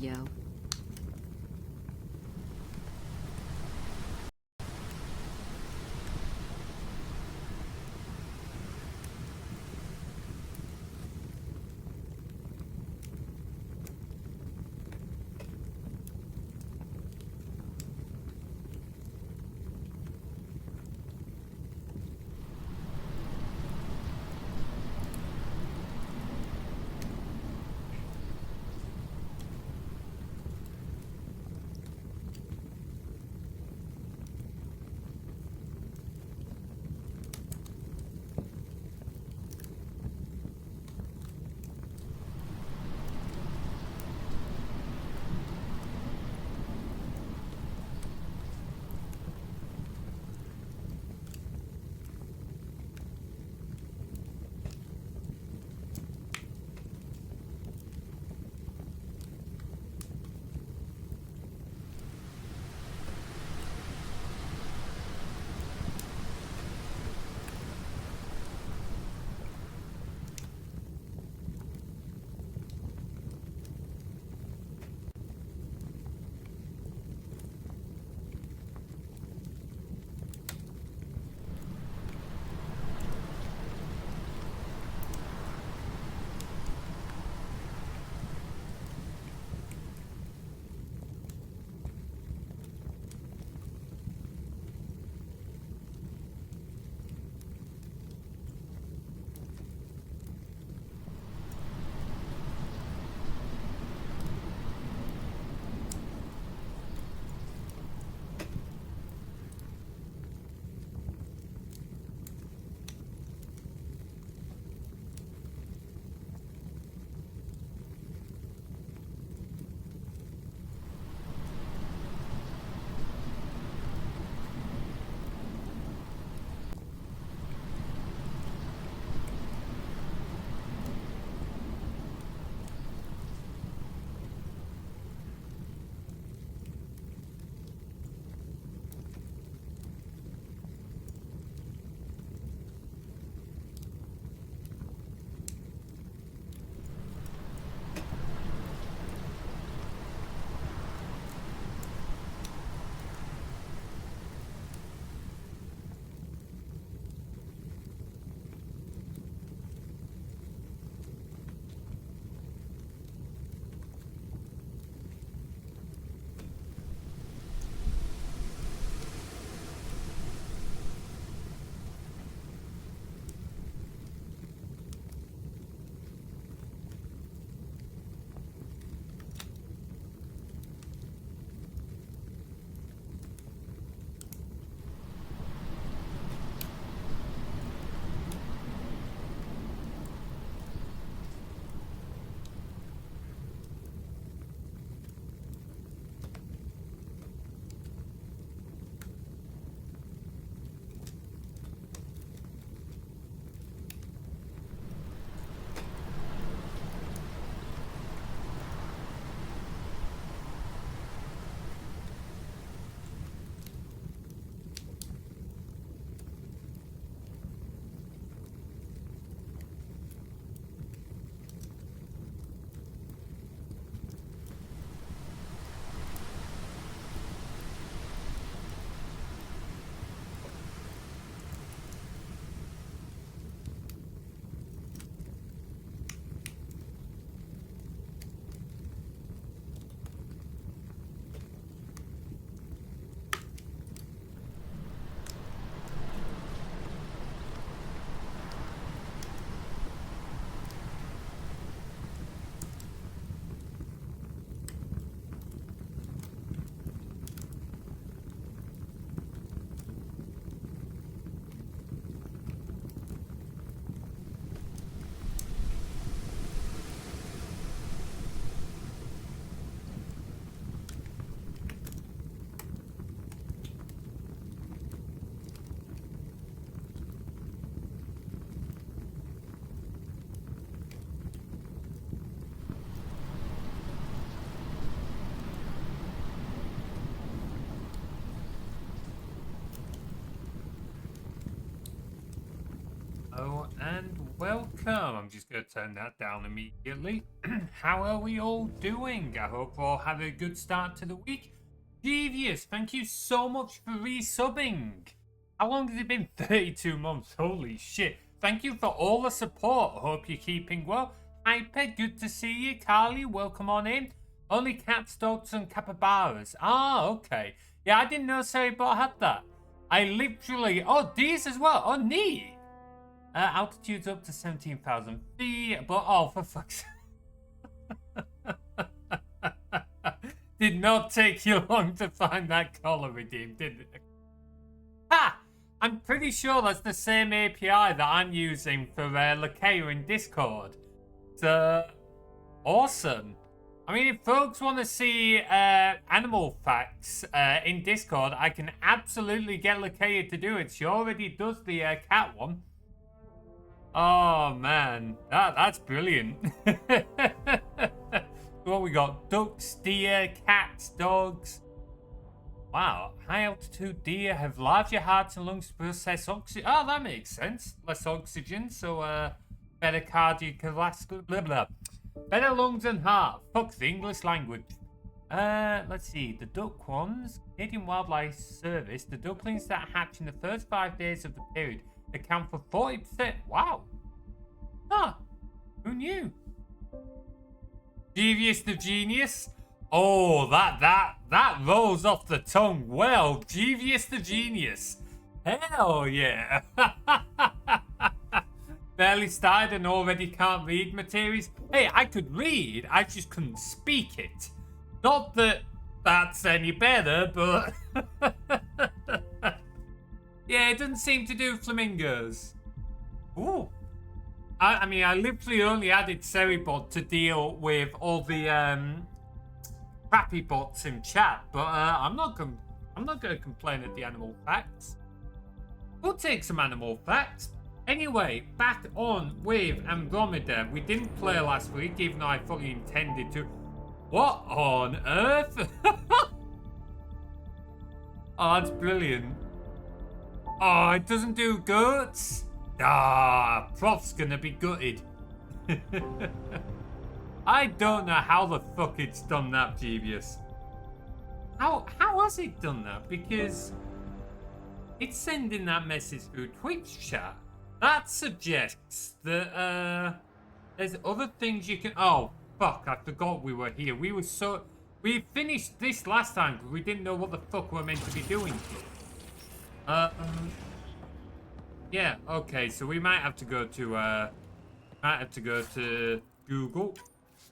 yo. Hello and welcome welcome. I'm just going to turn that down immediately. How are we all doing? I hope we're all having a good start to the week. Devious, thank you so much for resubbing. How long has it been? 32 months. Holy shit. Thank you for all the support. Hope you're keeping well. Hyper, good to see you. Carly, welcome on in. Only cats, dogs, and capybaras. Ah, okay. Yeah, I didn't know Ceribot had that. I literally... Oh, these as well. Oh, neat. Altitude's up to 17,000 feet, but oh, for fuck's sake. Did not take you long to find that collar redeemed, did it? Ha! I'm pretty sure that's the same API that I'm using for Lakea in Discord. So, awesome. I mean, if folks want to see animal facts in Discord, I can absolutely get Lakea to do it. She already does the cat one. Oh, man. That's brilliant. What we got? Ducks, deer, cats, dogs. Wow. High altitude deer have larger hearts and lungs to process oxygen. Oh, that makes sense. Less oxygen, so better cardiovascular, blah, blah. Better lungs and heart. Fuck the English language. Let's see. The duck ones. Canadian Wildlife Service. The ducklings that hatch in the first 5 days of the period account for 40%. Wow. Huh. Who knew? Devious the genius. Oh, that rolls off the tongue well. Devious the genius. Hell yeah. Barely started and already can't read Materies. Hey, I could read. I just couldn't speak it. Not that that's any better, but... Yeah, it doesn't seem to do flamingos. Ooh. I mean, I literally only added Ceribot to deal with all the crappy bots in chat, but I'm not going to complain at the animal facts. We'll take some animal facts. Anyway, back on with Andromeda. We didn't play last week, even though I fully intended to. What on earth? Oh, that's brilliant. Oh, it doesn't do guts? Ah, Prof's gonna be gutted. I don't know how the fuck it's done that, Devious. How has it done that? Because it's sending that message through Twitch chat. That suggests that there's other things you can... Oh, fuck, I forgot we were here. We finished this last time because we didn't know what the fuck we're meant to be doing here. Yeah, okay, so we might have to go to Google,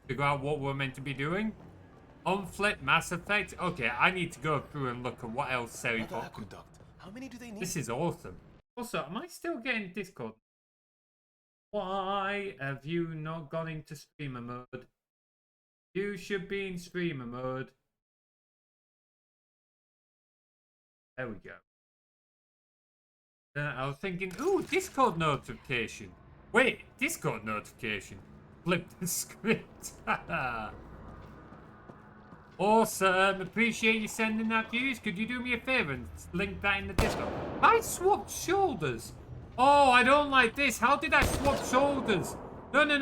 figure out what we're meant to be doing. Unflip Mass Effect. Okay, I need to go through and look at what else Ceribot can do. How many do they need? This is awesome. Also, am I still getting Discord? Why have you not gone into streamer mode? You should be in streamer mode. There we go. I was thinking, ooh, Discord notification. Wait, Discord notification. Flip the script. Awesome. Appreciate you sending that views. Could you do me a favor and link that in the Discord? I swapped shoulders. Oh, I don't like this. How did I swap shoulders? No. No.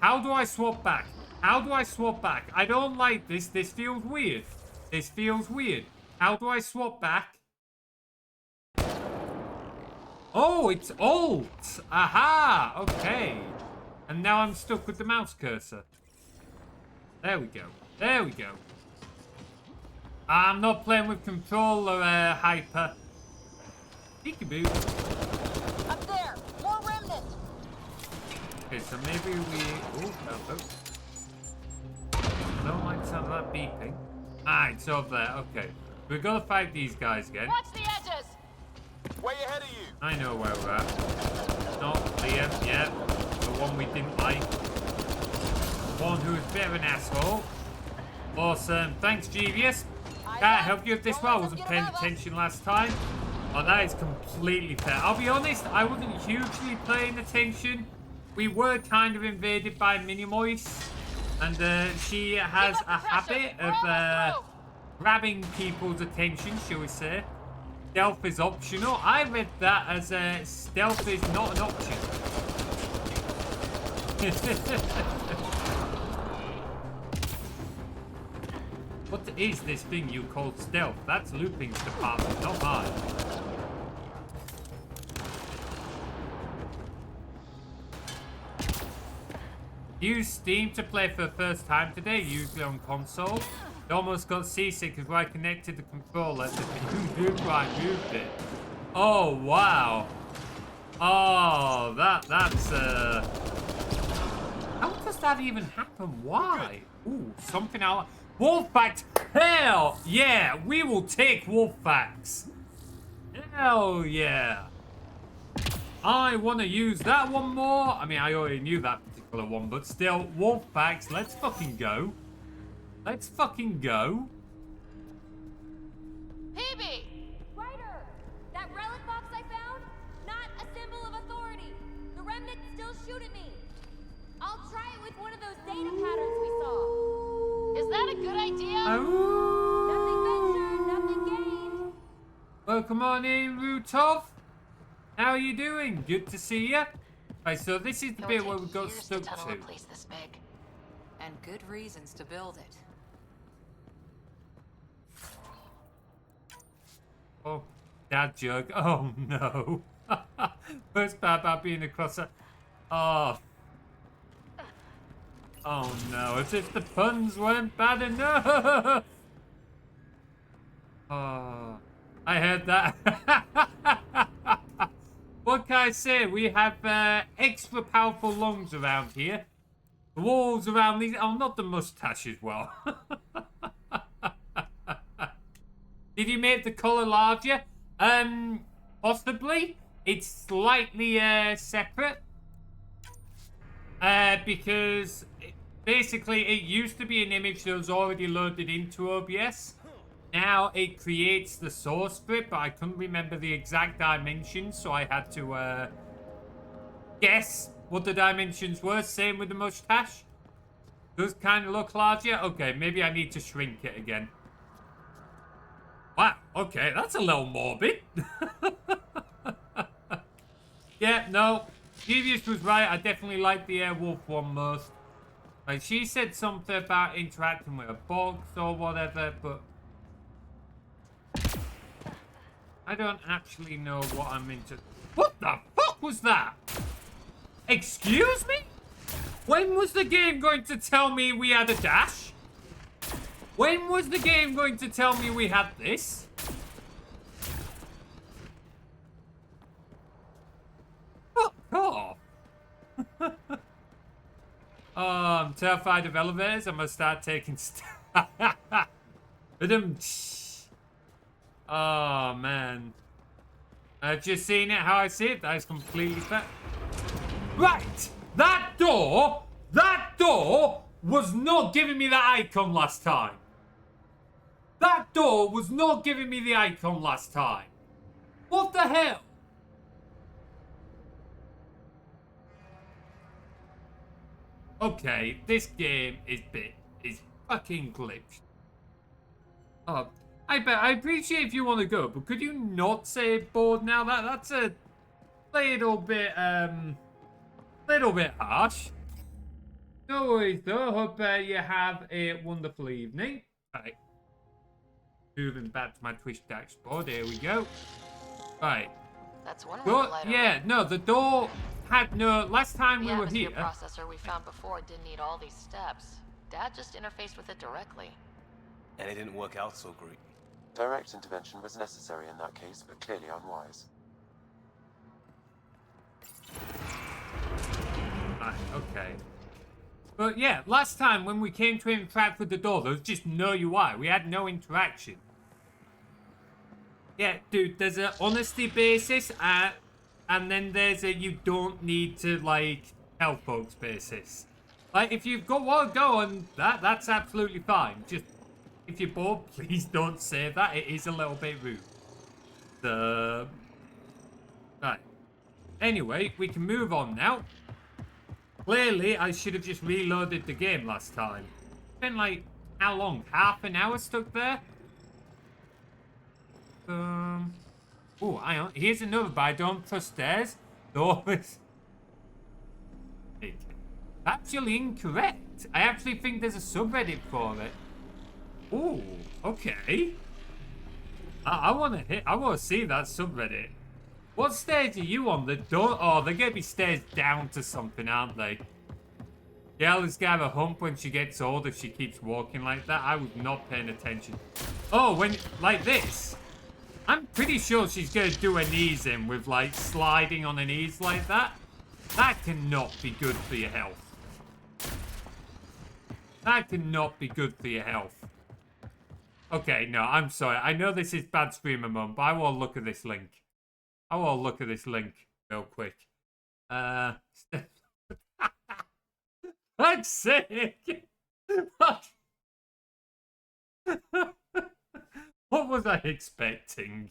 How do I swap back? How do I swap back? I don't like this. This feels weird. This feels weird. How do I swap back? Oh, it's Alt. Aha. Okay. And now I'm stuck with the mouse cursor. There we go. There we go. I'm not playing with controller, Hyper. Peekaboo. Up there. More remnants. Okay, so maybe we... Oh, no. I don't like the sound of that beeping. Ah, it's over there. Okay. We're gonna fight these guys again. Watch the edges. Way ahead of you. I know where we're at. Not Liam, yeah. The one we didn't like. The one who was a bit of an asshole. Awesome. Thanks, Devious. Can't help you with this one. I wasn't paying attention last time. Oh, that is completely fair. I'll be honest, I wasn't hugely paying attention. We were kind of invaded by Emotes. And she has a habit of grabbing people's attention, shall we say. Stealth is optional. I read that as stealth is not an option. What is this thing you call stealth? That's Looping's department, not mine. Use Steam to play for the first time today, usually on console. It almost got seasick because when I connected the controller, the moved I moved it. Oh, wow. Oh, that's how does that even happen? Why? Ooh, something out. Wolfpacks! Hell yeah! We will take Wolfpacks! Hell yeah! I want to use that one more. I mean, I already knew that particular one, but still, Wolfpacks, let's fucking go. Let's fucking go. PB! Ryder! That relic box I found? Not a symbol of authority. The remnants still shoot at me. I'll try it with one of those data patterns we saw. Is that a good idea? Oh. Nothing ventured, nothing gained. Welcome on in, Rutov. How are you doing? Good to see you. Right, so this is the bit where we got stuck to. A place this big. And good reasons to build it. Oh, dad joke. Oh no. First part about being across a. Oh. Oh no, as if the puns weren't bad enough. Oh, I heard that. What can I say? We have extra powerful lungs around here. The walls around these. Oh, not the mustache as well. Did you make the colour larger? Possibly. It's slightly separate. Because basically it used to be an image that was already loaded into OBS. Now it creates the source for it, but I couldn't remember the exact dimensions, so I had to guess what the dimensions were. Same with the mustache. Does kind of look larger. Okay, maybe I need to shrink it again. Wow, okay, that's a little morbid. Yeah, no, Devious was right. I definitely like the Airwolf one most. Like, she said something about interacting with a box or whatever, but I don't actually know what I'm into. What the fuck was that? Excuse me? When was the game going to tell me we had a dash? When was the game going to tell me we had this? Fuck off. Oh, I'm terrified of elevators. I'm gonna start taking Oh, man. I've just seen it how I see it. That is completely fair. Right! That door was not giving me that icon last time. That door was not giving me the icon last time. What the hell? Okay, this game is fucking glitched. Oh, I appreciate if you want to go, but could you not say bored now? That's a little bit harsh. No worries though. Hope you have a wonderful evening. Right. Moving back to my Twitch dashboard. Here we go. Right. That's one way Door, to light a yeah, room. no, the door had no. Last time we The were here. atmosphere processor we found before didn't need all these steps. Dad just interfaced with it directly. And it didn't work out so great. Direct intervention was necessary in that case, but clearly unwise. Right, okay. But yeah, last time when we came to interact with the door, there was just no UI. We had no interaction. Yeah, dude, there's an honesty basis, and then there's a you don't need to, like, tell folks basis. Like, if you've got one go on that's absolutely fine. Just, if you're bored, please don't say that. It is a little bit rude. Right. Anyway, we can move on now. Clearly, I should have just reloaded the game last time. It's been like, how long? Half an hour stuck there? Oh, hang on. Here's another, but I don't trust theirs. Those. Actually incorrect. I actually think there's a subreddit for it. Oh, okay. I want to see that subreddit. What stage are you on? Oh, they're going to be stairs down to something, aren't they? Yeah, let's get a hump when she gets old if she keeps walking like that. I was not paying attention. Oh, when, like this. I'm pretty sure she's going to do her knees in with, like, sliding on her knees like that. That cannot be good for your health. That cannot be good for your health. Okay, no, I'm sorry. I know this is bad streamer mum, but I will look at this link. I will look at this link real quick. I'm sick. What was I expecting?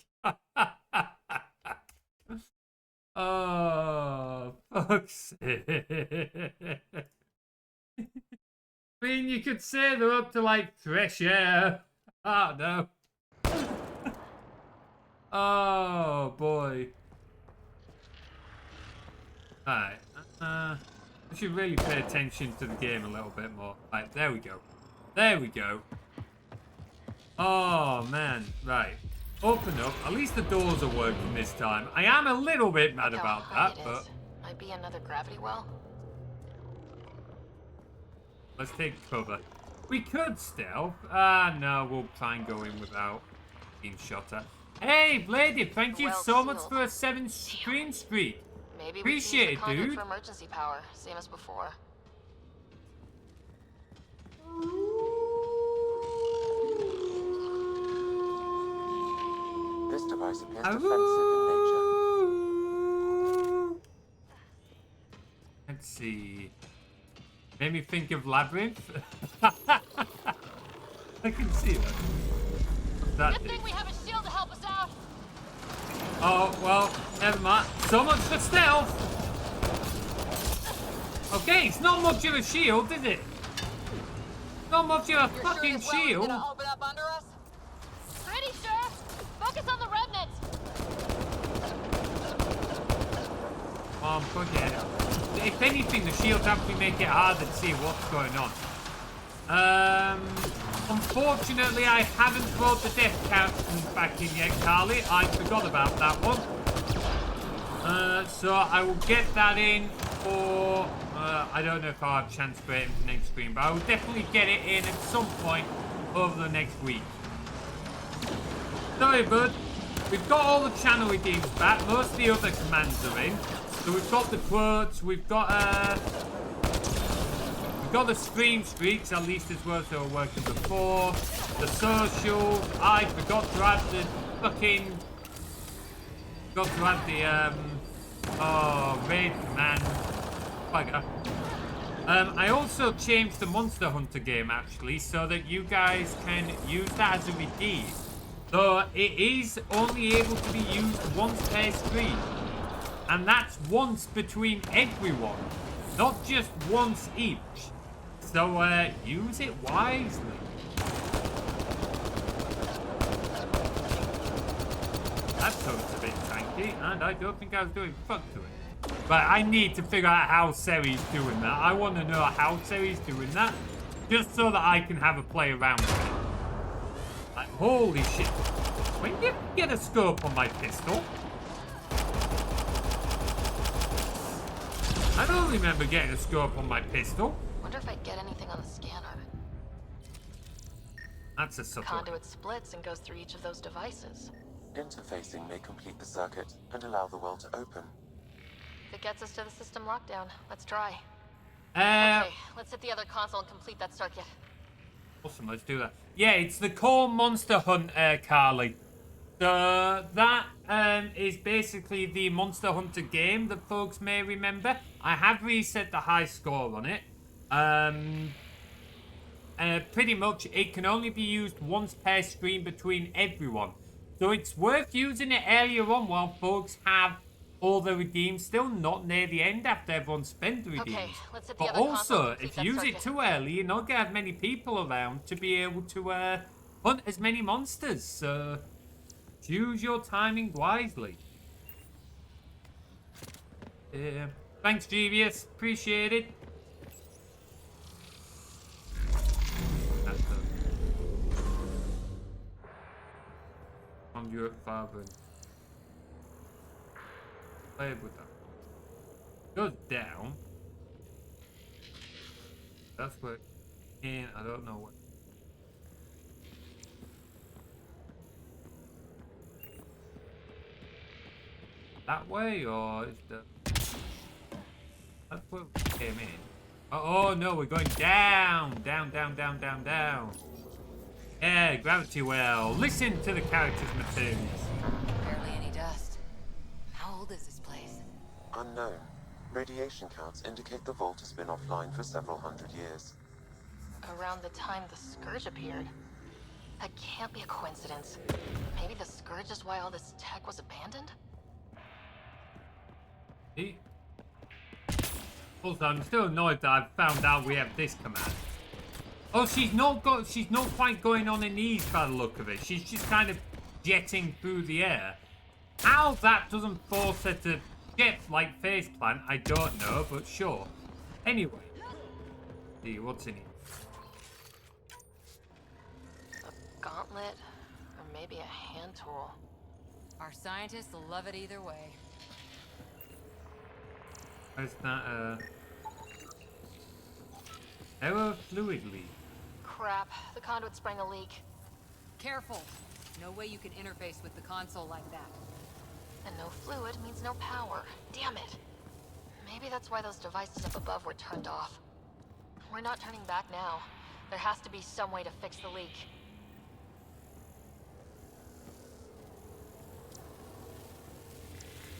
Oh, fuck's sake. I mean, you could say they're up to, like, fresh air. Oh, no. Oh, boy. Alright. I should really pay attention to the game a little bit more. Right, there we go. There we go. Oh, man. Right. Open up. At least the doors are working this time. I am a little bit mad about that, but... Might be another gravity well. Let's take cover. We could stealth. No, we'll try and go in without being shot at. Hey, Blady, thank you so much for a 7 stream streak. Maybe Appreciate it, we can use the conduit dude. for emergency power, same as before. This device appears defensive in nature. Let's see. Made me think of Labyrinth. I can see that. What's that Good do? thing we have a shield to help us out. Oh, well, never mind. So much for stealth. Okay, it's not much of a shield, is it? Not much of a fucking shield. Open up under us? Pretty sure. Focus on the remnants. Forget it. If anything, the shields actually make it harder to see what's going on. Unfortunately, I haven't brought the death captains back in yet, Carly. I forgot about that one. So I will get that in for... I don't know if I'll have a chance for it in the next stream, but I will definitely get it in at some point over the next week. Sorry, bud. We've got all the channel redeems back. Most of the other commands are in. So we've got the quotes, we've got the stream streaks, at least as well as they were working before. The social, I forgot to add the fucking... Forgot to add the, raid command. Bugger. I also changed the Monster Hunter game, actually, so that you guys can use that as a redeem. So it is only able to be used once per stream. And that's once between everyone, not just once each. So, use it wisely. That toad's a bit tanky, and I don't think I was doing fuck to it. But I need to figure out how Seri's doing that. I want to know how Seri's doing that, just so that I can have a play around with it. Like, holy shit. When did you get a scope on my pistol? I don't remember getting a scope on my pistol. Wonder if I get anything on the scanner. That's a subtle. Conduit splits and goes through each of those devices. Interfacing may complete the circuit and allow the well to open. If it gets us to the system lockdown, let's try. Okay, Okay, let's hit the other console and complete that circuit. awesome, let's do that. Yeah, it's the core Monster Hunter, Carly. So that is basically the Monster Hunter game that folks may remember. I have reset the high score on it. Pretty much, it can only be used once per stream between everyone. So it's worth using it earlier on while folks have all the redeems still, not near the end after everyone's spent the redeems. Okay, let's hit the But other console also, and complete if that you use it circuit. too early, you're not going to have many people around to be able to hunt as many monsters. So Choose your timing wisely. Thanks, Jeevious. Appreciate it. That's good. Conduit Father. Play with that. Goes down. That's what. And I don't know what. That way, or is the? That's where we came in. Oh no, we're going down, down, down, down, down, down. Yeah, gravity well. Listen to the characters' materials. Barely any dust. How old is this place? Unknown. Radiation counts indicate the vault has been offline for several hundred years. Around the time the Scourge appeared. That can't be a coincidence. Maybe the Scourge is why all this tech was abandoned? See? Also, I'm still annoyed that I've found out we have this command. Oh, she's not quite going on her knees by the look of it. She's just kind of jetting through the air. How that doesn't force her to jet like faceplant, I don't know, but sure. Anyway. See, what's in here? A gauntlet, or maybe a hand tool. Our scientists will love it either way. Where's that, error fluid leak? Crap, the conduit sprang a leak. Careful. No way you can interface with the console like that. And no fluid means no power. Damn it. Maybe that's why those devices up above were turned off. We're not turning back now. There has to be some way to fix the leak.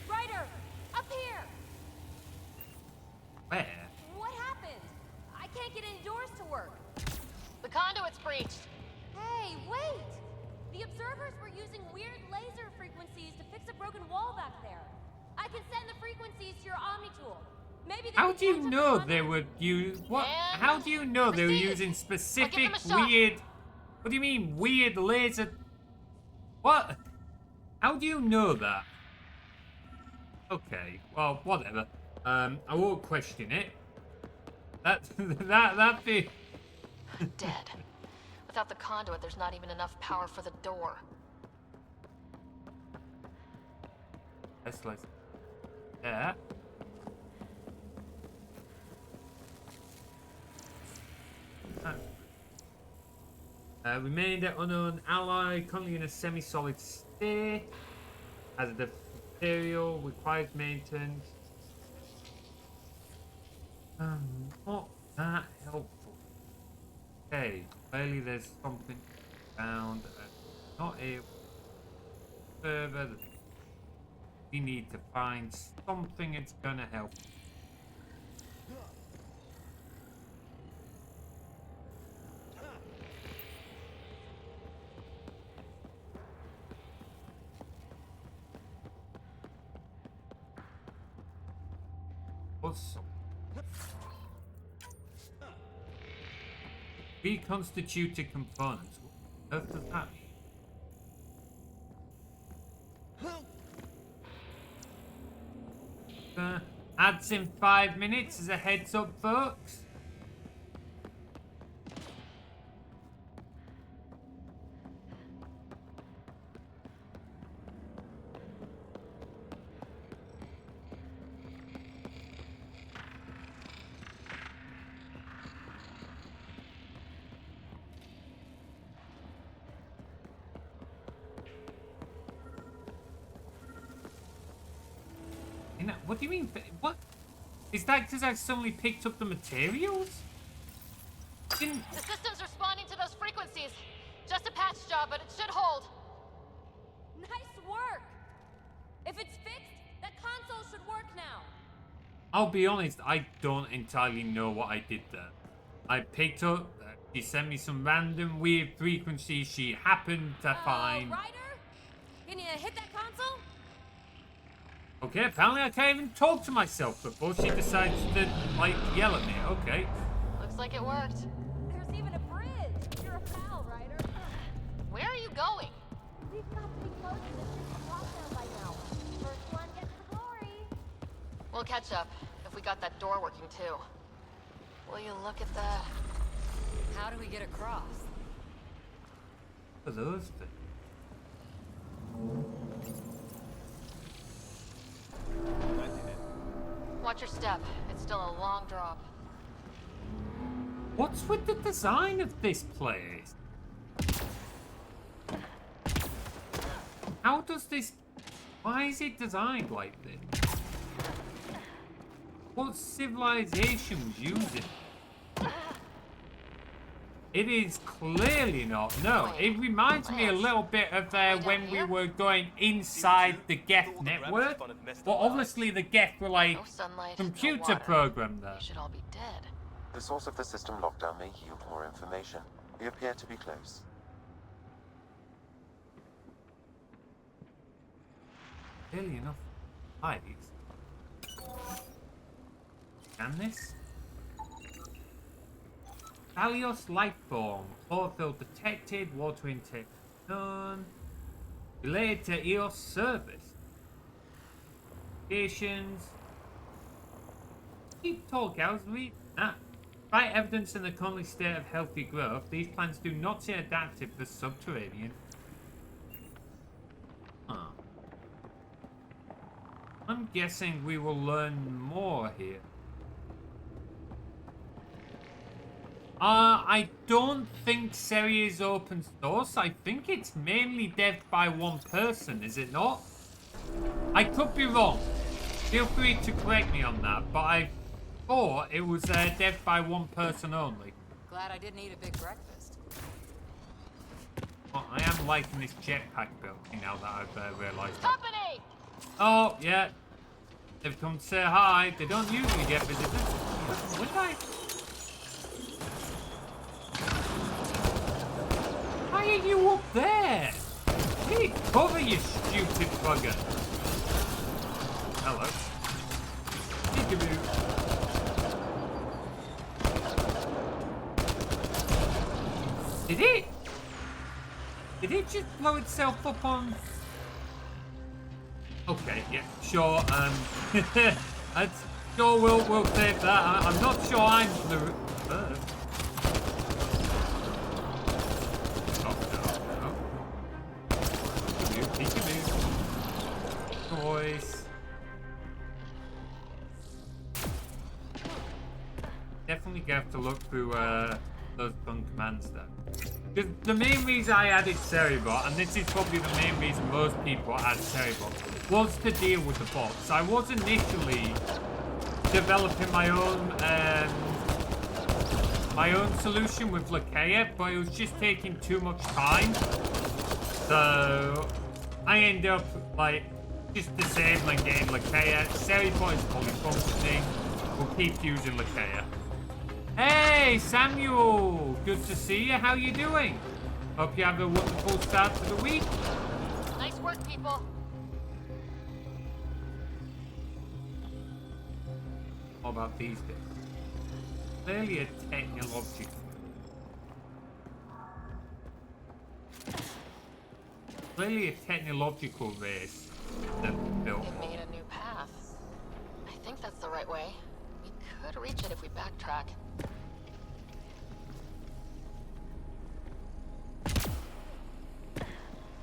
Ryder! Up here! Where? What happened? I can't get indoors to work. The conduit's breached. Hey, wait! The observers were using weird laser frequencies to fix a broken wall back there. I can send the frequencies to your Omni tool. Maybe they How can do you catch up know the they conduit. would use what? And How do you know they were proceed. using specific a shot. weird? What do you mean weird laser? What? How do you know that? Okay, well, whatever. I won't question it. That be. Dead. Without the conduit, there's not even enough power for the door. Let's yeah. Remained an unknown ally, currently in a semi-solid state. Hazardous material, requires maintenance. Not that helpful. Okay, clearly there's something found. Not able further. We need to find something that's gonna help. Also, reconstituted components. What does that mean? Ads in 5 minutes as a heads up, folks. What do you mean? What? Is that because I suddenly picked up the materials? Didn't... The system's responding to those frequencies. Just a patch job, but it should hold. Nice work! If it's fixed, that console should work now. I'll be honest, I don't entirely know what I did there. I picked up, she sent me some random weird frequencies she happened to find. Ryder? Can you hit that console? Okay, apparently I can't even talk to myself before she decides to, like, yell at me. Okay. Looks like it worked. There's even a bridge. You're a pal, Ryder. Where are you going? We've got to be close to the system lockdown by now. First one gets the glory. We'll catch up if we got that door working too. Will you look at that? How do we get across? For those things. Watch your step. It's still a long drop. What's with the design of this place? How does this... Why is it designed like this? What civilization was using? It is clearly not. No, it reminds me a little bit of when we were going inside the Geth network. But obviously the Geth were like No sunlight, computer no water. programmed there. You should all be dead. The source of the system lockdown may yield more information. We appear to be close. Clearly enough. Lights. Scan this. Alios life form. Chlorophyll detected. Water intake none. Related to EOS service. Stations. Keep tall cows. Read that. Despite evidence in the currently state of healthy growth, these plants do not seem adapted for subterranean. Huh. I'm guessing we will learn more here. I don't think Seri is open source. I think it's mainly devved by one person, is it not? I could be wrong. Feel free to correct me on that, but I thought it was devved by one person only. Glad I didn't eat a big breakfast. Well, I am liking this jetpack building now that I've realised. Company! Oh, yeah. They've come to say hi. They don't usually get visitors. Would I? Why are you up there? Hey, cover, you stupid bugger. Hello. Peekaboo. Did it? Did it just blow itself up on... Okay, yeah, sure, that's, sure we'll take that. I'm not sure I'm the... Oh, no. Peekaboo. Boys. Definitely have to look through, those fun commands there. Because the main reason I added Seribot, and this is probably the main reason most people add Seribot, was to deal with the bots. I was initially developing my own solution with Lakea, but it was just taking too much time. So I ended up like just disabling getting Lakea. Seribot is fully functioning. We'll keep using Lakea. Hey, Samuel! Good to see you. How you doing? Hope you have a wonderful start to the week. Nice work, people. What about these bits? Clearly a technological. Clearly a technological race that we built. It made a new path. I think that's the right way. We could reach it if we backtrack.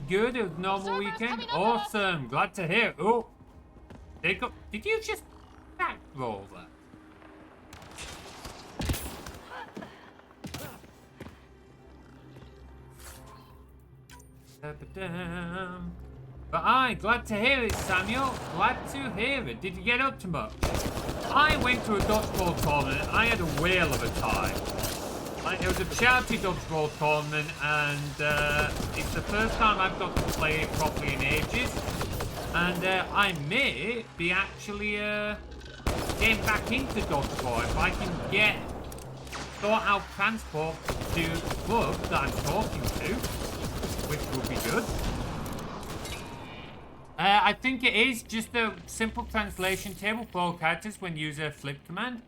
Good, it was normal Servers weekend. coming up on us. Awesome, glad to hear. Oh, they got. Did you just back roll that? But aye, glad to hear it, Samuel. Glad to hear it. Did you get up to much? I went to a dodgeball tournament. I had a whale of a time. It was a charity dodgeball tournament, and it's the first time I've got to play it properly in ages. And I may be actually getting back into dodgeball if I can sort out transport to the club that I'm talking to, which will be good. I think it is just a simple translation table for all characters when you use a flip command.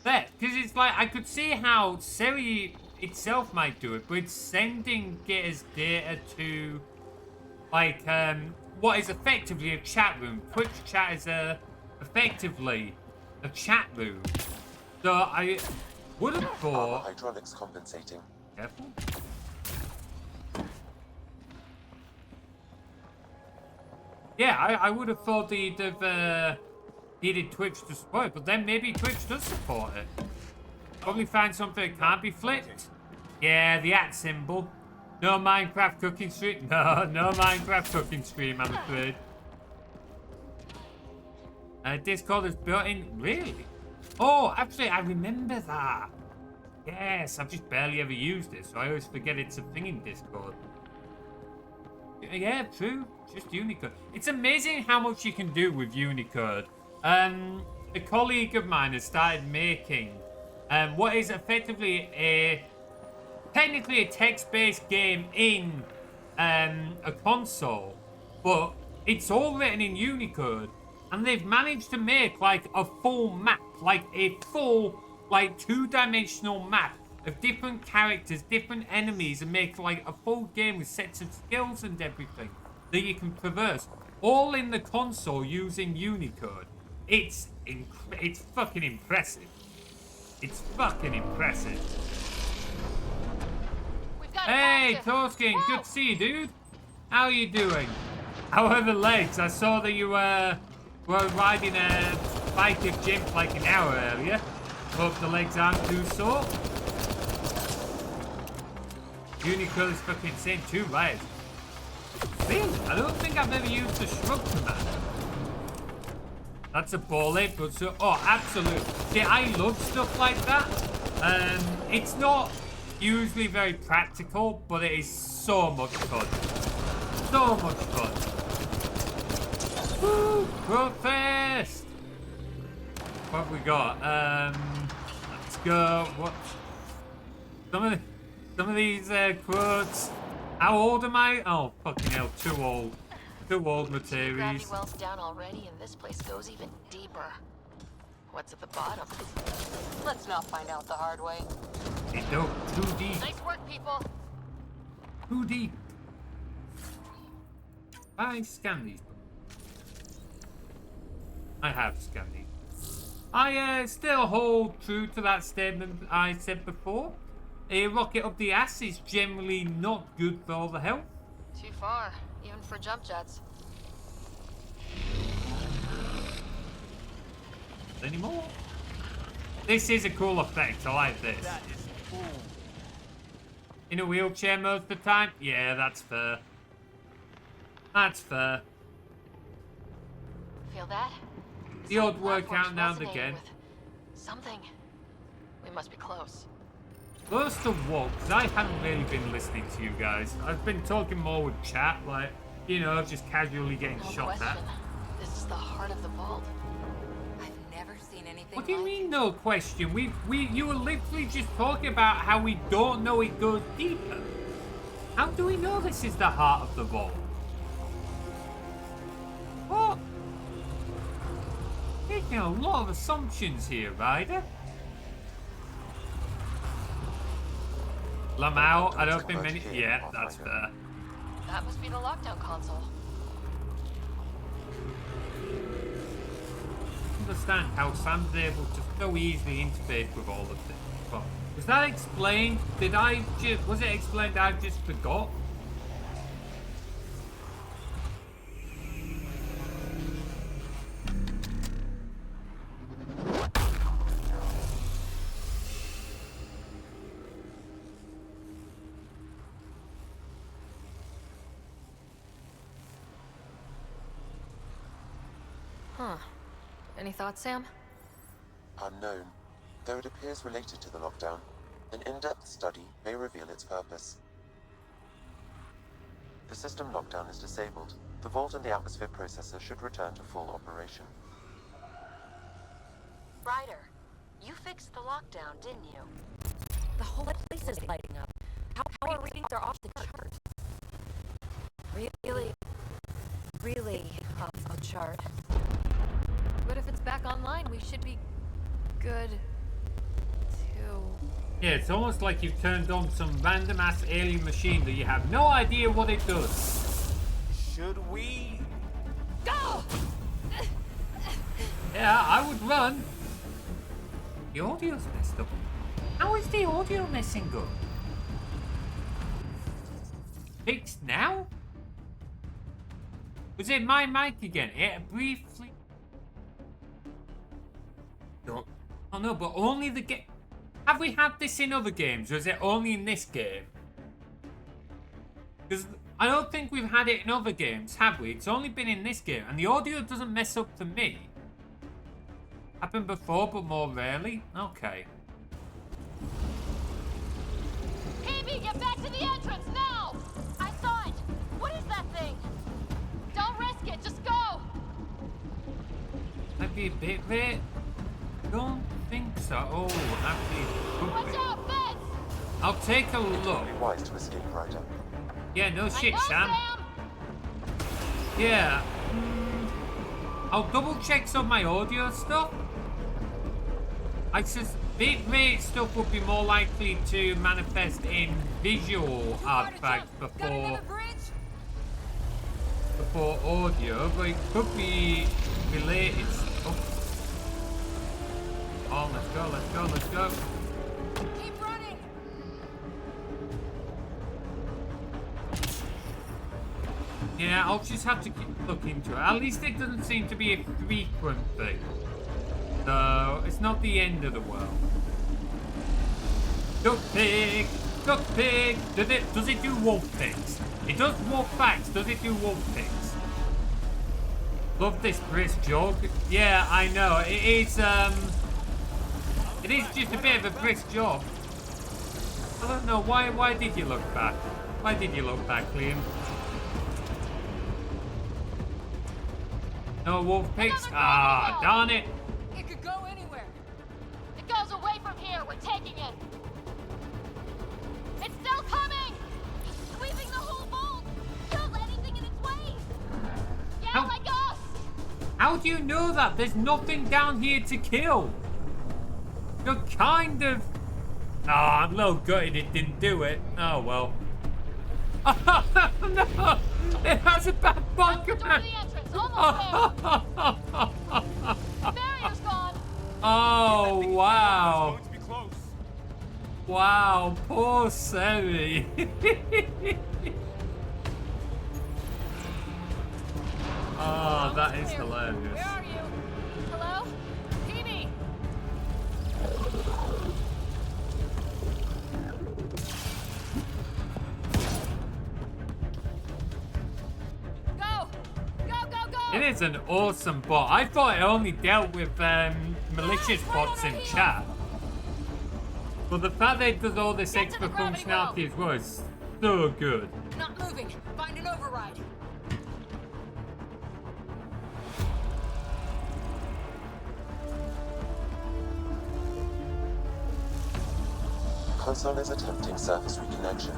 There, because it's like, I could see how Siri itself might do it, but it's sending Gitter's data to like what is effectively a chat room. Twitch chat is effectively a chat room. So I would have Armor thought. hydraulics compensating. Careful. Yeah, I would have thought they'd have needed Twitch to support it, but then maybe Twitch does support it. Probably find something that can't be flipped. Yeah, the @ symbol. No Minecraft cooking stream. No Minecraft cooking stream, I'm afraid. Discord is built in. Really? Oh, actually, I remember that. Yes, I've just barely ever used it, so I always forget it's a thing in Discord. Yeah, true. Just Unicode. It's amazing how much you can do with Unicode. A colleague of mine has started making what is effectively technically a text-based game in a console, but it's all written in Unicode, and they've managed to make like a full map, like a full like 2-dimensional map of different characters, different enemies, and make like a full game with sets of skills and everything that you can traverse, all in the console using Unicode. It's fucking impressive. It's fucking impressive. Hey, Torskin, good to see you, dude. How are you doing? How are the legs? I saw that you were riding a bike at gym like an hour earlier. Hope the legs aren't too sore. Unicode is fucking insane too, right? Really? I don't think I've ever used the shrub command. That's a ball ache, but so absolutely. See, I love stuff like that. It's not usually very practical, but it is so much fun. So much fun. Woo! Growfest! What have we got? Let's go. What? Some of these quotes. How old am I? Oh, fucking hell, too old. Too old, Materies. Gravity wells down already, and this place goes even deeper. What's at the bottom? Let's not find out the hard way. Hey, no, too deep. Nice work, people. Too deep. I scan these. I have scanned these. I still hold true to that statement I said before. A rocket up the ass is generally not good for all the health. Too far, even for jump jets. Anymore? This is a cool effect. I like this. That is cool. In a wheelchair most of the time? Yeah, that's fair. That's fair. Feel that? The odd Some workout platforms now and resonating again. with something. We must be close. Close to what? Because I haven't really been listening to you guys. I've been talking more with chat, like, you know, just casually getting No shot question. at. This is the heart of the vault. I've never seen anything What do you like mean, no question? You were literally just talking about how we don't know it goes deeper. How do we know this is the heart of the vault? What? Making a lot of assumptions here, Ryder. Lamau, I don't think many. Yeah, that's fair. That must be the lockdown console. Understand how Sam's able to so easily interface with all of this. But was that explained? Was it explained I just forgot? Huh. Any thoughts, Sam? Unknown. Though it appears related to the lockdown, an in-depth study may reveal its purpose. The system lockdown is disabled. The vault and the atmosphere processor should return to full operation. Ryder, you fixed the lockdown, didn't you? The whole place is lighting up. How are readings are off the chart? Really off the chart. But if it's back online, we should be good too. Yeah, it's almost like you've turned on some random ass alien machine that you have no idea what it does. Should we? Go! Yeah, I would run. The audio's messed up. How is the audio messing up? Fixed now? Was it my mic again? It briefly... Oh no, but only the game... Have we had this in other games, or is it only in this game? Because I don't think we've had it in other games, have we? It's only been in this game, and the audio doesn't mess up for me. Happened before, but more rarely? Okay. Phoebe, get back to the entrance now! I saw it! What is that thing? Don't risk it, just go! Might be a bit rare. Don't think so. Oh, actually, Watch could be. out, fence! I'll take a look. Be wise to escape, Ryder. Yeah, no shit, I know, Sam. Yeah. I'll double check some of my audio stuff. I suspect bitrate stuff would be more likely to manifest in visual artifacts before audio, but it could be related. Oh, let's go, let's go, let's go. Keep running! Yeah, I'll just have to look into it. At least it doesn't seem to be a frequent thing. So, it's not the end of the world. Duck pig! Duck pig! Does it do wolf pigs? It does wolf facts. Does it do wolf pigs? Love this brisk jog. Yeah, I know. It is just a bit of a brisk jog. I don't know. Why did you look back? Why did you look back, Liam? No wolf pigs? Ah, darn it. It could go anywhere. It goes away from here. We're taking it. It's still coming! Sweeping the whole vault! Kill anything in its way! Yeah, How- like us! How do you know that? There's nothing down here to kill. You're kind of... Ah, I'm a little gutted it didn't do it. Oh, well. No! It has a bad bunker. Door to the entrance, almost there! Barrier's gone! Oh, wow. It's going to be close. Wow, poor Sammy. Oh, that is hilarious. Where are you? Hello? Phoebe! Go! Go, go, go! It is an awesome bot. I thought it only dealt with malicious bots in chat. But the fact that it does all this Get to extra the gravity functionality as well is so good. Not moving. Find an override. Console is attempting surface reconnection.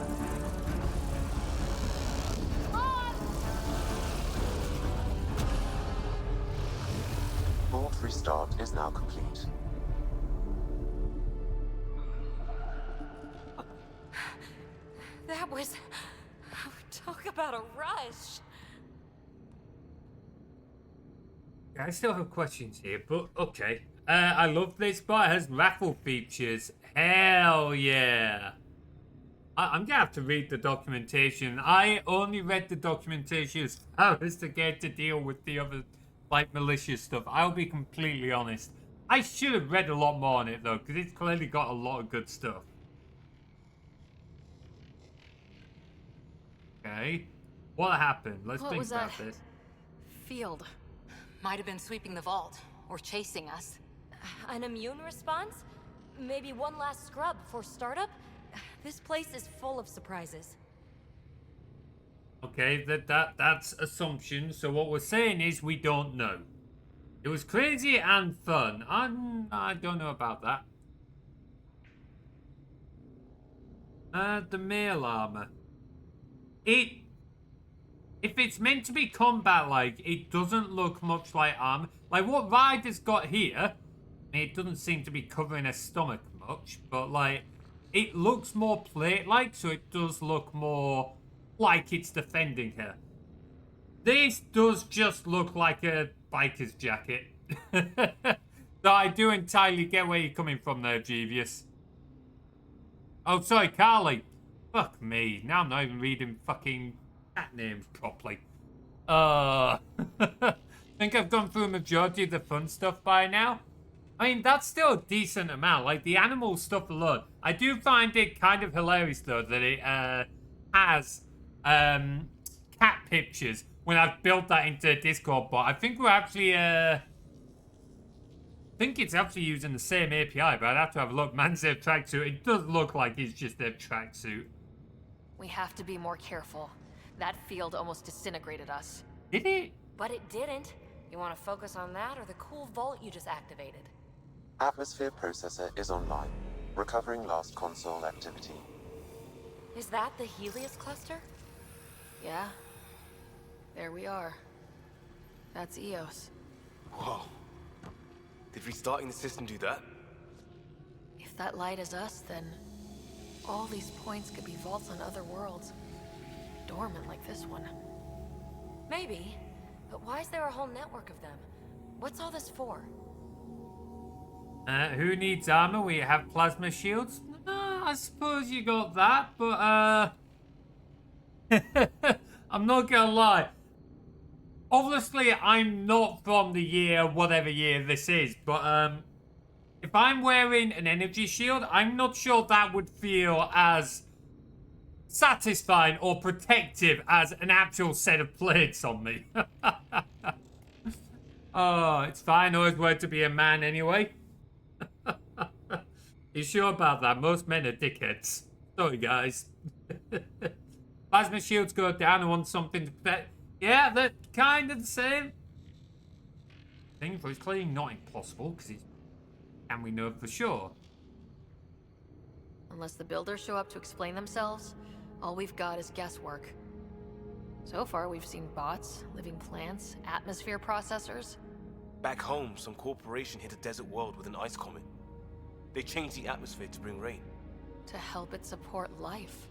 Vault restart is now complete. That was... Talk about a rush. I still have questions here, but okay. I love this bot. It has raffle features. Hell yeah. I'm gonna have to read the documentation. I only read the documentation as far as to get to deal with the other, like, malicious stuff. I'll be completely honest. I should have read a lot more on it, though, because it's clearly got a lot of good stuff. Okay. What happened? Let's What think was about that? this. Field. Might have been sweeping the vault. Or chasing us. An immune response? Maybe one last scrub for startup? This place is full of surprises. Okay, that's assumption. So what we're saying is we don't know. It was crazy and fun. I don't know about that. The mail armor. If it's meant to be combat-like, it doesn't look much like armor. Like what Ryder's got here, it doesn't seem to be covering her stomach much, but like, it looks more plate-like, so it does look more like it's defending her. This does just look like a biker's jacket. So I do entirely get where you're coming from there, Jeevious. Oh, sorry, Carly. Fuck me. Now I'm not even reading fucking cat names properly. I think I've gone through a majority of the fun stuff by now. I mean, that's still a decent amount. Like, the animal stuff alone. I do find it kind of hilarious, though, that it has cat pictures when I've built that into a Discord bot. I think we're actually... I think it's actually using the same API, but I'd have to have a look. Man said tracksuit. It does look like it's just a tracksuit. We have to be more careful. That field almost disintegrated us. Did it? But it didn't. You want to focus on that or the cool vault you just activated? Atmosphere processor is online, recovering last console activity. Is that the Helios cluster? Yeah. There we are. That's Eos. Whoa. Did restarting the system do that? If that light is us, then all these points could be vaults on other worlds. Dormant like this one. Maybe. But why is there a whole network of them? What's all this for? Who needs armor? We have plasma shields? I suppose you got that, but I'm not gonna lie. Obviously, I'm not from the year, whatever year this is, but if I'm wearing an energy shield, I'm not sure that would feel as satisfying or protective as an actual set of plates on me. Oh, it's fine. Always wanted to be a man anyway. You sure about that? Most men are dickheads. Sorry, guys. Plasma shields go down and want something to protect. Yeah, they're kind of the same thing, but it's clearly not impossible because it's. And we know for sure. Unless the builders show up to explain themselves, all we've got is guesswork. So far, we've seen bots, living plants, atmosphere processors. Back home, some corporation hit a desert world with an ice comet. They changed the atmosphere to bring rain. To help it support life.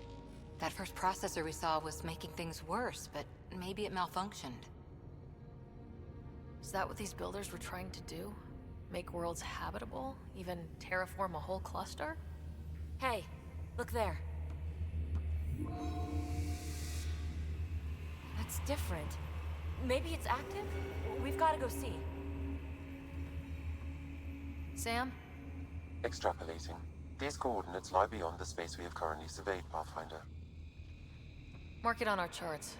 That first processor we saw was making things worse, but maybe it malfunctioned. Is that what these builders were trying to do? Make worlds habitable? Even terraform a whole cluster? Hey, look there. That's different. Maybe it's active? We've got to go see. Sam? Extrapolating. These coordinates lie beyond the space we have currently surveyed, Pathfinder. Mark it on our charts.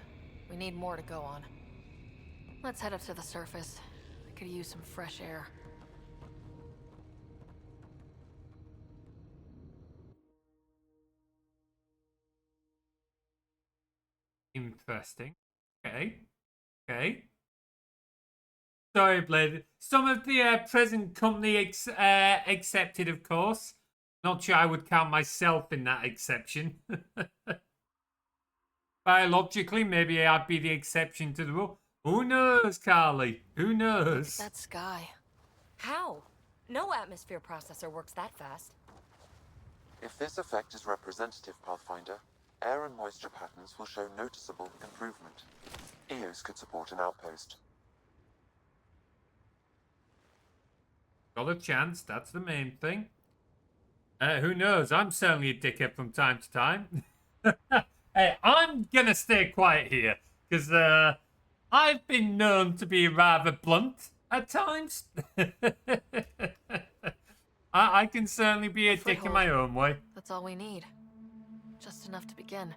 We need more to go on. Let's head up to the surface. I could use some fresh air. Interesting. Okay. Okay. Sorry, Blade. Some of the present company accepted, of course. Not sure I would count myself in that exception. Biologically, maybe I'd be the exception to the rule. Who knows, Carly? Who knows? That sky. How? No atmosphere processor works that fast. If this effect is representative, Pathfinder, air and moisture patterns will show noticeable improvement. Eos could support an outpost. Got a chance, that's the main thing. Who knows? I'm certainly a dickhead from time to time. Hey, I'm gonna stay quiet here, because I've been known to be rather blunt at times. I can certainly be a dick in my own way. That's all we need. Just enough to begin.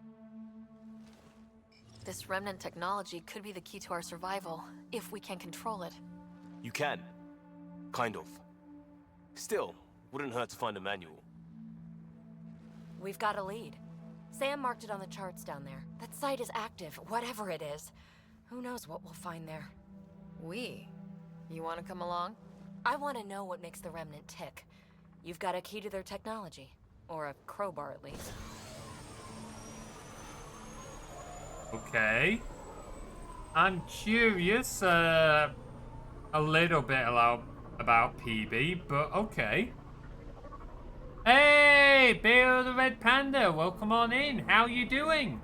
This remnant technology could be the key to our survival, if we can control it. You can. Kind of. Still, wouldn't hurt to find a manual. We've got a lead. Sam marked it on the charts down there. That site is active, whatever it is. Who knows what we'll find there. We? You want to come along? I want to know what makes the Remnant tick. You've got a key to their technology. Or a crowbar, at least. Okay. I'm curious a little bit about PB, but okay. Hey, Bear the Red Panda, welcome on in. How you doing?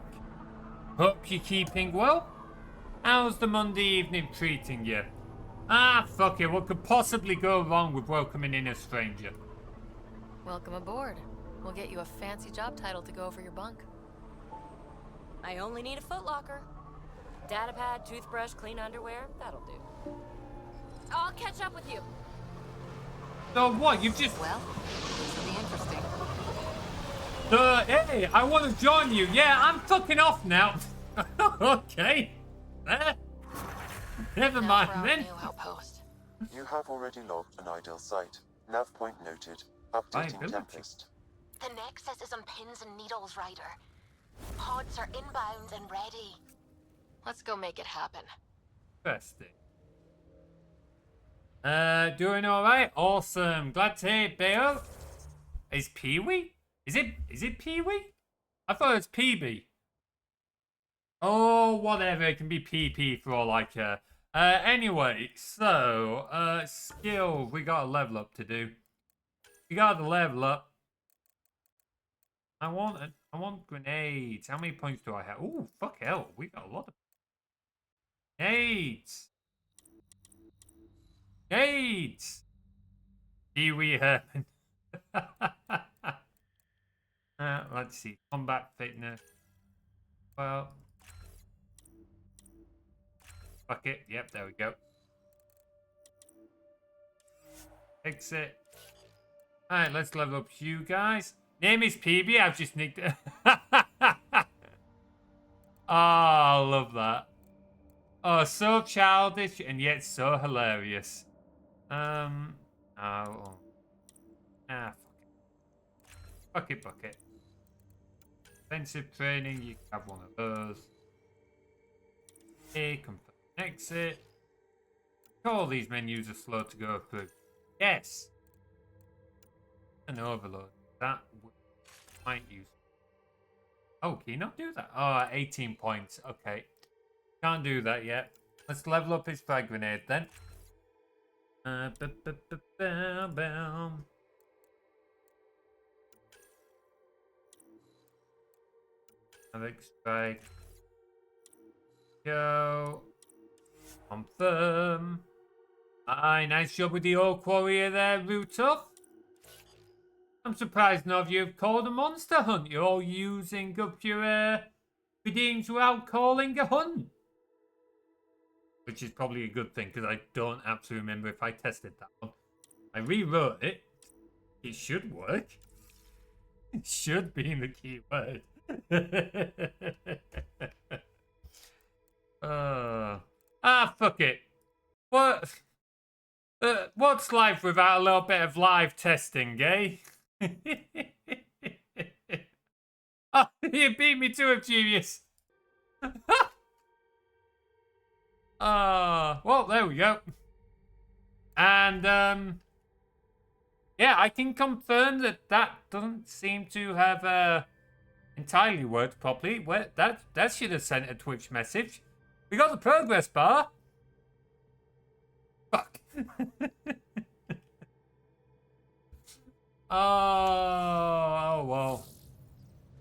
Hope you're keeping well. How's the Monday evening treating you? Ah, fuck it. What could possibly go wrong with welcoming in a stranger? Welcome aboard. We'll get you a fancy job title to go over your bunk. I only need a footlocker. Data pad, toothbrush, clean underwear, that'll do. I'll catch up with you. So what? You've just... Well, this will be interesting. Hey, I want to join you. Yeah, I'm fucking off now. Okay. Never Now mind for our then. new outpost. You have already logged an ideal site. Nav point noted. Updating Viability. Tempest. The Nexus is on pins and needles, Ryder. Pods are inbound and ready. Let's go make it happen. Interesting. Doing alright? Awesome. Glad to hear it, Bayo. Is Pee-wee? Is it Pee-wee? I thought it was PB. Oh, whatever. It can be PP for all I care. Anyway, so, skill. We got a level up to do. We got to level up. I want grenades. How many points do I have? Oh, fuck hell. We got a lot of grenades. Grenades. Kiwi Herman. Let's see. Combat fitness. Well. Fuck it. Yep, there we go. Fix it. Alright, let's level up you guys. Name is PB. I've just nicked it. Oh, I love that. Oh, so childish and yet so hilarious. Fuck it, bucket. Offensive training, you can have one of those. Okay, confirm exit. All these menus are slow to go through. Yes. An overload. That might use. Oh, can you not do that? Oh, 18 points. Okay. Can't do that yet. Let's level up his frag grenade then. Alex strike. Go. Confirm. Aye, nice job with the old warrior there, Rutov. I'm surprised none of you have called a monster hunt. You're all using up your redeems without calling a hunt. Which is probably a good thing, because I don't actually remember if I tested that one. I rewrote it. It should work. It should be in the keyword. Fuck it. What's life without a little bit of live testing, eh? Oh, you beat me to it, genius. Well, there we go. And, yeah, I can confirm that that doesn't seem to have, entirely worked properly. Well, that should have sent a Twitch message. We got the progress bar. Fuck. Oh, well.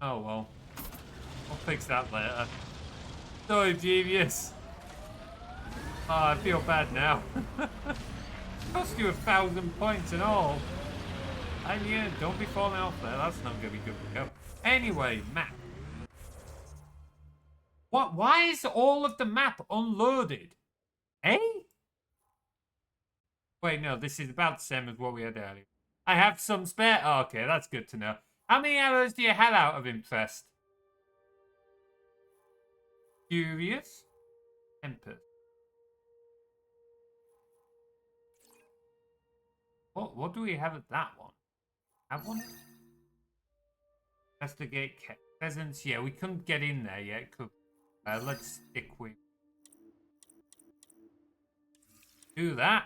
Oh, well. I'll fix that later. Sorry, genius. Oh, I feel bad now. Cost you 1,000 points and all. And yeah, don't be falling off there. That's not going to be good to go. Anyway, map. What? Why is all of the map unloaded? Eh? Wait, no, this is about the same as what we had earlier. I have some spare. Oh, okay, that's good to know. How many arrows do you have out of interest? Curious. Tempest. What do we have at that one? Have one? Investigate presence. Yeah, we couldn't get in there yet. Let's stick with. Do that.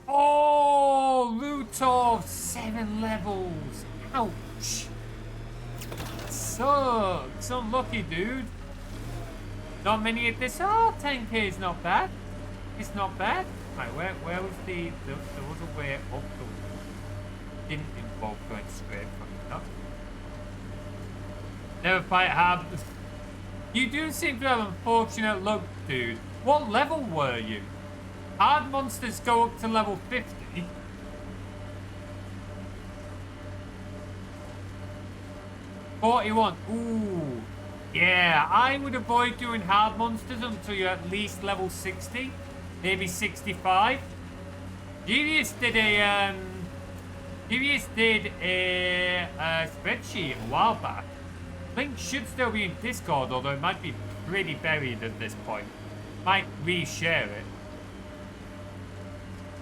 Oh, Rutov, 7 levels. Ouch. Sucks. Unlucky, dude. Not many at this. Oh, 10k is not bad. It's not bad. Right, where was there was a way up the didn't involve going straight from the top. Never fight hard. You do seem to have unfortunate luck, dude. What level were you? Hard monsters go up to level 50. 41. Ooh. Yeah, I would avoid doing hard monsters until you're at least level 60. Maybe 65. Devious did a spreadsheet a while back. Link should still be in Discord, although it might be pretty buried at this point. Might reshare it.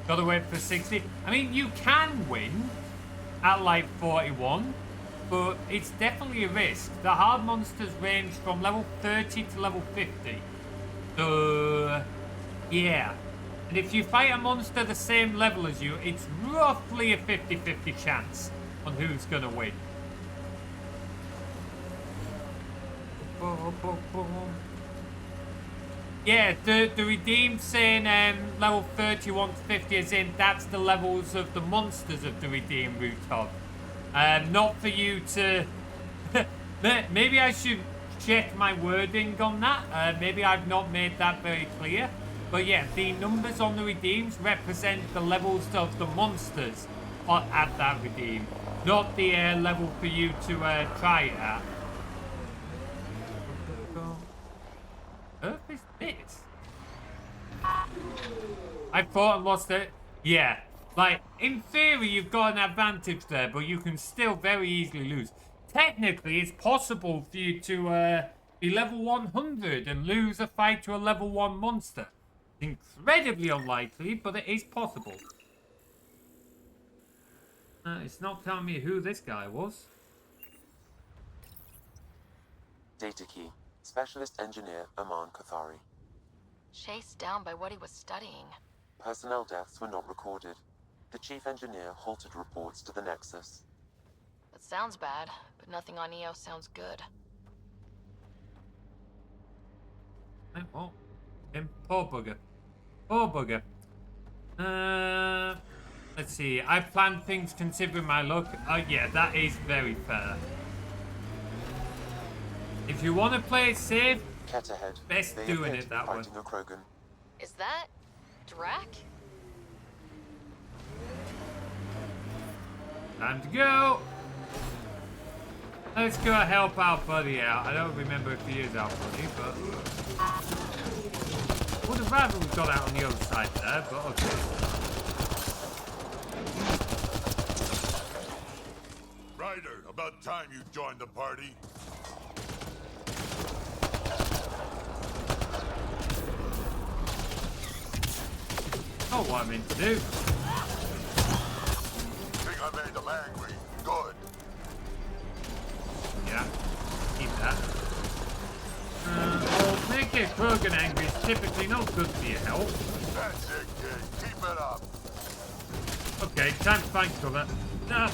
Gotta wait for 60. I mean, you can win at like 41, but it's definitely a risk. The hard monsters range from level 30 to level 50. So, yeah. And if you fight a monster the same level as you, it's roughly a 50-50 chance on who's gonna win. Yeah, the redeemed saying level 31 to 50 is in, that's the levels of the monsters of the redeemed route of. Not for you to... Maybe I should check my wording on that. Maybe I've not made that very clear. But yeah, the numbers on the redeems represent the levels of the monsters at that redeem. Not the level for you to try it at. Earth is this? I thought I lost it. Yeah. Like, in theory, you've got an advantage there, but you can still very easily lose. Technically, it's possible for you to be level 100 and lose a fight to a level 1 monster. Incredibly unlikely, but it is possible. It's not telling me who this guy was. Data key. Specialist Engineer Aman Kathari. Chased down by what he was studying. Personnel deaths were not recorded. The Chief Engineer halted reports to the Nexus. That sounds bad, but nothing on EO sounds good. Oh, poor bugger. Poor bugger. Let's see. I planned things considering my luck. Oh, yeah, that is very fair. If you want to play it safe, Cat ahead. best They doing appear it to be that way. fighting a Krogan. Is that... Drac? Time to go. Let's go help our buddy out. I don't remember if he is our buddy, but... Would have rather we got out on the other side there, but okay. Ryder, about time you joined the party. Not what I meant to do. Think I made them angry. Good. Yeah, keep that. Well, making a Krogan angry is typically not good for your health. That's it, kid. Keep it up. Okay, time to find cover. No.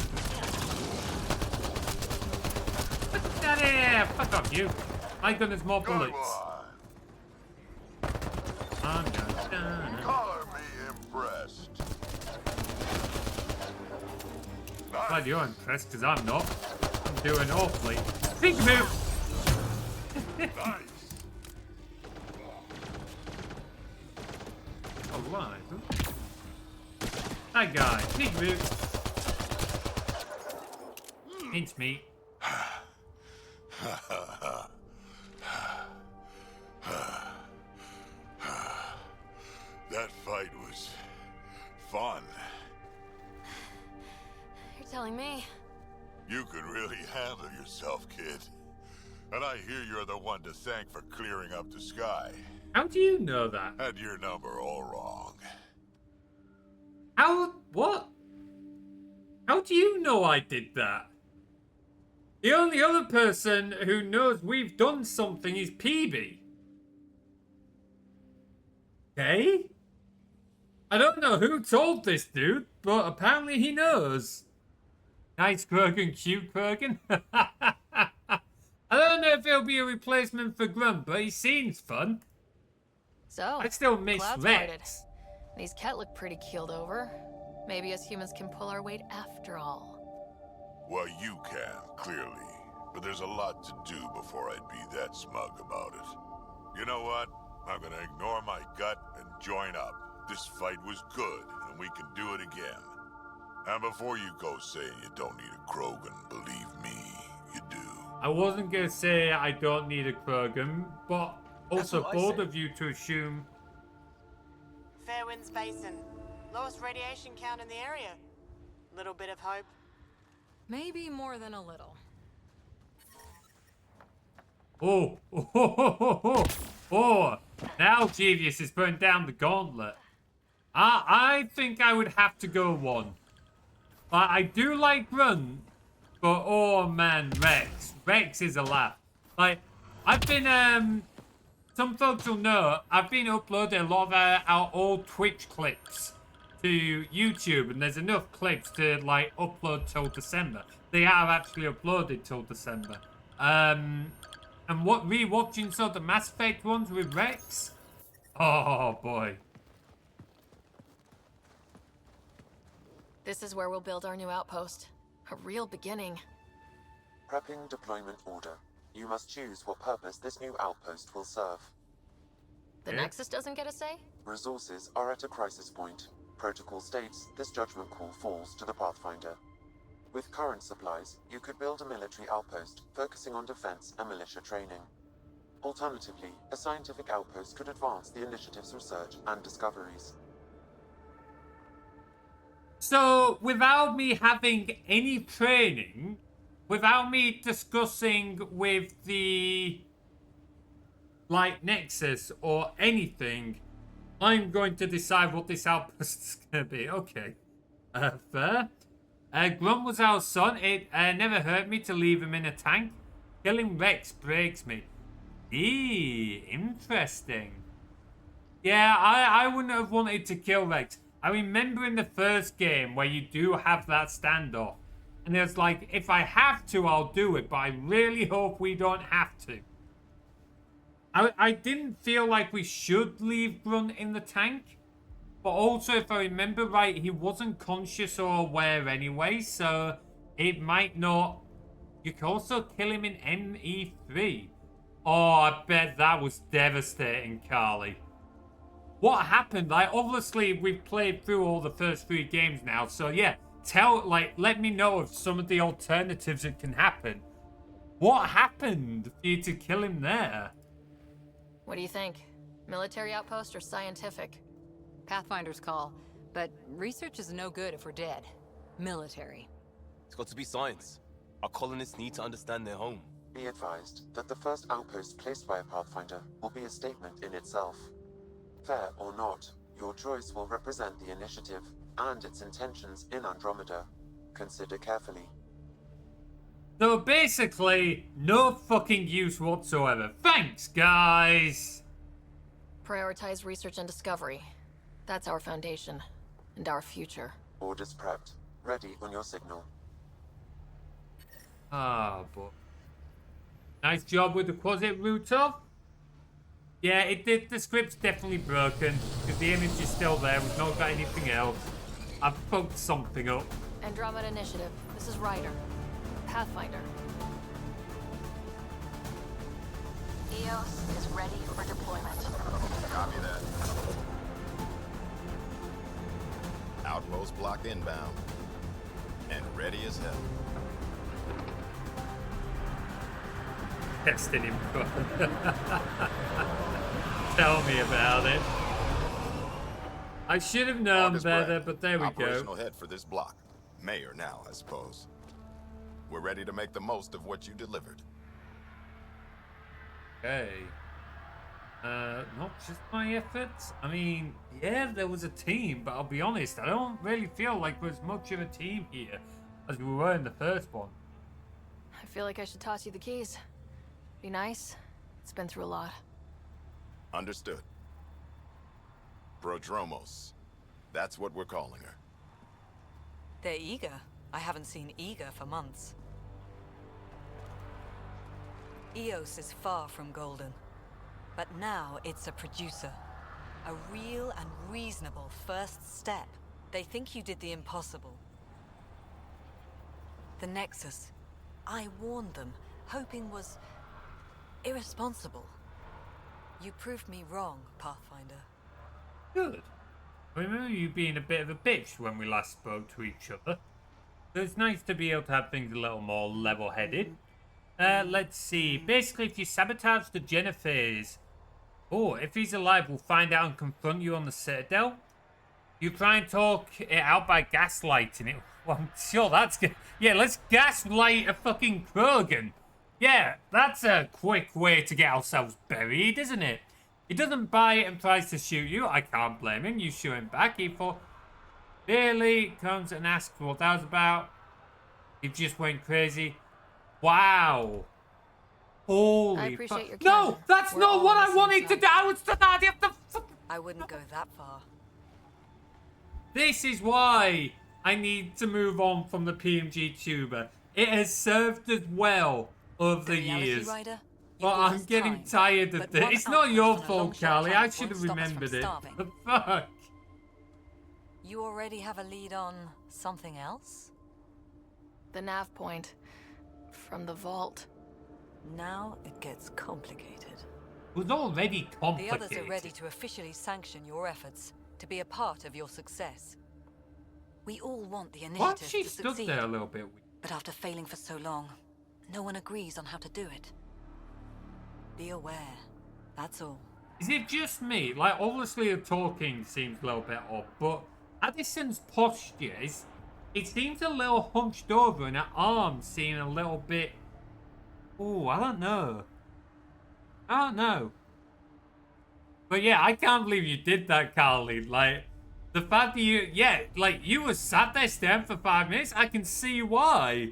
Get out of here! Fuck off, you. My gun has more Good bullets. one. I'm done. Color me impressed. Glad you're impressed, because I'm not. I'm doing awfully. Think move! Nice. Alright. That guy. Think move. It's me. That fight was fun. You're telling me. You can really handle yourself, kid. And I hear you're the one to thank for clearing up the sky. How do you know that? Had your number all wrong. How? What? How do you know I did that? The only other person who knows we've done something is PB. Okay? I don't know who told this dude, but apparently he knows. Nice Krogan, cute Krogan. I don't know if he'll be a replacement for Grunt, but he seems fun. So, I still miss clouds Rex. parted. These Ket look pretty keeled over. Maybe us humans can pull our weight after all. Well, you can, clearly. but there's a lot to do before I'd be that smug about it. You know what? I'm gonna ignore my gut and join up. This fight was good, and we can do it again. And before you go saying you don't need a Krogan, believe me, you do. I wasn't gonna say I don't need a Krogan, but also what I bold said. of you to assume. Fairwinds Basin. Lowest radiation count in the area. Little bit of hope. Maybe more than a little. Oh, oh, oh, oh, oh, oh. Now Genius is putting down the gauntlet. I think I would have to go 1. I do like Grunt, but oh man, Rex. Rex is a laugh. Like, I've been, some folks will know, I've been uploading a lot of our old Twitch clips to YouTube, and there's enough clips to, like, upload till December. They are actually uploaded till December. And what rewatching some of the Mass Effect ones with Rex? Oh boy. This is where we'll build our new outpost. A real beginning. Prepping deployment order. You must choose what purpose this new outpost will serve. The Nexus doesn't get a say? Resources are at a crisis point. Protocol states this judgment call falls to the Pathfinder. With current supplies, you could build a military outpost focusing on defense and militia training. Alternatively, a scientific outpost could advance the initiative's research and discoveries. So, without me having any training, without me discussing with the, like, Nexus or anything, I'm going to decide what this outpost is going to be. Okay. Fair. Grunt was our son. It never hurt me to leave him in a tank. Killing Rex breaks me. Interesting. Yeah, I wouldn't have wanted to kill Rex. I remember in the first game where you do have that standoff. And it's like, if I have to, I'll do it. But I really hope we don't have to. I didn't feel like we should leave Grunt in the tank. But also, if I remember right, he wasn't conscious or aware anyway. So, it might not... You can also kill him in ME3. Oh, I bet that was devastating, Carly. What happened? Like, obviously, we've played through all the first 3 games now. So, yeah, let me know of some of the alternatives that can happen. What happened for you to kill him there? What do you think? Military outpost or scientific? Pathfinder's call. But research is no good if we're dead. Military. It's got to be science. Our colonists need to understand their home. Be advised that the first outpost placed by a Pathfinder will be a statement in itself. Fair or not, your choice will represent the initiative and its intentions in Andromeda. Consider carefully. So basically, no fucking use whatsoever. Thanks, guys! Prioritize research and discovery. That's our foundation. And our future. Orders prepped. Ready on your signal. Ah, but... Nice job with the quasi root of. Yeah, it did. The script's definitely broken. Because the image is still there. We've not got anything else. I've fucked something up. Andromeda Initiative. This is Ryder. Pathfinder. EOS is ready for deployment. Copy that. Outpost block inbound. And ready as hell. Testing him. Tell me about it. I should have known August better, Bragg, but there we operational go. head for this block. Mayor now, I suppose. We're ready to make the most of what you delivered. Okay. Not just my efforts. I mean, yeah, there was a team, but I'll be honest, I don't really feel like there's much of a team here as we were in the first one. I feel like I should toss you the keys. Be nice. It's been through a lot. Understood. Prodromos. That's what we're calling her. They're eager. I haven't seen eager for months. EOS is far from golden. But now it's a producer. A real and reasonable first step. They think you did the impossible. The Nexus. I warned them. hoping was irresponsible. You proved me wrong, Pathfinder. Good. I remember you being a bit of a bitch when we last spoke to each other. So it's nice to be able to have things a little more level-headed. Let's see. Basically, if you sabotage the Genophage... Oh, if he's alive, we'll find out and confront you on the Citadel. You try and talk it out by gaslighting it. Well, I'm sure that's good. Yeah, let's gaslight a fucking Krogan. Yeah, that's a quick way to get ourselves buried, isn't it? He doesn't buy it and tries to shoot you. I can't blame him. You shoot him back. He thought... Barely comes and asks what that was about. He just went crazy. Wow. Holy I appreciate your No, candor. that's We're not all what on I the same wanted to side. do. I was not have to... I wouldn't go that far. This is why I need to move on from the PNGTuber. It has served us well over the Reality years. Rider, you But bought I'm us getting time, tired of but this. one It's not outpost your on a fault, long-shot Carly. camp I should have won't stop us from remembered it. starving. The fuck? You already have a lead on something else? The nav point from the vault. Now it gets complicated. It was already The complicated. others are ready to officially sanction your efforts, to be a part of your success. We all want the Why initiative she to stood succeed, there a little bit weird? but after failing for so long, no one agrees on how to do it. Be aware, that's all. Is it just me? Like, obviously the talking seems a little bit odd, but Addison's posture is... It seems a little hunched over and her arms seem a little bit... Oh, I don't know. I don't know. But yeah, I can't believe you did that, Carly. Like, the fact that you... Yeah, like, you were sat there staring for 5 minutes. I can see why.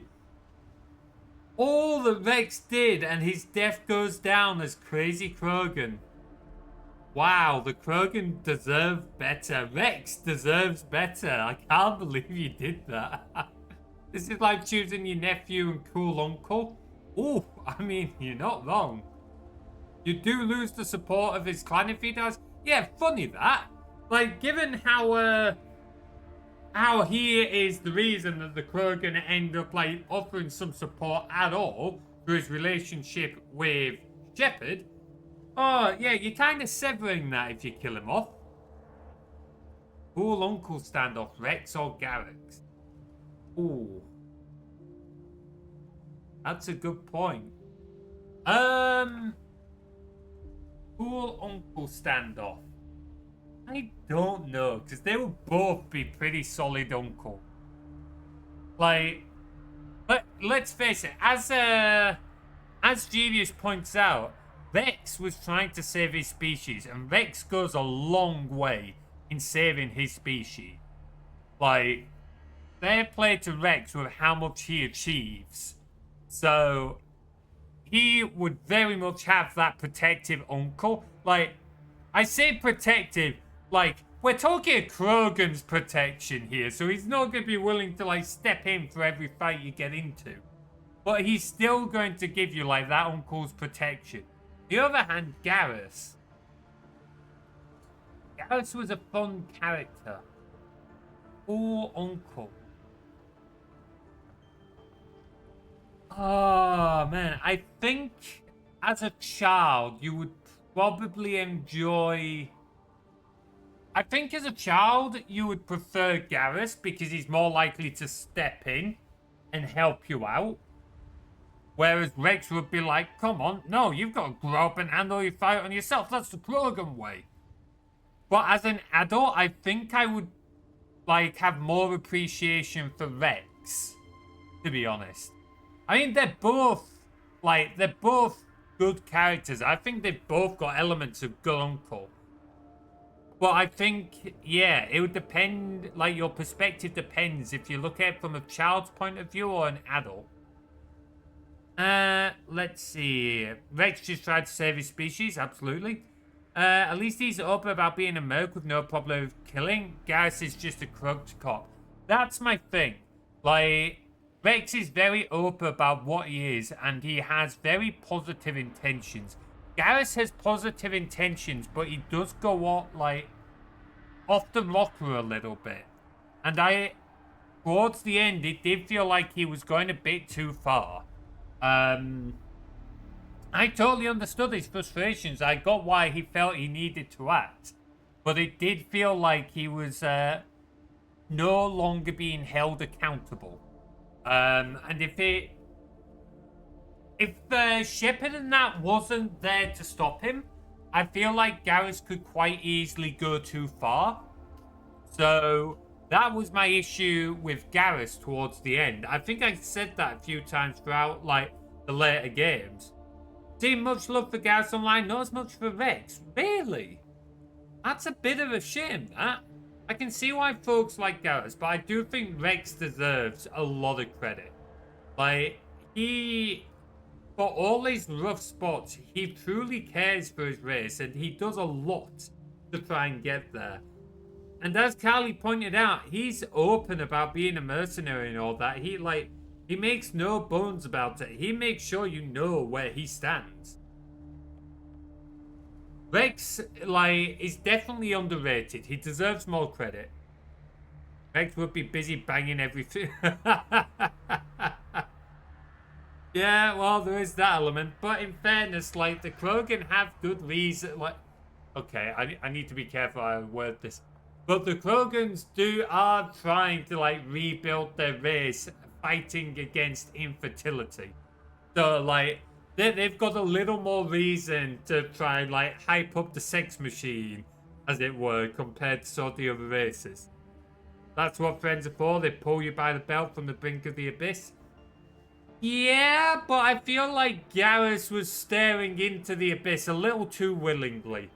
All that Rex did and his death goes down as Crazy Krogan. Wow, the Krogan deserve better. Rex deserves better. I can't believe you did that. This is like choosing your nephew and cool uncle. Oh, I mean, you're not wrong. You do lose the support of his clan if he does. Yeah, funny that. Like, given how he is the reason that the Krogan end up, like, offering some support at all through his relationship with Shepard. Oh, yeah, you're kind of severing that if you kill him off. Cool uncle standoff, Rex or Garrix? Ooh. That's a good point. Cool uncle standoff. I don't know, because they will both be pretty solid uncle. Like, let's face it, as Genius points out, Rex was trying to save his species, and Rex goes a long way in saving his species. Like, fair play to Rex with how much he achieves. So, he would very much have that protective uncle. Like, I say protective, like, we're talking Krogan's protection here, so he's not going to be willing to, like, step in for every fight you get into. But he's still going to give you, like, that uncle's protection. On the other hand, Garrus. Garrus was a fun character. Cool uncle. Oh, man. I think as a child, you would probably enjoy... I think as a child, you would prefer Garrus because he's more likely to step in and help you out. Whereas Rex would be like, come on, no, you've got to grow up and handle your fight on yourself. That's the Krogan way. But as an adult, I think I would, like, have more appreciation for Rex, to be honest. I mean, they're both good characters. I think they've both got elements of good uncle. But I think, yeah, it would depend, like, your perspective depends if you look at it from a child's point of view or an adult. Let's see. Rex just tried to save his species, absolutely. At least he's open about being a merc with no problem with killing. Garrus is just a crooked cop. That's my thing. Like, Rex is very open about what he is, and he has very positive intentions. Garrus has positive intentions, but he does go off the rocker a little bit. And towards the end, it did feel like he was going a bit too far. I totally understood his frustrations. I got why he felt he needed to act. But it did feel like he was no longer being held accountable. And if Shepard and that wasn't there to stop him, I feel like Garrus could quite easily go too far. So that was my issue with Garrus towards the end. I think I said that a few times throughout like the later games. Seen much love for Garrus Online, not as much for Rex. Really? That's a bit of a shame, that. I can see why folks like Garrus, but I do think Rex deserves a lot of credit. Like, for all his rough spots, he truly cares for his race, and he does a lot to try and get there. And as Carly pointed out, he's open about being a mercenary and all that. He makes no bones about it. He makes sure you know where he stands. Rex, is definitely underrated. He deserves more credit. Rex would be busy banging everything. Yeah, well, there is that element. But in fairness, the Krogan have good reason. Okay, I need to be careful how I word this. But the Krogans are trying to, rebuild their race, fighting against infertility. So, they've got a little more reason to try and, hype up the sex machine, as it were, compared to sort of the other races. That's what friends are for. They pull you by the belt from the brink of the abyss. Yeah, but I feel like Garrus was staring into the abyss a little too willingly.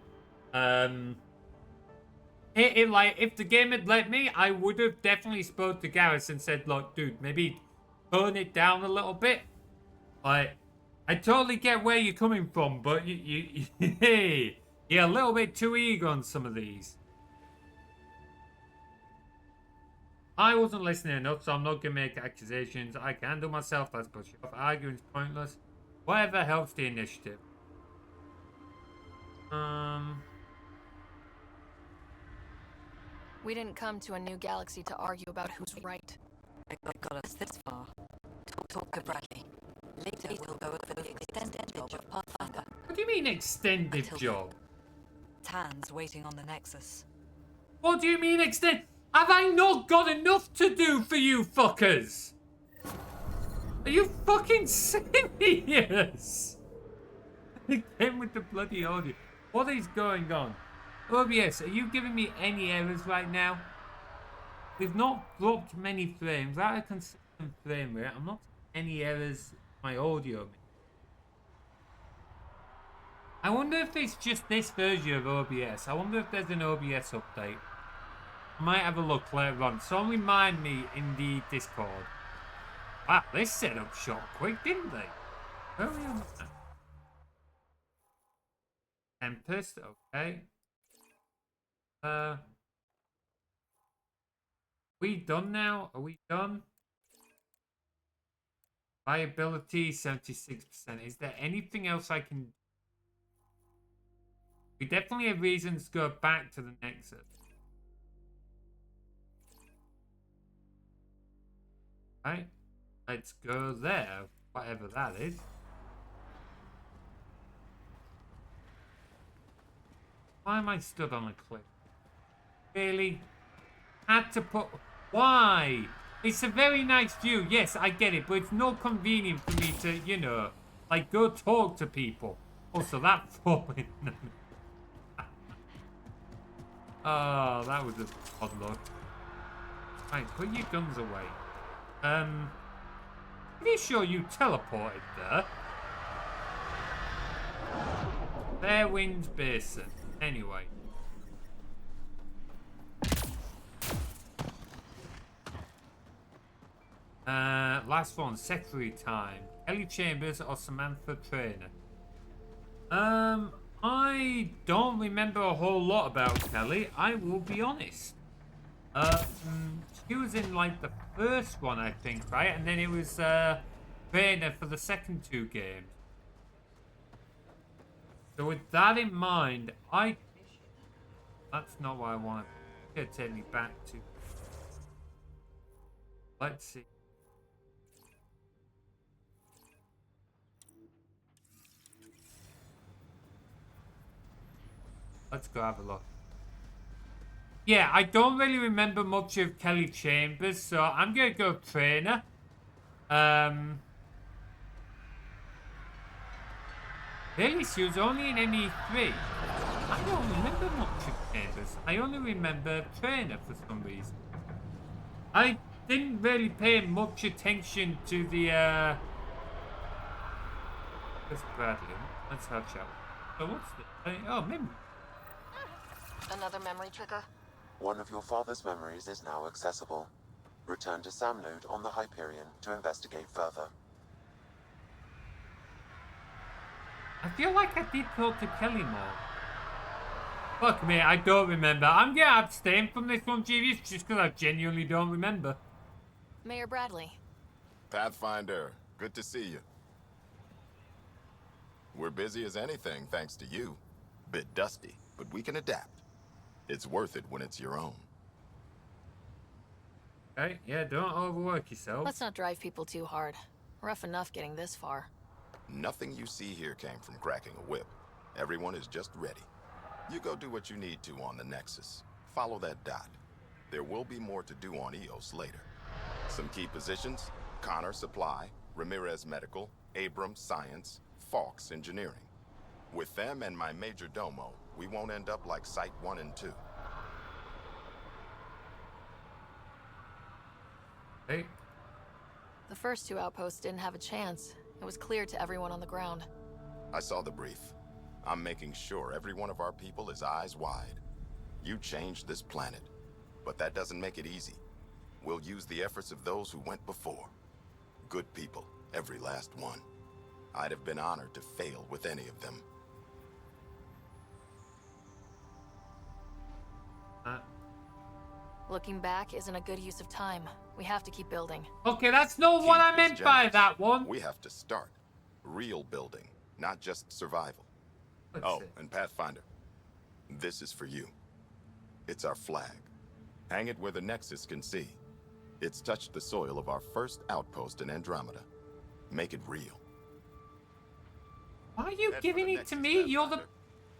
If the game had let me, I would have definitely spoke to Garrus and said, look, dude, maybe tone it down a little bit. I totally get where you're coming from, but you're a little bit too eager on some of these. I wasn't listening enough, so I'm not going to make accusations. I can handle myself, that's bullshit. Arguing's pointless. Whatever helps the initiative. We didn't come to a new galaxy to argue about who's right. It got us this far. Talk to Bradley. Later we'll go over the extended job of Pathfinder. What do you mean extended job? Tan's waiting on the Nexus. What do you mean extend? Have I not got enough to do for you fuckers? Are you fucking serious? Again with the bloody audio. What is going on? OBS, are you giving me any errors right now? We've not dropped many frames. At a consistent frame rate, I'm not seeing any errors in my audio. I wonder if it's just this version of OBS. I wonder if there's an OBS update. I might have a look later on. Someone remind me in the Discord. Wow, they set up shot quick, didn't they? Where are we on that? Tempest, okay. We done now? Are we done? Viability 76%. Is there anything else I can? We definitely have reasons to go back to the Nexus. Right, let's go there, whatever that is. Why am I stood on a cliff? Really? Had to put... Why? It's a very nice view. Yes, I get it, but it's not convenient for me to, go talk to people. Also, that falling. Oh, that was a odd look. Right, put your guns away. Pretty sure you teleported there. Fairwind Basin. Anyway. Last one, secretary time. Kelly Chambers or Samantha Trainer? I don't remember a whole lot about Kelly, I will be honest. She was in the first one, I think, right? And then it was Trainer for the second two games. So with that in mind, that's not what I want. It's gonna take me back to. Let's see. Let's go have a look. Yeah, I don't really remember much of Kelly Chambers, so I'm gonna go trainer. Really, she was only in ME3. I don't remember much of Chambers. I only remember trainer for some reason. I didn't really pay much attention to the Where's Bradley? Let's have a chat. So what's the oh, memory. Another memory trigger? One of your father's memories is now accessible. Return to Sam node on the Hyperion to investigate further. I feel like I did talk to Kelly more. Fuck me, I don't remember. I'm gonna abstain from this one, Genius, just because I genuinely don't remember. Mayor Bradley. Pathfinder, good to see you. We're busy as anything, thanks to you. Bit dusty, but we can adapt. It's worth it when it's your own. Okay, yeah, don't overwork yourself. Let's not drive people too hard. Rough enough getting this far. Nothing you see here came from cracking a whip. Everyone is just ready. You go do what you need to on the Nexus. Follow that dot. There will be more to do on EOS later. Some key positions: Connor Supply, Ramirez Medical, Abrams Science, Fawkes Engineering. With them and my major domo, we won't end up like Site 1 and 2. Hey. The first two outposts didn't have a chance. It was clear to everyone on the ground. I saw the brief. I'm making sure every one of our people is eyes wide. You changed this planet, but that doesn't make it easy. We'll use the efforts of those who went before. Good people, every last one. I'd have been honored to fail with any of them. Looking back isn't a good use of time. We have to keep building. Okay, that's not what I meant by that one. We have to start. Real building, not just survival. Let's see. And Pathfinder, this is for you. It's our flag. Hang it where the Nexus can see. It's touched the soil of our first outpost in Andromeda. Make it real. Why are you giving it to me? You're the...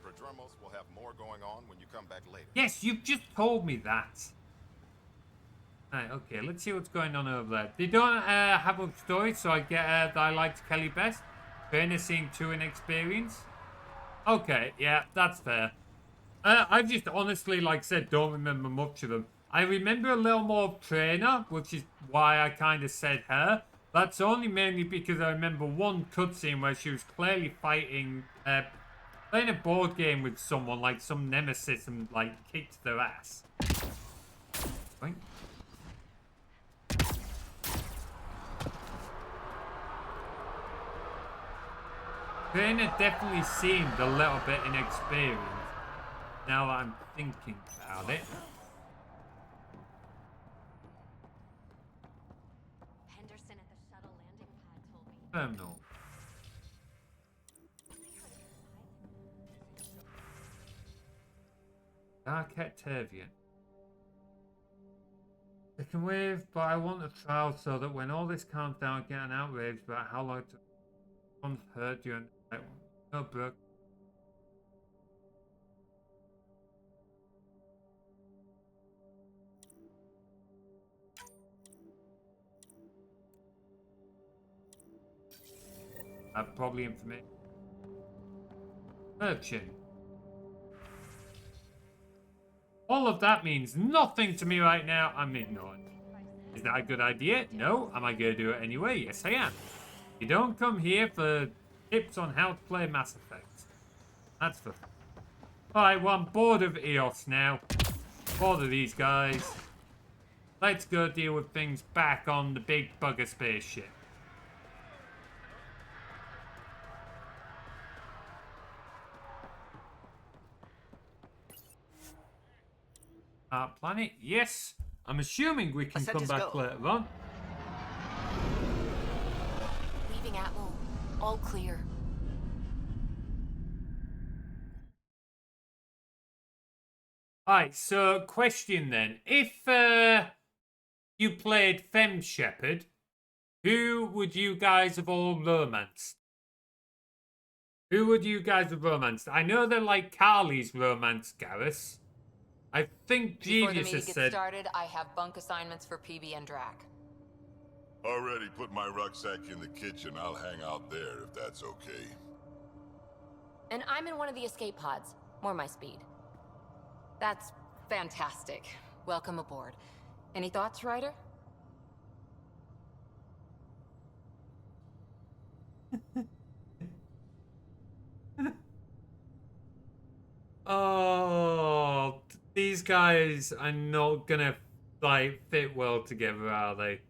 Prodromos will have more going on when you come back later. Yes, you've just told me that. Right, okay, let's see what's going on over there. They don't have much story, so I get that I liked Kelly best. Trainer seeing 2 in experience. Okay, yeah, that's fair. I just honestly, like I said, don't remember much of them. I remember a little more of Trainer, which is why I kind of said her. That's only mainly because I remember one cutscene where she was clearly fighting, playing a board game with someone, like some nemesis, and like kicked their ass. Right. Trainer definitely seemed a little bit inexperienced, now that I'm thinking about it. Henderson at the shuttle landing pad told me. Terminal. Dark Octavian. They can wave, but I want a trial so that when all this calms down, I get an outrage about how long to once heard you and no book. Probably information. Merchant. All of that means nothing to me right now. I'm ignoring. Is that a good idea? No. Am I going to do it anyway? Yes, I am. You don't come here for tips on how to play Mass Effect. That's for... Alright, well, I'm bored of EOS now. Bored of these guys. Let's go deal with things back on the big bugger spaceship. Planet? Yes. I'm assuming we can come back later on. Leaving Atmo. All clear. Alright, so question then. If you played Fem Shepherd, who would you guys have all romanced? Who would you guys have romanced? I know they're like Carly's romance, Garrus. I think Before the Jeeves meeting has gets said... started, I have bunk assignments for PB and Drac. Already put my rucksack in the kitchen. I'll hang out there if that's okay. And I'm in one of the escape pods. More my speed. That's fantastic. Welcome aboard. Any thoughts, Ryder? Oh, these guys are not gonna like fit well together, are they?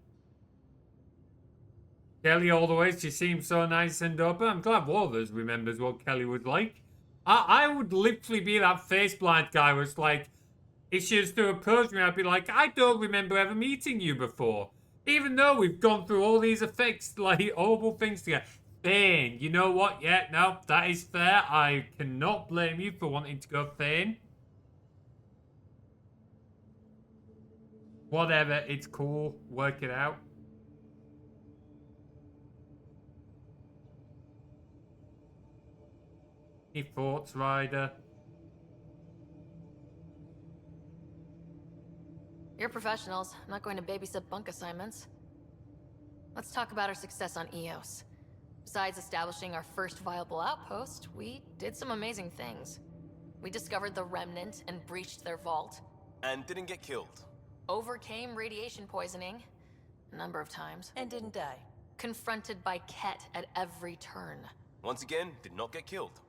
Kelly all the way, she seems so nice and open. I'm glad Wolvers remembers what Kelly was like. I would literally be that face blind guy who's like, if she was to approach me, I'd be like, I don't remember ever meeting you before. Even though we've gone through all these effects, like horrible things together. Thane, you know what? Yeah, no, that is fair. I cannot blame you for wanting to go Thane. Whatever, it's cool. Work it out. Any thoughts, Ryder? You're professionals. I'm not going to babysit bunk assignments. Let's talk about our success on Eos. Besides establishing our first viable outpost, we did some amazing things. We discovered the Remnant and breached their vault. And didn't get killed. Overcame radiation poisoning a number of times. And didn't die. Confronted by Ket at every turn. Once again, did not get killed.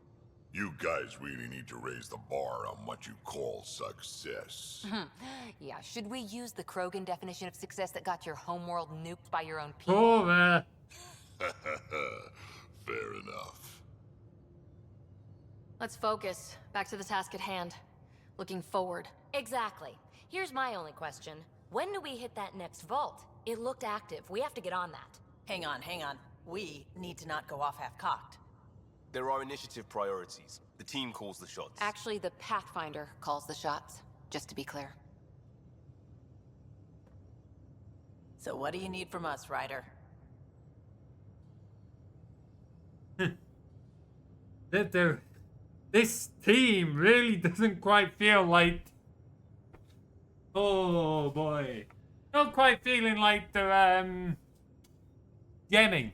You guys really need to raise the bar on what you call success. Yeah, should we use the Krogan definition of success that got your homeworld nuked by your own people? Over. Fair enough. Let's focus. Back to the task at hand. Looking forward. Exactly. Here's my only question. When do we hit that next vault? It looked active. We have to get on that. Hang on, hang on. We need to not go off half-cocked. There are initiative priorities. The team calls the shots. Actually, the Pathfinder calls the shots, just to be clear. So what do you need from us, Ryder? This team really doesn't quite feel like... Oh boy. Not quite feeling like they're jamming.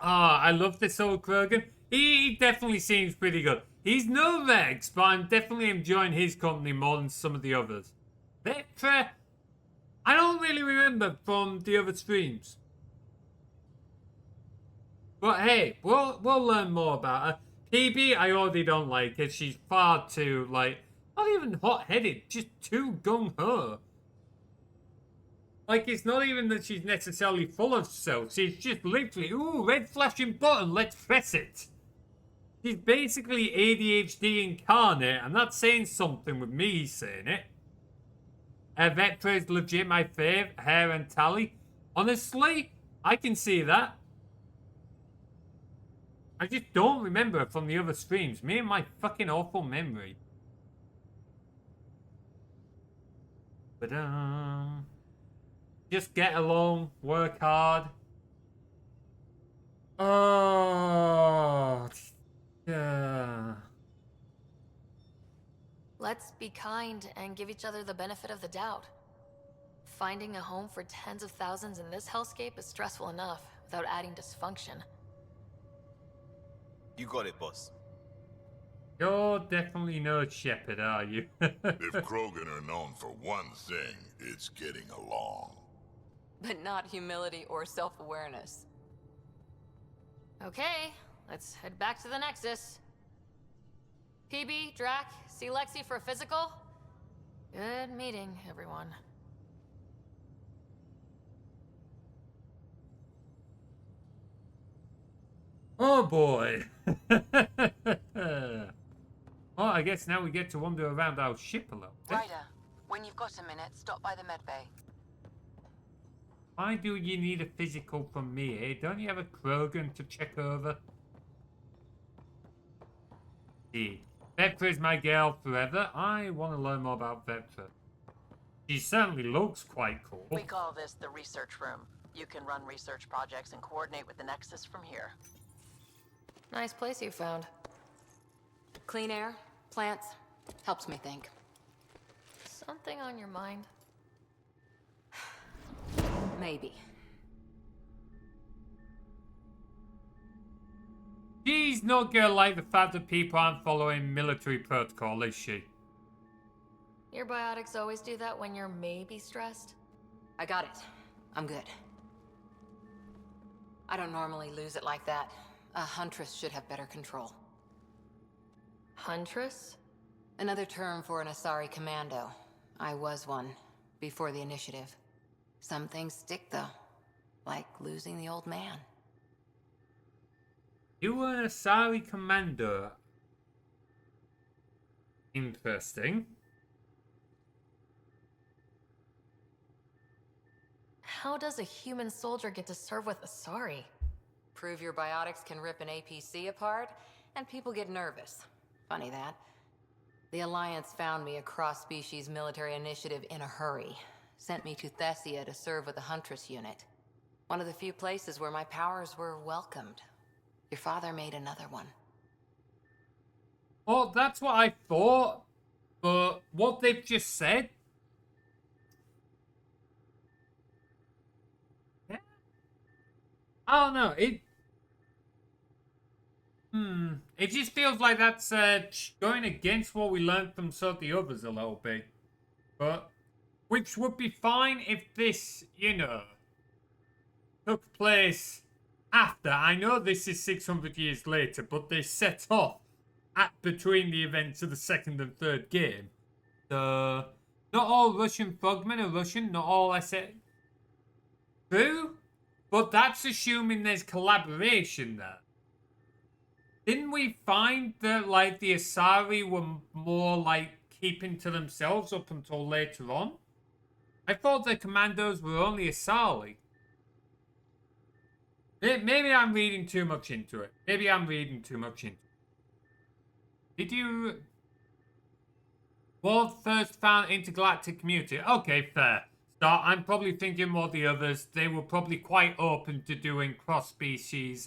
I love this old Krogan. He definitely seems pretty good. He's no Rex, but I'm definitely enjoying his company more than some of the others. Vetra, I don't really remember from the other streams. But hey, we'll learn more about her. PB, I already don't like her. She's far too, like, not even hot-headed, just too gung-ho. Like, it's not even that she's necessarily full of herself. She's just literally, ooh, red flashing button, let's press it. She's basically ADHD incarnate, and that's saying something with me saying it. Vectra is legit my fave, Hair and Tally. Honestly, I can see that. I just don't remember her from the other streams. Me and my fucking awful memory. But just get along, work hard. Oh, yeah. Let's be kind and give each other the benefit of the doubt. Finding a home for tens of thousands in this hellscape is stressful enough without adding dysfunction. You got it, boss. You're definitely no shepherd, are you? If Krogan are known for one thing, it's getting along. But not humility or self-awareness. Okay, let's head back to the Nexus. PB, Drac, see Lexi for a physical? Good meeting, everyone. Oh boy. Well, I guess now we get to wander around our ship a little bit. Ryder, when you've got a minute, stop by the medbay. Why do you need a physical from me, eh? Don't you have a Krogan to check over? See, Vectra is my girl forever. I want to learn more about Vectra. She certainly looks quite cool. We call this the research room. You can run research projects and coordinate with the Nexus from here. Nice place you found. Clean air, plants, helps me think. Something on your mind? Maybe. She's not gonna like the fact that people aren't following military protocol, is she? Your biotics always do that when you're maybe stressed? I got it. I'm good. I don't normally lose it like that. A huntress should have better control. Huntress? Another term for an Asari commando. I was one, before the initiative. Some things stick, though. Like losing the old man. You were an Asari commander. Interesting. How does a human soldier get to serve with Asari? Prove your biotics can rip an APC apart, and people get nervous. Funny that. The Alliance found me a cross-species military initiative in a hurry. Sent me to Thessia to serve with the Huntress unit. One of the few places where my powers were welcomed. Your father made another one. Oh, that's what I thought. But what they've just said... Yeah. I don't know. It just feels like that's going against what we learned from some of the others a little bit. But... which would be fine if this, you know, took place after. I know this is 600 years later, but they set off between the events of the second and third game. So, not all Russian frogmen are Russian, not all I said. True, but that's assuming there's collaboration there. Didn't we find that, like, the Asari were more, like, keeping to themselves up until later on? I thought the commandos were only Asari. Maybe I'm reading too much into it. Did you... World first found intergalactic community. Okay, fair. So I'm probably thinking more the others. They were probably quite open to doing cross-species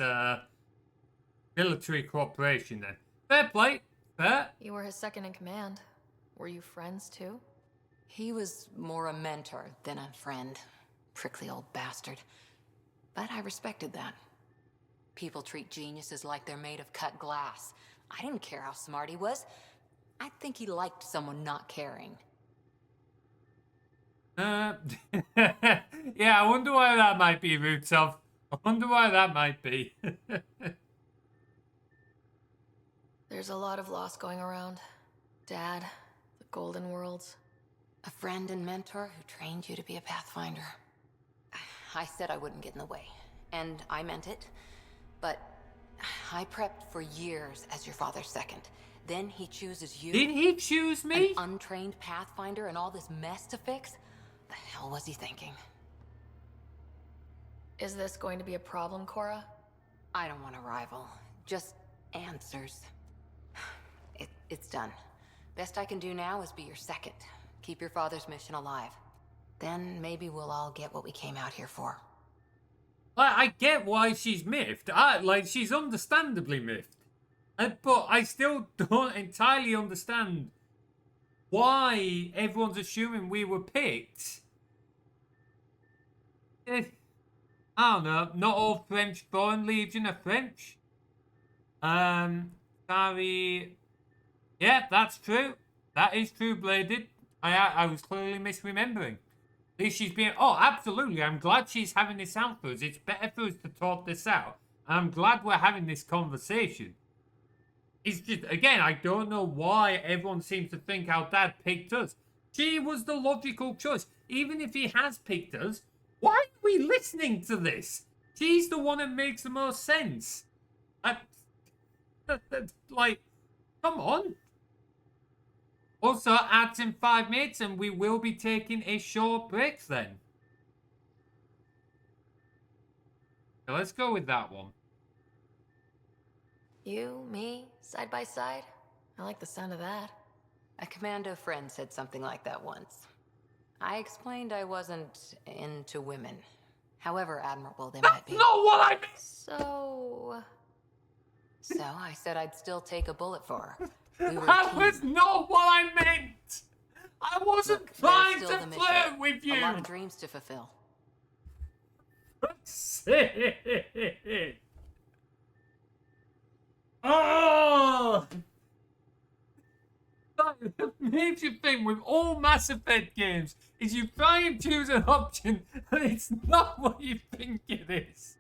military cooperation then. Fair play. Fair. You were his second in command. Were you friends too? He was more a mentor than a friend. Prickly old bastard. But I respected that. People treat geniuses like they're made of cut glass. I didn't care how smart he was. I think he liked someone not caring. Yeah, I wonder why that might be, Rootsov. I wonder why that might be. There's a lot of loss going around. Dad, the Golden Worlds. A friend and mentor who trained you to be a Pathfinder. I said I wouldn't get in the way, and I meant it. But I prepped for years as your father's second. Then he chooses you. Did he choose me? An untrained Pathfinder and all this mess to fix? The hell was he thinking? Is this going to be a problem, Cora? I don't want a rival. Just answers. It's done. Best I can do now is be your second. Keep your father's mission alive. Then maybe we'll all get what we came out here for. I get why she's miffed. She's understandably miffed. But I still don't entirely understand why everyone's assuming we were picked. I don't know. Not all French-born Legion are French. Sorry. Yeah, that's true. That is true, Bladed. I was clearly misremembering. At least she's being... Oh, absolutely. I'm glad she's having this out for us. It's better for us to talk this out. I'm glad we're having this conversation. It's just, again, I don't know why everyone seems to think our dad picked us. She was the logical choice. Even if he has picked us, why are we listening to this? She's the one that makes the most sense. Like, come on. Also, adds in 5 minutes and we will be taking a short break then. So let's go with that one. You, me, side by side? I like the sound of that. A commando friend said something like that once. I explained I wasn't into women. However admirable they might be. That's not what I meant! So... So I said I'd still take a bullet for her. We were That a was team. not what I meant! I wasn't Look, there's trying still to the flirt mission. with you! A lot of dreams to fulfill. Sick. Oh! The major thing with all Mass Effect games is you try and choose an option and it's not what you think it is.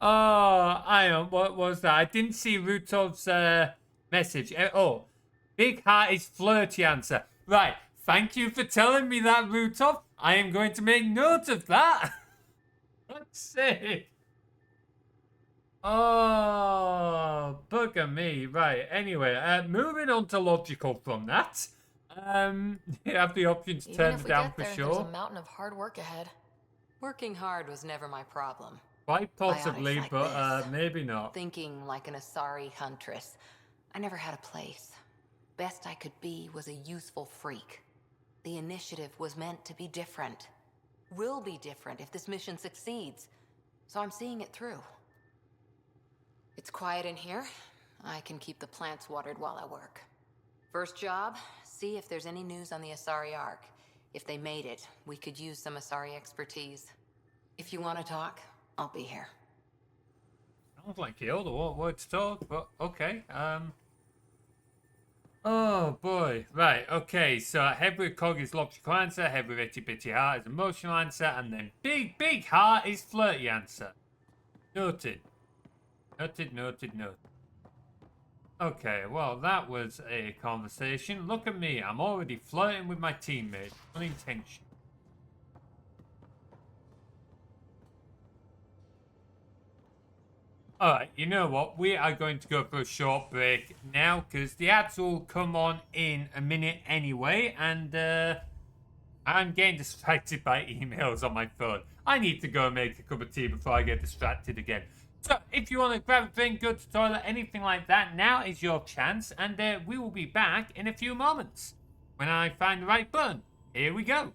Oh, what was that? I didn't see Rutov's message. Oh, big heart is flirty answer. Right, thank you for telling me that, Rutov. I am going to make note of that. Let's see. Oh, bugger me. Right, anyway, moving on to logical from that. You have the options Even turned if we down get for there, sure. there's a mountain of hard work ahead. Working hard was never my problem. Quite possibly, Biotics like but this. maybe not. Thinking like an Asari huntress. I never had a place. Best I could be was a useful freak. The initiative was meant to be different. Will be different if this mission succeeds. So I'm seeing it through. It's quiet in here. I can keep the plants watered while I work. First job, see if there's any news on the Asari Ark. If they made it, we could use some Asari expertise. If you want to talk, I'll be here. Sounds like Yoda won't word to talk, but okay. Oh boy. Right, okay. So head with cog is logical answer, head with itty bitty heart is emotional answer, and then big heart is flirty answer. Noted. Noted. Okay, well that was a conversation. Look at me, I'm already flirting with my teammate. Unintentional. Alright, you know what? We are going to go for a short break now because the ads will come on in a minute anyway, and I'm getting distracted by emails on my phone. I need to go and make a cup of tea before I get distracted again. So, if you want to grab a drink, go to the toilet, anything like that, now is your chance, and we will be back in a few moments when I find the right button. Here we go.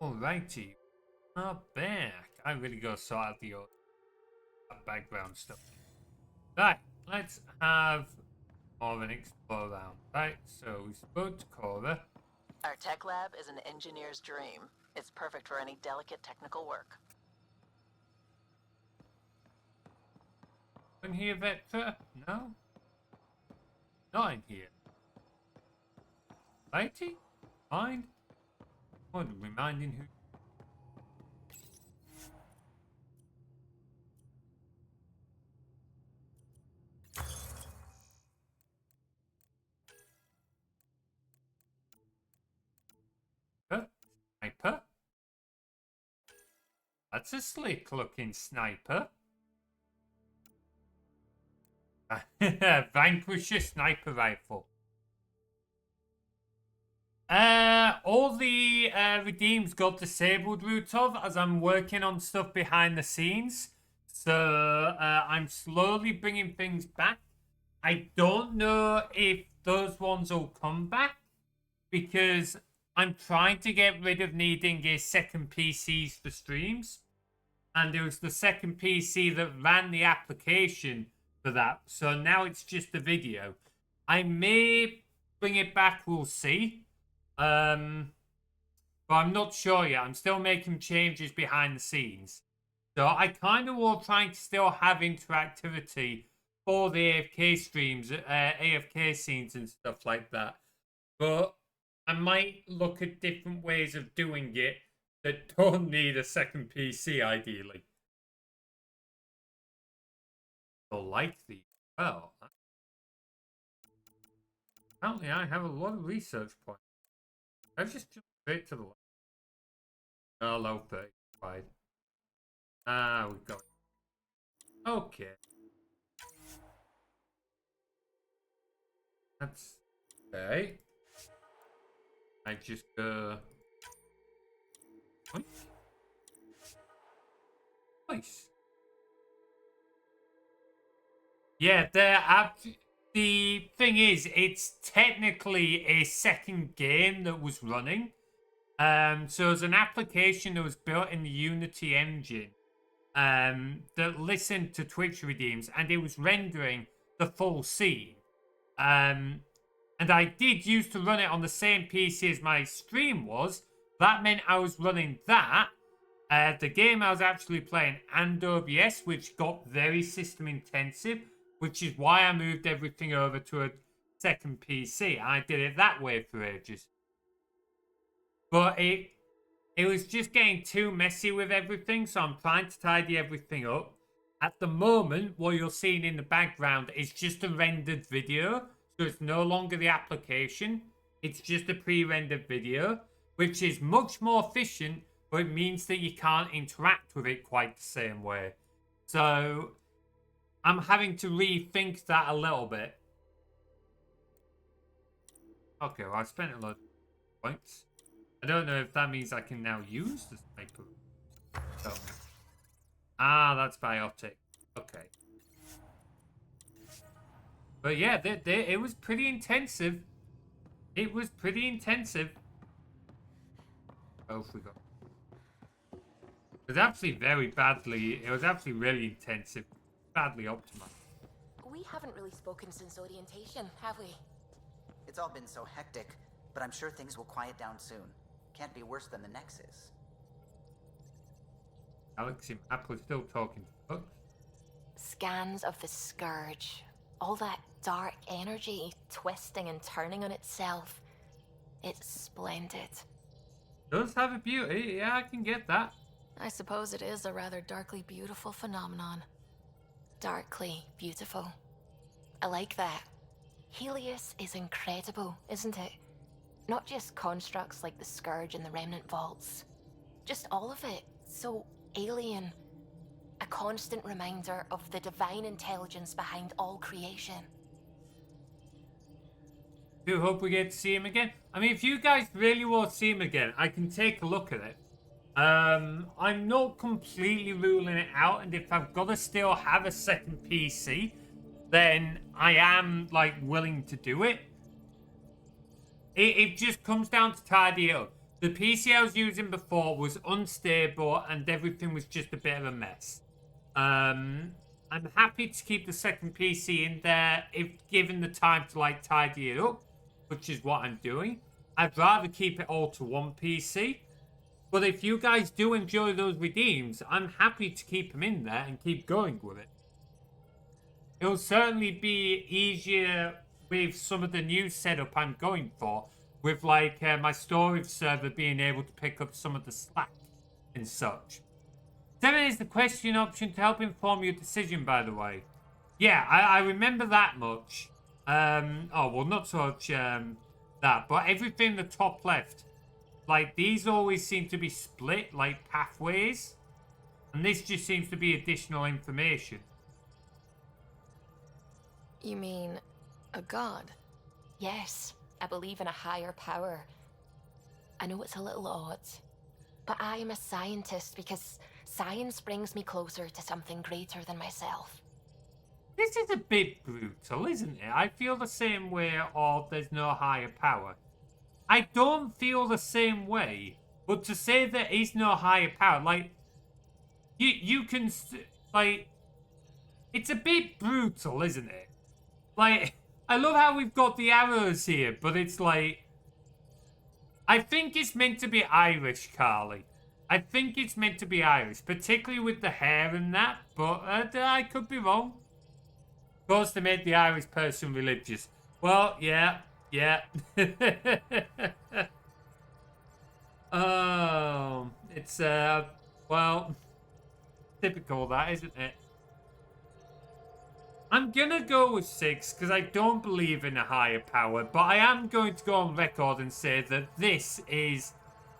Alrighty. Back. I really gotta sort out the background stuff. Right, let's have more of an explore round. Right, so we spoke to Cora. Our tech lab is an engineer's dream. It's perfect for any delicate technical work. In here, Vector? No? Not in here. Righty? Fine. What, reminding who? Sniper? That's a slick looking sniper. Vanquisher sniper rifle. All the redeems got disabled route of as I'm working on stuff behind the scenes. So I'm slowly bringing things back. I don't know if those ones will come back because I'm trying to get rid of needing a second PCs for streams. And there was the second PC that ran the application for that. So now it's just a video. I may bring it back, we'll see. But I'm not sure yet. I'm still making changes behind the scenes. So I kind of will try to still have interactivity for the AFK streams, AFK scenes and stuff like that. But I might look at different ways of doing it that don't need a second PC, ideally. So like the... Well, apparently I have a lot of research points. I've just jumped straight to the left. Oh, low 35. Ah, we've got it. Okay. That's okay. I just nice. Yeah, the thing is, it's technically a second game that was running. So it's an application that was built in the Unity engine that listened to Twitch redeems, and it was rendering the full scene. And I did used to run it on the same PC as my stream was. That meant I was running that. The game I was actually playing, and OBS, which got very system intensive, which is why I moved everything over to a second PC. I did it that way for ages. But it was just getting too messy with everything, so I'm trying to tidy everything up. At the moment, what you're seeing in the background is just a rendered video. So it's no longer the application. It's just a pre-rendered video, which is much more efficient, but it means that you can't interact with it quite the same way. So I'm having to rethink that a little bit. Okay, well, I spent a lot of points. I don't know if that means I can now use the sniper. So. Ah, that's biotic. Okay. But yeah, it was pretty intensive. It was pretty intensive. Oh, we got. It was actually very badly. It was actually really intensive, badly optimized. We haven't really spoken since orientation, have we? It's all been so hectic, but I'm sure things will quiet down soon. Can't be worse than the Nexus. Alex and Map was still talking to books. Scans of the Scourge. All that dark energy twisting and turning on itself. It's splendid. Does have a beauty, yeah, I can get that. I suppose it is a rather darkly beautiful phenomenon. Darkly beautiful. I like that. Helios is incredible, isn't it? Not just constructs like the Scourge and the Remnant Vaults. Just all of it. So alien. A constant reminder of the divine intelligence behind all creation. Do hope we get to see him again. I mean, if you guys really want to see him again, I can take a look at it. I'm not completely ruling it out, and if I've got to still have a second PC, then I am, like, willing to do it. It just comes down to tidy it up. The PC I was using before was unstable and everything was just a bit of a mess. I'm happy to keep the second PC in there if given the time to like tidy it up, which is what I'm doing. I'd rather keep it all to one PC. But if you guys do enjoy those redeems, I'm happy to keep them in there and keep going with it. It'll certainly be easier with some of the new setup I'm going for, with like my storage server being able to pick up some of the slack and such. 7 is the question option to help inform your decision, by the way. Yeah, I remember that much. Oh, well, not so much that, but everything in the top left, like these always seem to be split, like pathways. And this just seems to be additional information. You mean a god? Yes, I believe in a higher power. I know it's a little odd, but I am a scientist because science brings me closer to something greater than myself. This is a bit brutal, isn't it? I feel the same way of there's no higher power. I don't feel the same way, but to say there is no higher power, like, you can, like, it's a bit brutal, isn't it? Like, I love how we've got the arrows here, but it's like, I think it's meant to be Irish, Carly. I think it's meant to be Irish, particularly with the hair and that, but I could be wrong. Of course, they made the Irish person religious. Well, yeah. Oh, it's, well, typical that, isn't it? I'm gonna go with 6 because I don't believe in a higher power, but I am going to go on record and say that this is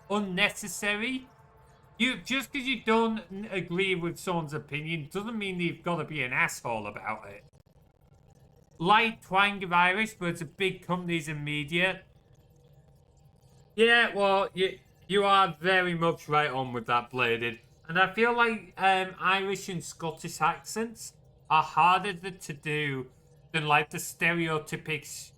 unnecessary. Just because you don't agree with someone's opinion doesn't mean you've got to be an asshole about it. Light twang of Irish, but it's a big companies and media. Yeah, well, you are very much right on with that, Bladed. And I feel like Irish and Scottish accents are harder to do than like the stereotypic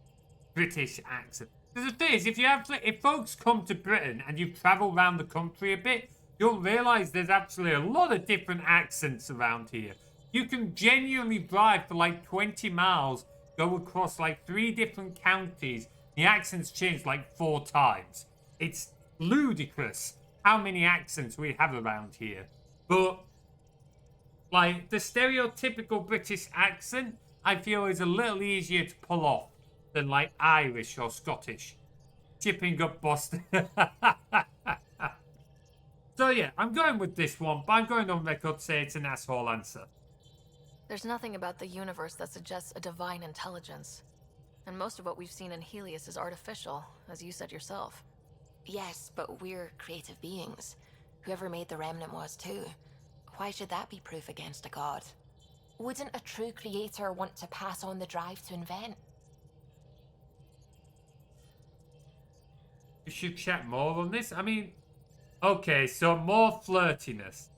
British accent. Because the thing is, if folks come to Britain and you travel around the country a bit, you'll realise there's actually a lot of different accents around here. You can genuinely drive for like 20 miles, go across like 3 different counties, the accents change like 4 times. It's ludicrous how many accents we have around here. But like, the stereotypical British accent, I feel is a little easier to pull off than, like, Irish or Scottish. Chipping up Boston. So, yeah, I'm going with this one, but I'm going on record to say it's an asshole answer. There's nothing about the universe that suggests a divine intelligence. And most of what we've seen in Helios is artificial, as you said yourself. Yes, but we're creative beings. Whoever made the remnant was too. Why should that be proof against a god? Wouldn't a true creator want to pass on the drive to invent? We should chat more on this. I mean, okay, so more flirtiness.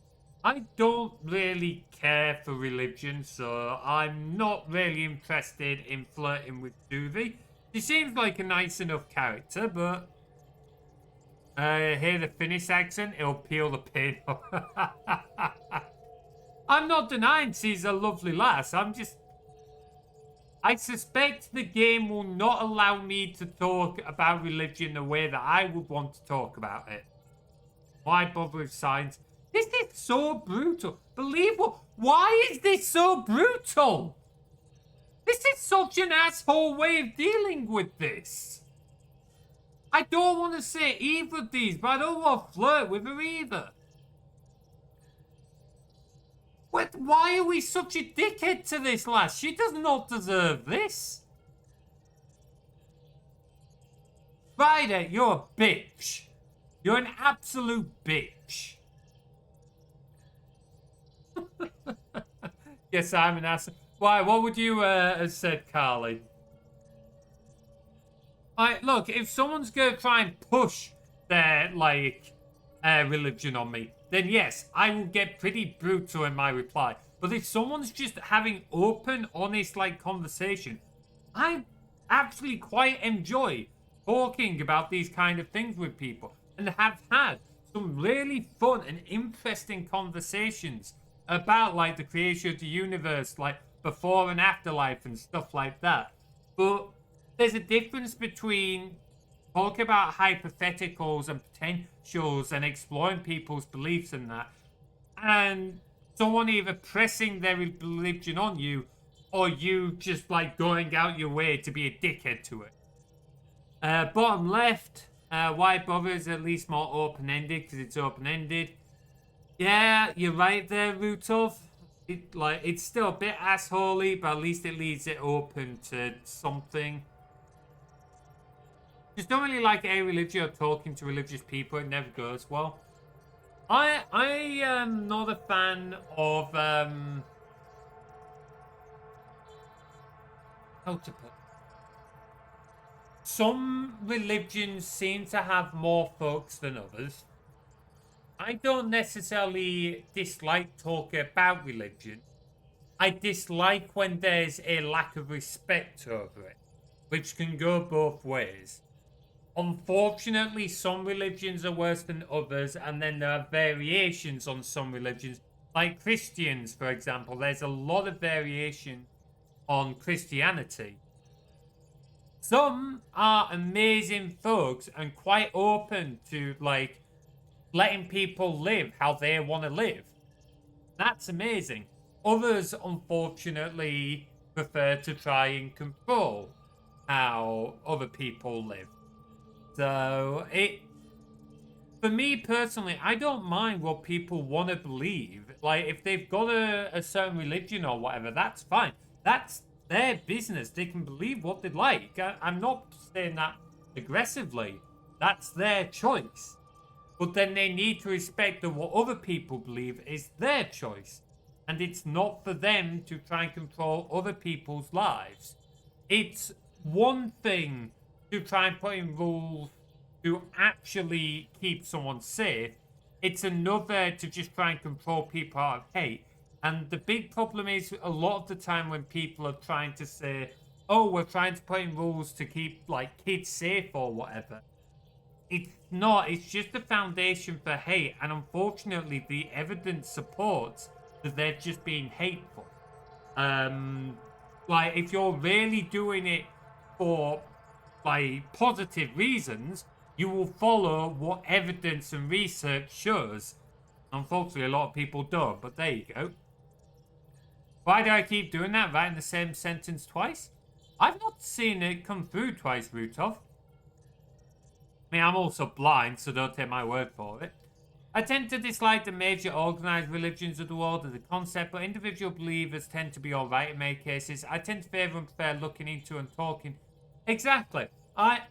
I don't really care for religion, so I'm not really interested in flirting with Suvi. She seems like a nice enough character, but hear the Finnish accent, it'll peel the paint off. I'm not denying she's a lovely lass. I suspect the game will not allow me to talk about religion the way that I would want to talk about it. Why bother with science? This is so brutal. Believable. Why is this so brutal? This is such an asshole way of dealing with this. I don't want to say either of these, but I don't want to flirt with her either. Why are we such a dickhead to this lass? She does not deserve this. Ryder, you're a bitch. You're an absolute bitch. Yes, I'm an ass. Why? What would you have said, Carly? Look, if someone's going to try and push their, like, religion on me, then yes, I will get pretty brutal in my reply. But if someone's just having open, honest, like, conversation, I actually quite enjoy talking about these kind of things with people. and have had some really fun and interesting conversations about like the creation of the universe, like before and afterlife and stuff like that. But there's a difference between talking about hypotheticals and potentials and exploring people's beliefs and that, and someone either pressing their religion on you or you just like going out your way to be a dickhead to it. Bottom left, why bother is at least more open-ended because it's open-ended. Yeah, you're right there, Rutov. It's still a bit assholey, but at least it leaves it open to something. Just don't really like a religion or talking to religious people. It never goes well. I am not a fan of how to put it. Some religions seem to have more folks than others. I don't necessarily dislike talking about religion. I dislike when there's a lack of respect over it, which can go both ways. Unfortunately, some religions are worse than others, and then there are variations on some religions. Like Christians, for example, there's a lot of variation on Christianity. Some are amazing folks and quite open to, like, letting people live how they want to live. That's amazing. Others, unfortunately, prefer to try and control how other people live. So, for me personally, I don't mind what people want to believe. Like, if they've got a certain religion or whatever, that's fine. That's their business. They can believe what they like. I'm not saying that aggressively. That's their choice. But then they need to respect that what other people believe is their choice. And it's not for them to try and control other people's lives. It's one thing to try and put in rules to actually keep someone safe. It's another to just try and control people out of hate. And the big problem is a lot of the time when people are trying to say, oh, we're trying to put in rules to keep like kids safe or whatever. It's not. It's just a foundation for hate. And unfortunately, the evidence supports that they're just being hateful. Like, if you're really doing it for like positive reasons, you will follow what evidence and research shows. Unfortunately, a lot of people don't, but there you go. Why do I keep doing that, writing the same sentence twice? I've not seen it come through twice, Rutov. I mean, I'm also blind, so don't take my word for it. I tend to dislike the major organized religions of the world as a concept, but individual believers tend to be alright in many cases. I tend to favour and prefer looking into and talking. Exactly. I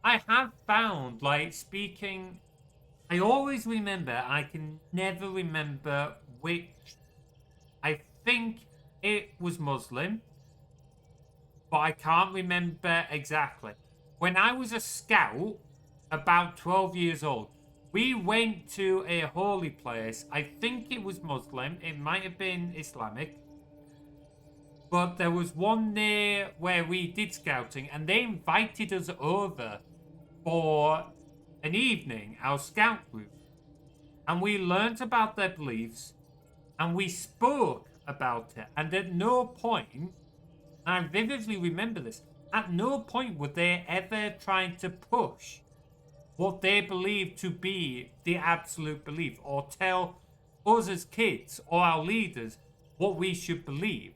have found, like, speaking... I always remember, I can never remember which... I think it was Muslim, but I can't remember exactly. When I was a scout, about 12 years old, we went to a holy place. I think it was Muslim. It might have been Islamic. But there was one near where we did scouting, and they invited us over for an evening, our scout group. And we learnt about their beliefs, and we spoke about it. And at no point, and I vividly remember this, at no point were they ever trying to push what they believe to be the absolute belief, or tell us as kids or our leaders what we should believe.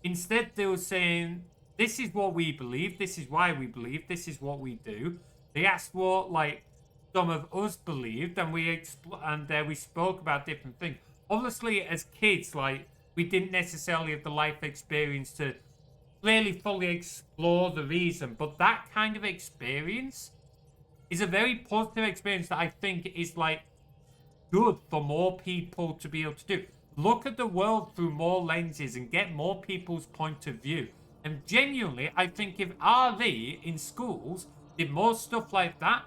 Instead, they were saying, this is what we believe, this is why we believe, this is what we do. They asked what, like, some of us believed, and we spoke about different things. Obviously, as kids, like, we didn't necessarily have the life experience to really fully explore the reason, but that kind of experience is a very positive experience that I think is, like, good for more people to be able to do. Look at the world through more lenses and get more people's point of view. And genuinely, I think if RE in schools did more stuff like that,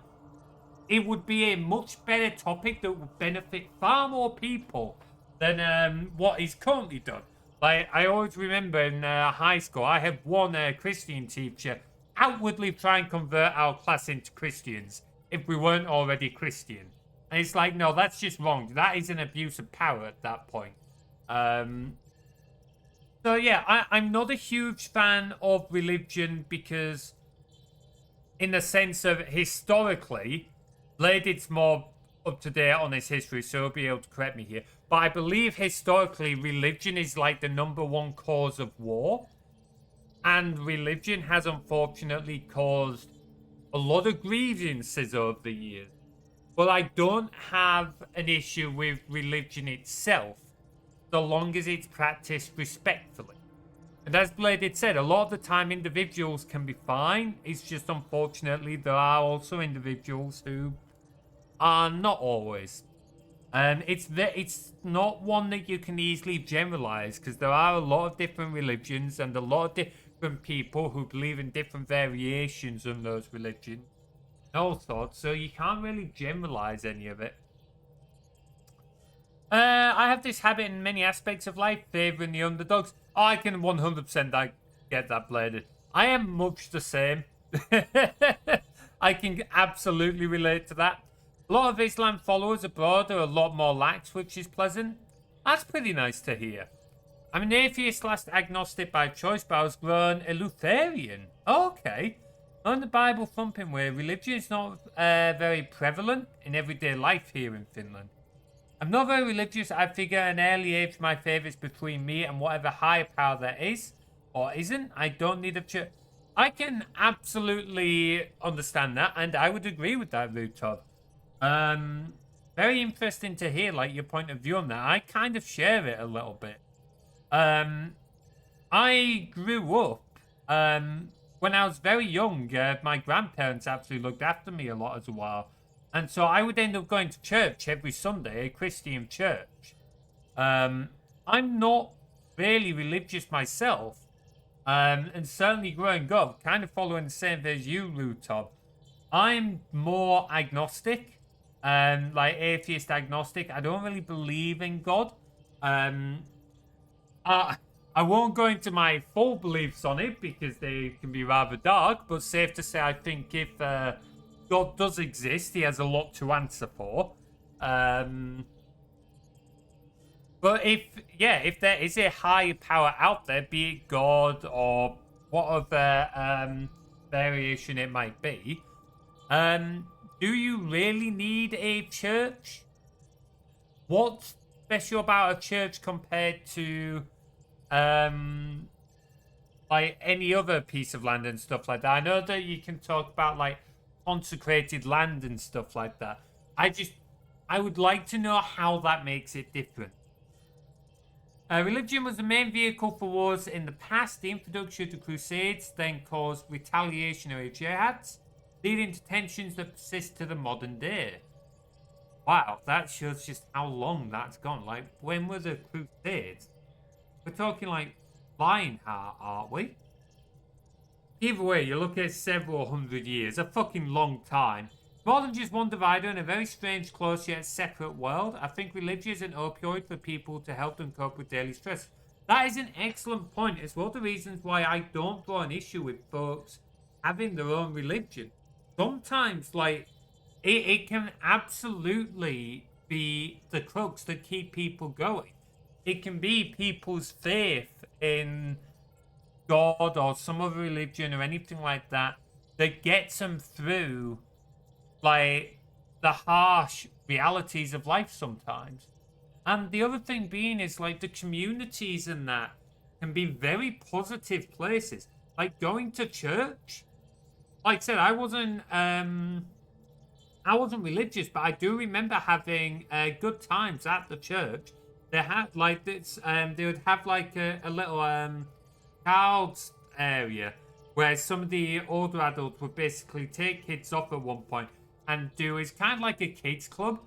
it would be a much better topic that would benefit far more people than what is currently done. Like, I always remember in high school, I had one Christian teacher outwardly try and convert our class into Christians. if we weren't already Christian. And it's like, no, that's just wrong. That is an abuse of power at that point. So yeah, I'm not a huge fan of religion because, in the sense of historically, Bladed's more up to date on his history, so he'll be able to correct me here. But I believe historically, religion is like the #1 cause of war. And religion has unfortunately caused a lot of grievances over the years. But I don't have an issue with religion itself, so long as it's practiced respectfully. And as Bladed said, a lot of the time individuals can be fine. It's just unfortunately there are also individuals who are not always. It's not one that you can easily generalize, because there are a lot of different religions and a lot of different people who believe in different variations of those religions and all sorts, so you can't really generalize any of it. I have this habit in many aspects of life, favoring the underdogs. Oh, I can 100% get that, Bladed. I am much the same. I can absolutely relate to that. A lot of Islam followers abroad are a lot more lax, which is pleasant. That's pretty nice to hear. I'm an atheist/agnostic by choice, but I was grown a Lutheran. Okay. On the Bible thumping way, religion is not very prevalent in everyday life here in Finland. I'm not very religious. I figure at an early age my favourite's between me and whatever higher power there is or isn't. I don't need a church. I can absolutely understand that, and I would agree with that, Rutov. Very interesting to hear, like, your point of view on that. I kind of share it a little bit. I grew up, when I was very young, my grandparents actually looked after me a lot as a while. And so I would end up going to church every Sunday, a Christian church. I'm not really religious myself. And certainly growing up, kind of following the same way as you, Rutov. I'm more agnostic, like atheist agnostic. I don't really believe in God. I won't go into my full beliefs on it because they can be rather dark, but safe to say I think if God does exist, he has a lot to answer for. But if there is a higher power out there, be it God or whatever variation it might be, do you really need a church? What's special about a church compared to like any other piece of land and stuff like that? I know that you can talk about like consecrated land and stuff like that. I would like to know how that makes it different. Religion was the main vehicle for wars in the past. The introduction of the Crusades then caused retaliationary jihads, leading to tensions that persist to the modern day. Wow, that shows just how long that's gone. Like, when were the Crusades? We're talking like Lionheart, aren't we? Either way, you look at several hundred years, a fucking long time. More than just one divider in a very strange, close yet separate world. I think religion is an opioid for people to help them cope with daily stress. That is an excellent point. It's one of the reasons why I don't draw an issue with folks having their own religion. Sometimes, like, it can absolutely be the crux that keep people going. It can be people's faith in God or some other religion or anything like that that gets them through, like, the harsh realities of life sometimes. And the other thing being is, like, the communities and that can be very positive places. Like, going to church. Like I said, I wasn't religious, but I do remember having good times at the church. They had, like, this, they would have, like, a little child's area where some of the older adults would basically take kids off at one point and do, it's kind of like a kids club,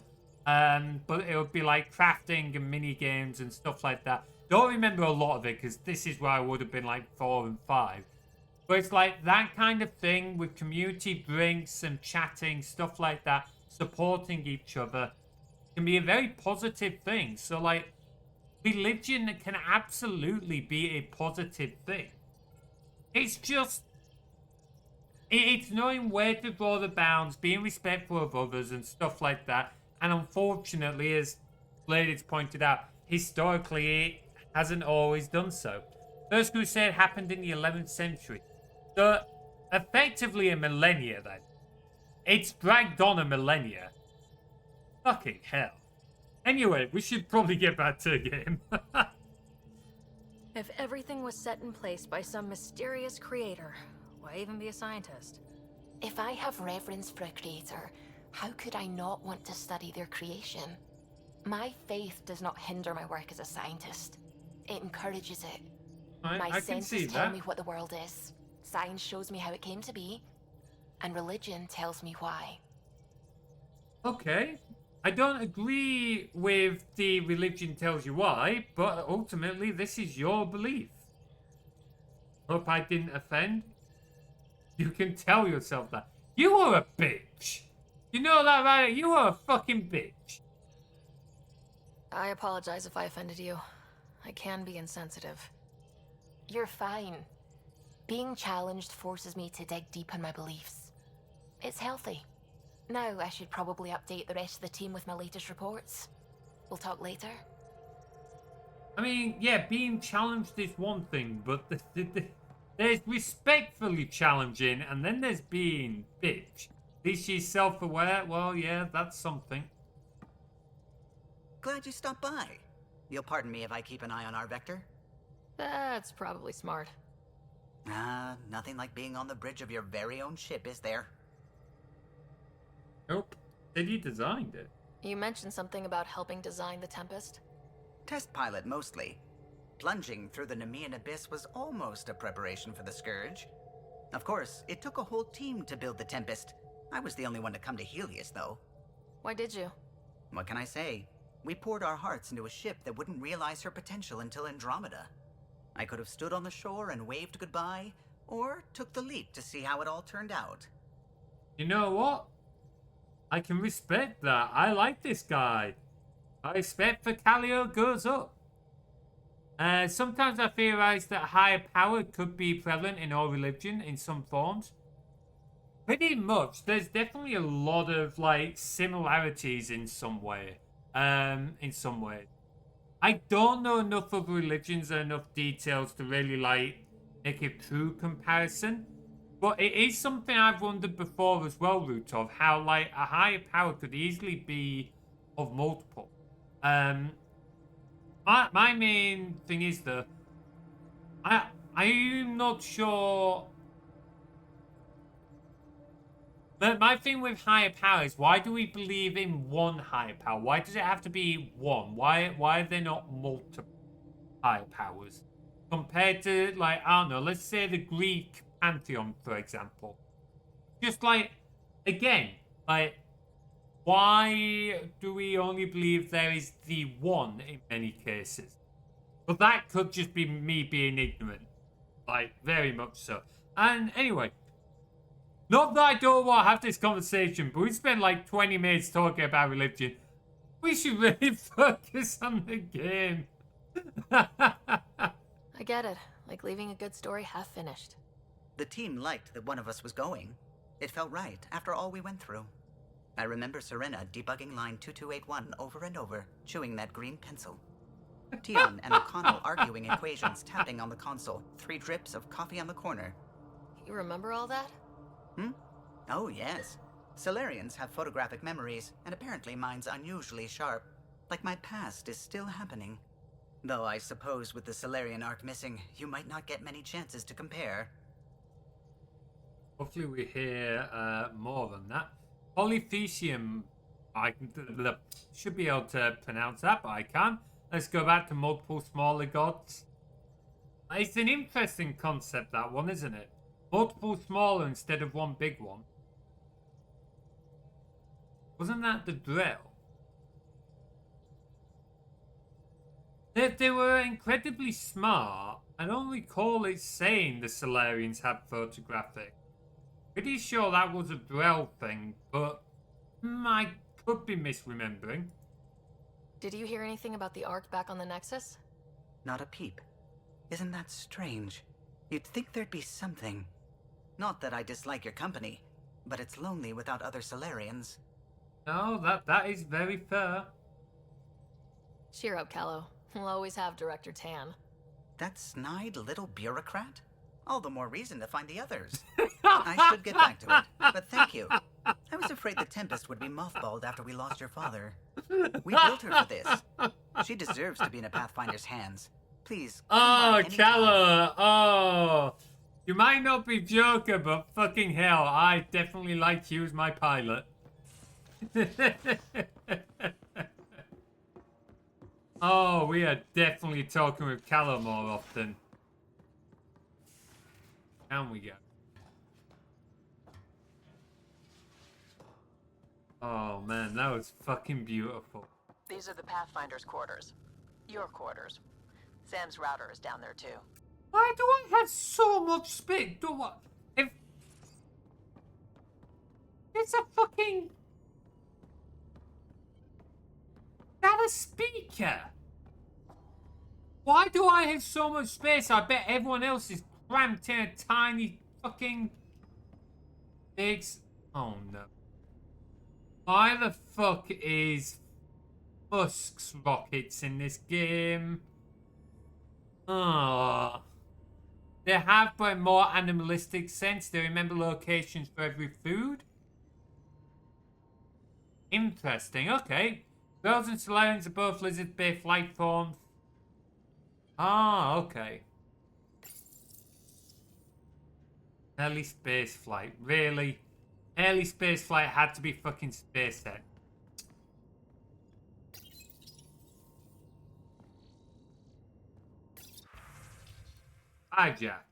but it would be like crafting and mini games and stuff like that. Don't remember a lot of it because this is where I would have been like 4 and 5. But it's like that kind of thing with community drinks and chatting, stuff like that, supporting each other can be a very positive thing. So, like, religion can absolutely be a positive thing. It's just, It's knowing where to draw the bounds, being respectful of others and stuff like that. And unfortunately, as Ladies pointed out, historically it hasn't always done so. First Crusade happened in the 11th century. So, effectively a millennia then. It's dragged on a millennia. Fucking hell. Anyway, we should probably get back to the game. If everything was set in place by some mysterious creator, why even be a scientist? If I have reverence for a creator, how could I not want to study their creation? My faith does not hinder my work as a scientist. It encourages it. My senses tell me what the world is. Science shows me how it came to be. And religion tells me why. Okay. I don't agree with the religion tells you why, but ultimately this is your belief. Hope I didn't offend. You can tell yourself that. You are a bitch. You know that, right? You are a fucking bitch. I apologize if I offended you. I can be insensitive. You're fine. Being challenged forces me to dig deep in my beliefs. It's healthy. Now I should probably update the rest of the team with my latest reports. We'll talk later. I mean, yeah, being challenged is one thing, but there's respectfully challenging, and then there's being bitch. At least she's self-aware. Well, yeah, that's something. Glad you stopped by. You'll pardon me if I keep an eye on our vector? That's probably smart. Nothing like being on the bridge of your very own ship, is there? Nope. Said you designed it. You mentioned something about helping design the Tempest? Test pilot, mostly. Plunging through the Nemean abyss was almost a preparation for the Scourge. Of course, it took a whole team to build the Tempest. I was the only one to come to Helios, though. Why did you? What can I say? We poured our hearts into a ship that wouldn't realize her potential until Andromeda. I could have stood on the shore and waved goodbye, or took the leap to see how it all turned out. You know what? I can respect that. I like this guy. My respect for Calio goes up. Sometimes I theorize that higher power could be prevalent in all religion in some forms. Pretty much. There's definitely a lot of like similarities in some way. In some ways. I don't know enough of religions or enough details to really like make a true comparison. But it is something I've wondered before as well, Rutov, how like a higher power could easily be of multiple. My main thing is that I'm not sure. But my thing with higher power is, why do we believe in one higher power? Why does it have to be one? Why are there not multiple higher powers? Compared to, like, I don't know, let's say the Greek pantheon, for example. Just like, again, like, why do we only believe there is the one in many cases? But that could just be me being ignorant. Like, very much so. And anyway, not that I don't want to have this conversation, but we spent like 20 minutes talking about religion. We should really focus on the game. I get it. Like leaving a good story half finished. The team liked that one of us was going. It felt right after all we went through. I remember Serena debugging line 2281 over and over, chewing that green pencil. Tion and O'Connell arguing equations, tapping on the console, 3 drips of coffee on the corner. You remember all that? Oh, yes. Solarians have photographic memories, and apparently mine's unusually sharp. Like my past is still happening. Though I suppose with the Solarian arc missing, you might not get many chances to compare. Hopefully we hear more than that. Polythecium, I should be able to pronounce that, but I can't. Let's go back to multiple smaller gods. It's an interesting concept, that one, isn't it? Multiple smaller instead of one big one. Wasn't that the drill? They were incredibly smart. I don't recall it saying the Solarians had photographic. Pretty sure that was a Drell thing, but I could be misremembering. Did you hear anything about the Ark back on the Nexus? Not a peep. Isn't that strange? You'd think there'd be something. Not that I dislike your company, but it's lonely without other Solarians. No, that is very fair. Cheer up, Callow. We'll always have Director Tan. That snide little bureaucrat? All the more reason to find the others. I should get back to it, but thank you. I was afraid the Tempest would be mothballed after we lost your father. We built her for this. She deserves to be in a Pathfinder's hands. Please. Oh, Callow. Oh. You might not be Joker, but fucking hell, I definitely like you as my pilot. Oh, we are definitely talking with Callow more often. Down we go. Oh man, that was fucking beautiful. These are the Pathfinder's quarters. Your quarters. Sam's router is down there too. Why do I have so much space? If it's a fucking got a speaker. Why do I have so much space? I bet everyone else is cramped in a tiny fucking big. Oh no. Why the fuck is Musk's rockets in this game? Oh. They have but a more animalistic sense. They remember locations for every food. Interesting, okay. Birds and Solarians are both lizard-based life forms. Ah, okay. Early space flight, really? Early space flight had to be fucking space set. Hijack.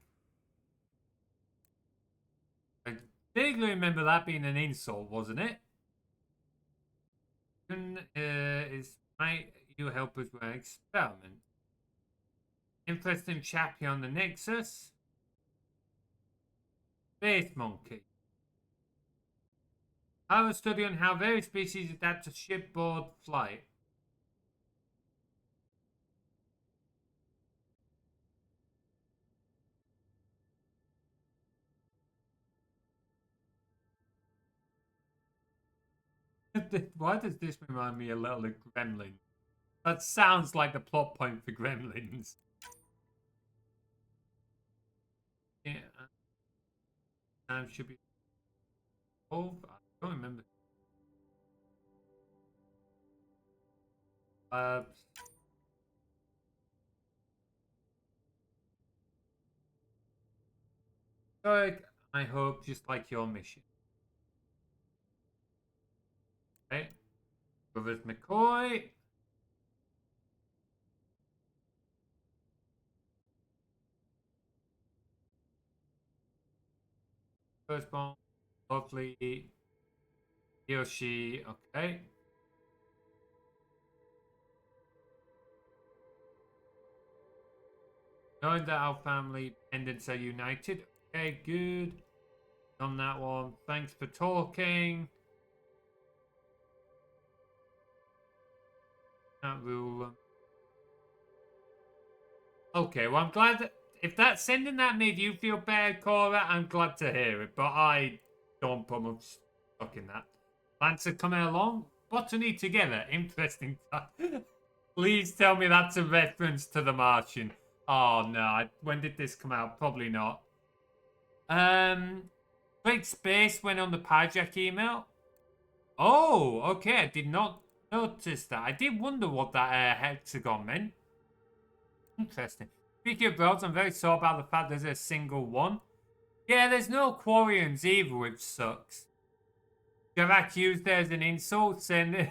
I vaguely remember that being an insult, wasn't it? Might you help us with an experiment? Interesting chappie on the Nexus. Space monkey. I have a study on how various species adapt to shipboard flight. Why does this remind me a little of Gremlins? That sounds like the plot point for Gremlins. Yeah. Time should be. Oh, I don't remember. I hope, just like your mission. Okay. Brothers McCoy. Firstborn. Lovely. He or she. Okay. Knowing that our family pendants are united. Okay, good. On that one. Thanks for talking. That rule. Okay, well, I'm glad that if that sending that made you feel better, Cora, I'm glad to hear it. But I don't put much stock in that. Thanks for coming along. Botany together. Interesting. Please tell me that's a reference to The Martian. Oh no, when did this come out? Probably not. Great space went on the Pajak email. Oh, okay. I did not notice that. I did wonder what that hexagon meant. Interesting. Speaking of birds, I'm very sore about the fact there's a single one. Yeah, there's no Quarians either, which sucks. Javak used there as an insult, saying...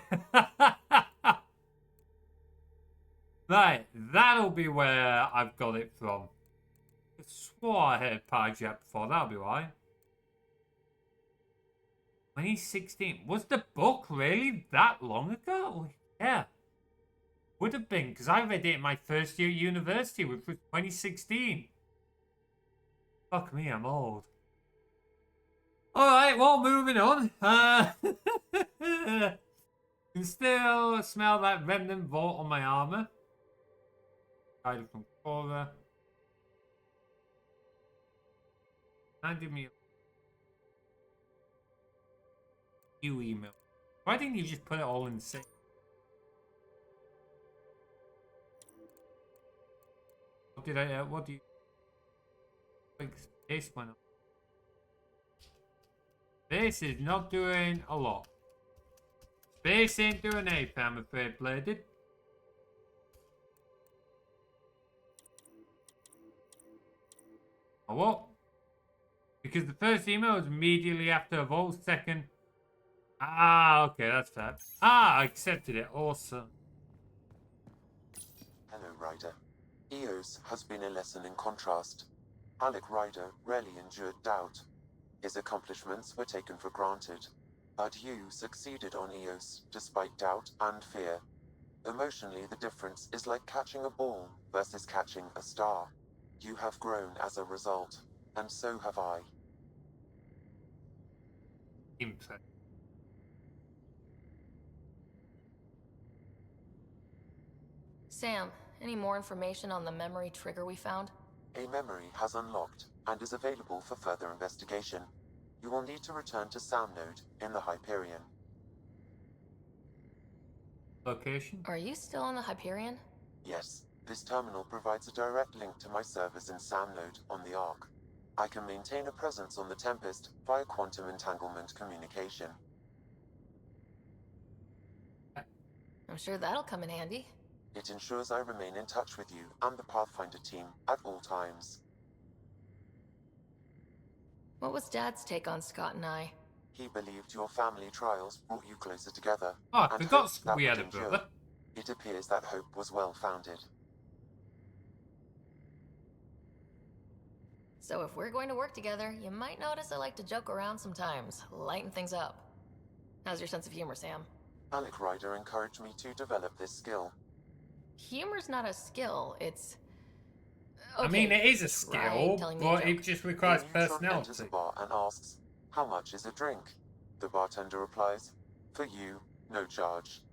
Right, that'll be where I've got it from. I swore I heard Pajak before, that'll be why. 2016. Was the book really that long ago? Yeah. Would have been, because I read it in my first year at university, which was 2016. Fuck me, I'm old. Alright, well, moving on. Can still smell that remnant vault on my armor. Guided from Cora. Handed me a New email. Why didn't you just put it all in the same? What did I? What do you? Like this one. This is not doing a lot. Space ain't doing anything, I'm afraid, Bladed. Oh, what? Because the first email was immediately after a Volt, second. Ah, okay, that's fair. Ah, I accepted it. Awesome. Hello, Ryder. Eos has been a lesson in contrast. Alec Ryder rarely endured doubt. His accomplishments were taken for granted. But you succeeded on Eos, despite doubt and fear. Emotionally, the difference is like catching a ball versus catching a star. You have grown as a result, and so have I. Impressive. Sam, any more information on the memory trigger we found? A memory has unlocked, and is available for further investigation. You will need to return to Sam Node in the Hyperion. Location? Are you still on the Hyperion? Yes, this terminal provides a direct link to my servers in Sam Node on the Ark. I can maintain a presence on the Tempest via quantum entanglement communication. I'm sure that'll come in handy. It ensures I remain in touch with you and the Pathfinder team at all times. What was Dad's take on Scott and I? He believed your family trials brought you closer together. Oh, I and forgot hoped that we had would a endure. brother. It appears that hope was well founded. So if we're going to work together, you might notice I like to joke around sometimes, lighten things up. How's your sense of humor, Sam? Alec Ryder encouraged me to develop this skill. Humor's not a skill, it's... Okay, I mean, it is a try skill, telling me a but joke. it just requires A neutron enters personality. a bar and asks, "How much is a drink?" The bartender replies, "For you, no charge."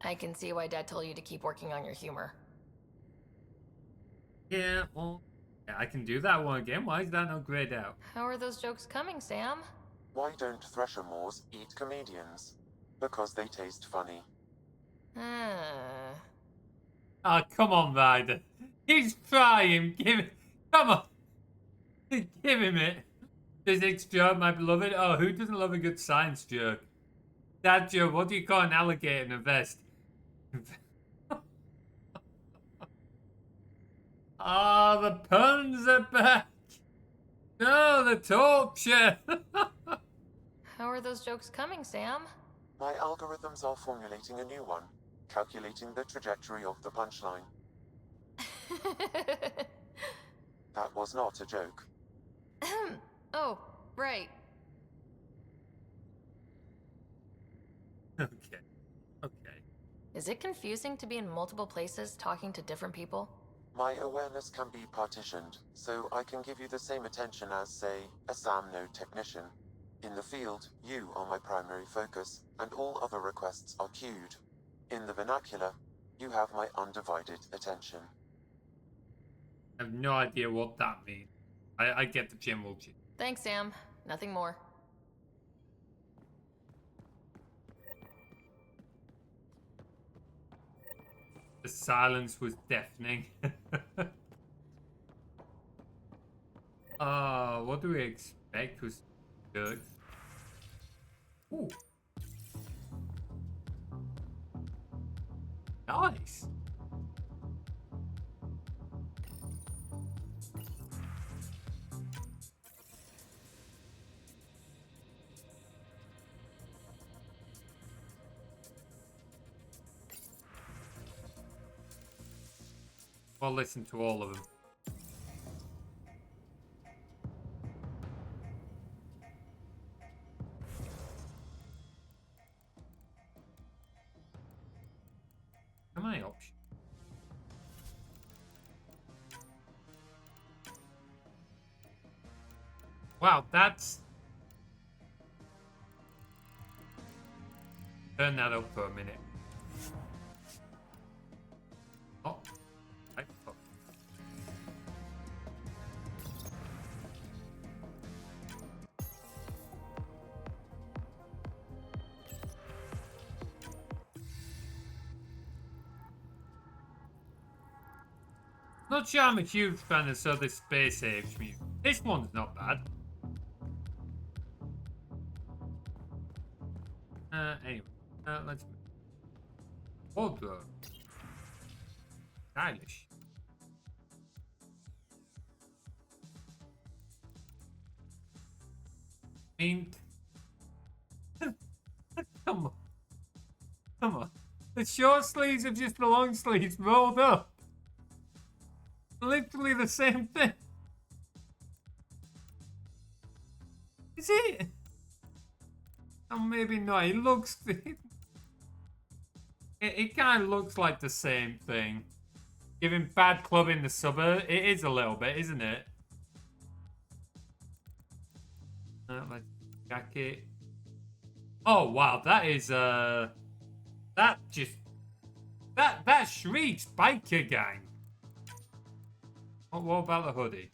I can see why Dad told you to keep working on your humor. Yeah, well, yeah, I can do that one again. Why is that not grayed out? How are those jokes coming, Sam? Why don't Thresher Moors eat comedians? Because they taste funny. Oh, come on, Ryder. He's trying. Give it. Come on. Give him it. Physics joke, my beloved. Oh, who doesn't love a good science joke? Dad joke, what do you call an alligator in a vest? Ah, the puns are back. No, the torture. How are those jokes coming, Sam? My algorithms are formulating a new one, calculating the trajectory of the punchline. That was not a joke. Oh, right. Okay. Okay. Is it confusing to be in multiple places talking to different people? My awareness can be partitioned, so I can give you the same attention as, say, a SAM node technician. In the field, you are my primary focus, and all other requests are queued. In the vernacular, you have my undivided attention. I have no idea what that means. I get the general gist. Thanks, Sam. Nothing more. The silence was deafening. What do we expect was good? Ooh. Nice. I'll listen to all of them. How many options? Wow, that's... Turn that up for a minute. Oh. Not sure I'm a huge fan of the space age music. This one's not bad. Anyway, let's move. Wardrobe. Stylish. I mean, come on. Come on. The short sleeves are just the long sleeves rolled up. Literally the same thing. Is it? Oh, maybe not. It looks... it kind of looks like the same thing. Giving bad club in the suburb. It is a little bit, isn't it? Like jacket. Oh, wow. That is, that just... That shrieks biker gang. What about the hoodie?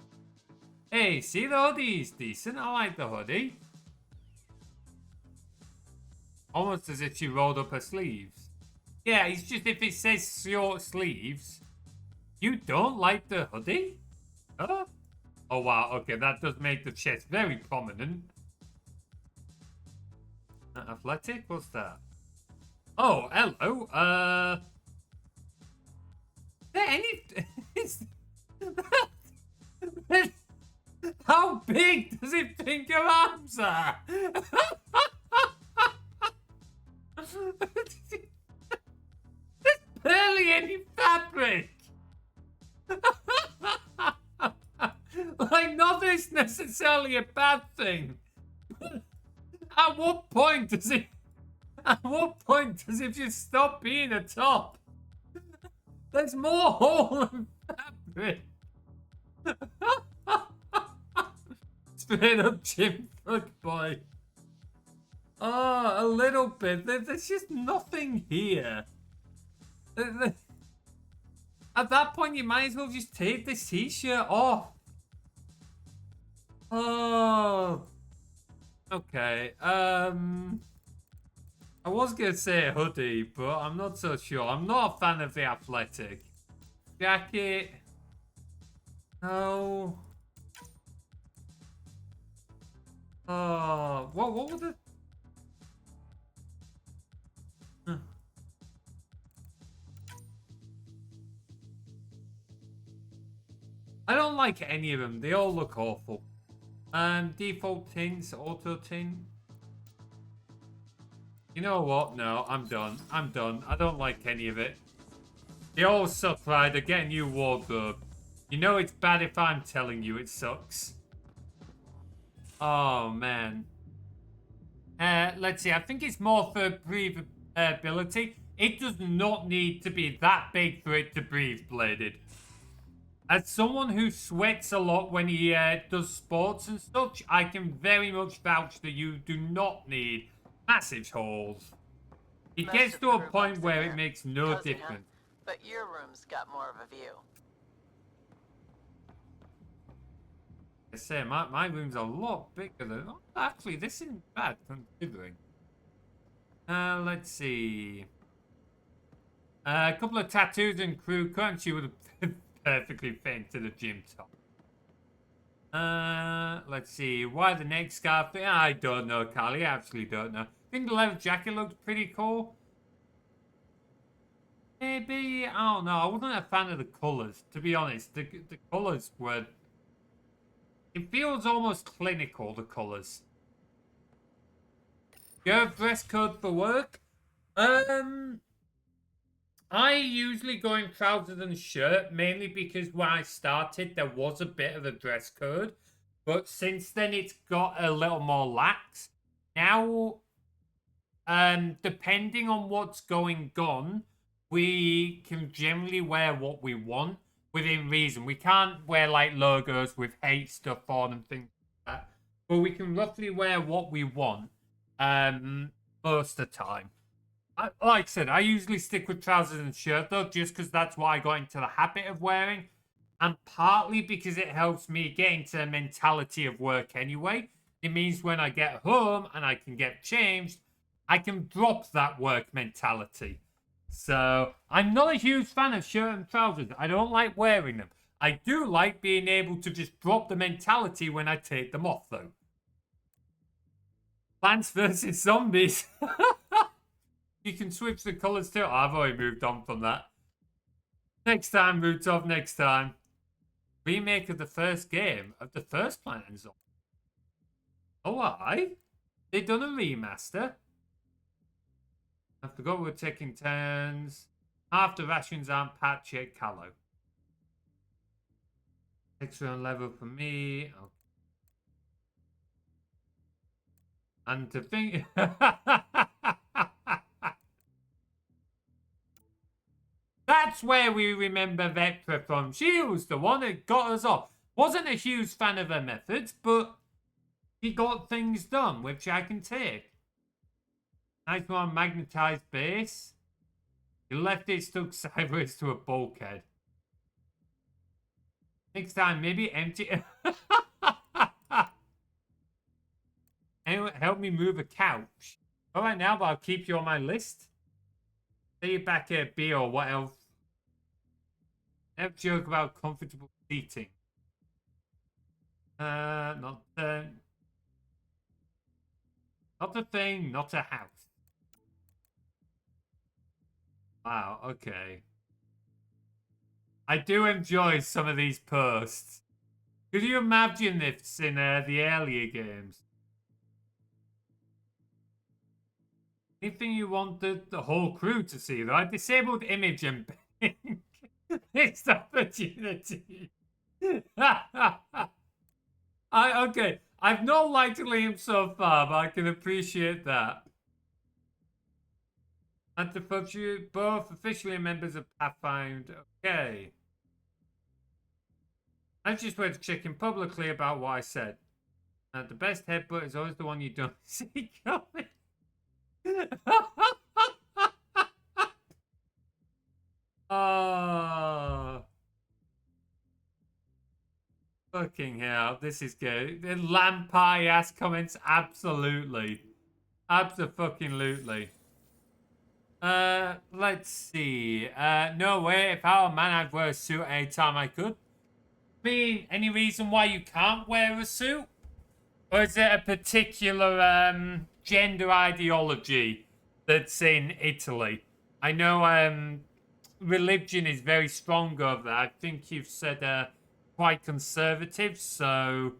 Hey, see, the hoodie's decent. I like the hoodie. Almost as if she rolled up her sleeves. Yeah, it's just if it says short sleeves. You don't like the hoodie? Huh? Oh, wow. Okay, that does make the chest very prominent. Athletic? What's that? Oh, hello. Is there any... How big does it think your arms are? There's barely any fabric. Like, not this necessarily a bad thing. At what point does it... At what point does it just stop being a top? There's more hole than fabric. Straight up Jim Fuck Boy. Oh, a little bit. There's just nothing here. At that point, you might as well just take this t-shirt off. Oh. Okay. I was going to say a hoodie, but I'm not so sure. I'm not a fan of the athletic. Jacket. No. Oh, what was it? I don't like any of them. They all look awful. Default tints, auto tint. You know what? No, I'm done. I'm done. I don't like any of it. They all suck, Ryder. Get a new wardrobe. You know it's bad if I'm telling you it sucks. Oh, man. Let's see. I think it's more for breathability. It does not need to be that big for it to breathe, Bladed. As someone who sweats a lot when he does sports and such, I can very much vouch that you do not need massive holes. It gets to a point where it makes no difference. But your room's got more of a view. I say, my room's a lot bigger than... Oh, actually, this isn't bad considering. Let's see. A couple of tattoos and crew cut. She would have perfectly fit into the gym top. Let's see. Why the neck scarf? I don't know, Carly. I actually don't know. I think the leather jacket looks pretty cool. Maybe, I don't know. I wasn't a fan of the colours, to be honest. The colours were... It feels almost clinical, the colours. You have dress code for work? I usually go in trousers and shirt, mainly because when I started, there was a bit of a dress code. But since then, it's got a little more lax. Now, depending on what's going on, we can generally wear what we want within reason. We can't wear, like, logos with hate stuff on and things like that. But we can roughly wear what we want most of the time. Like I said, I usually stick with trousers and shirt, though, just because that's what I got into the habit of wearing. And partly because it helps me get into the mentality of work anyway. It means when I get home and I can get changed, I can drop that work mentality. So, I'm not a huge fan of shirt and trousers. I don't like wearing them. I do like being able to just drop the mentality when I take them off, though. Plants vs. Zombies. You can switch the colours too. I've already moved on from that. Next time, Rootov, next time. Remake of the first game of the first Plant and Zombie. Oh, aye? They done a remaster? I forgot we're taking turns. Half the rations aren't patched yet, Callow. Extra level for me. Okay. And to think... That's where we remember Vectra from. She was the one that got us off. Wasn't a huge fan of her methods, but she got things done, which I can take. Nice one, magnetized base. You left it stuck sideways to a bulkhead. Next time, maybe empty... Anyone help me move a couch? Alright now, but I'll keep you on my list. See you back at B or what else? Never joke about comfortable seating. Not a thing, not a house. Wow, okay. I do enjoy some of these posts. Could you imagine this in the earlier games? Anything you want the whole crew to see, though? I disabled image embedding. Missed opportunity. Okay. I've not liked Liam so far, but I can appreciate that. And to put you both officially members of Pathfinder. Okay. I just went to check in publicly about what I said. The best headbutt is always the one you don't see coming. Oh. Fucking hell, this is good. The lamp pie ass comments, absolutely. Abso-fucking-lutely. Let's see. No way, if I were a man, I'd wear a suit anytime I could. I mean, any reason why you can't wear a suit? Or is it a particular gender ideology that's in Italy? I know religion is very strong over there. I think you've said quite conservative, so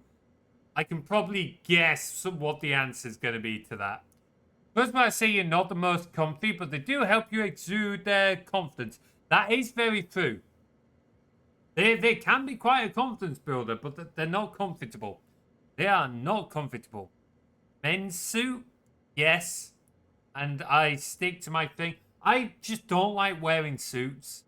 I can probably guess what the answer is going to be to that. First, I say you're not the most comfy, but they do help you exude confidence. That is very true. They can be quite a confidence builder, but they're not comfortable. They are not comfortable. Men's suit, yes. And I stick to my thing. I just don't like wearing suits.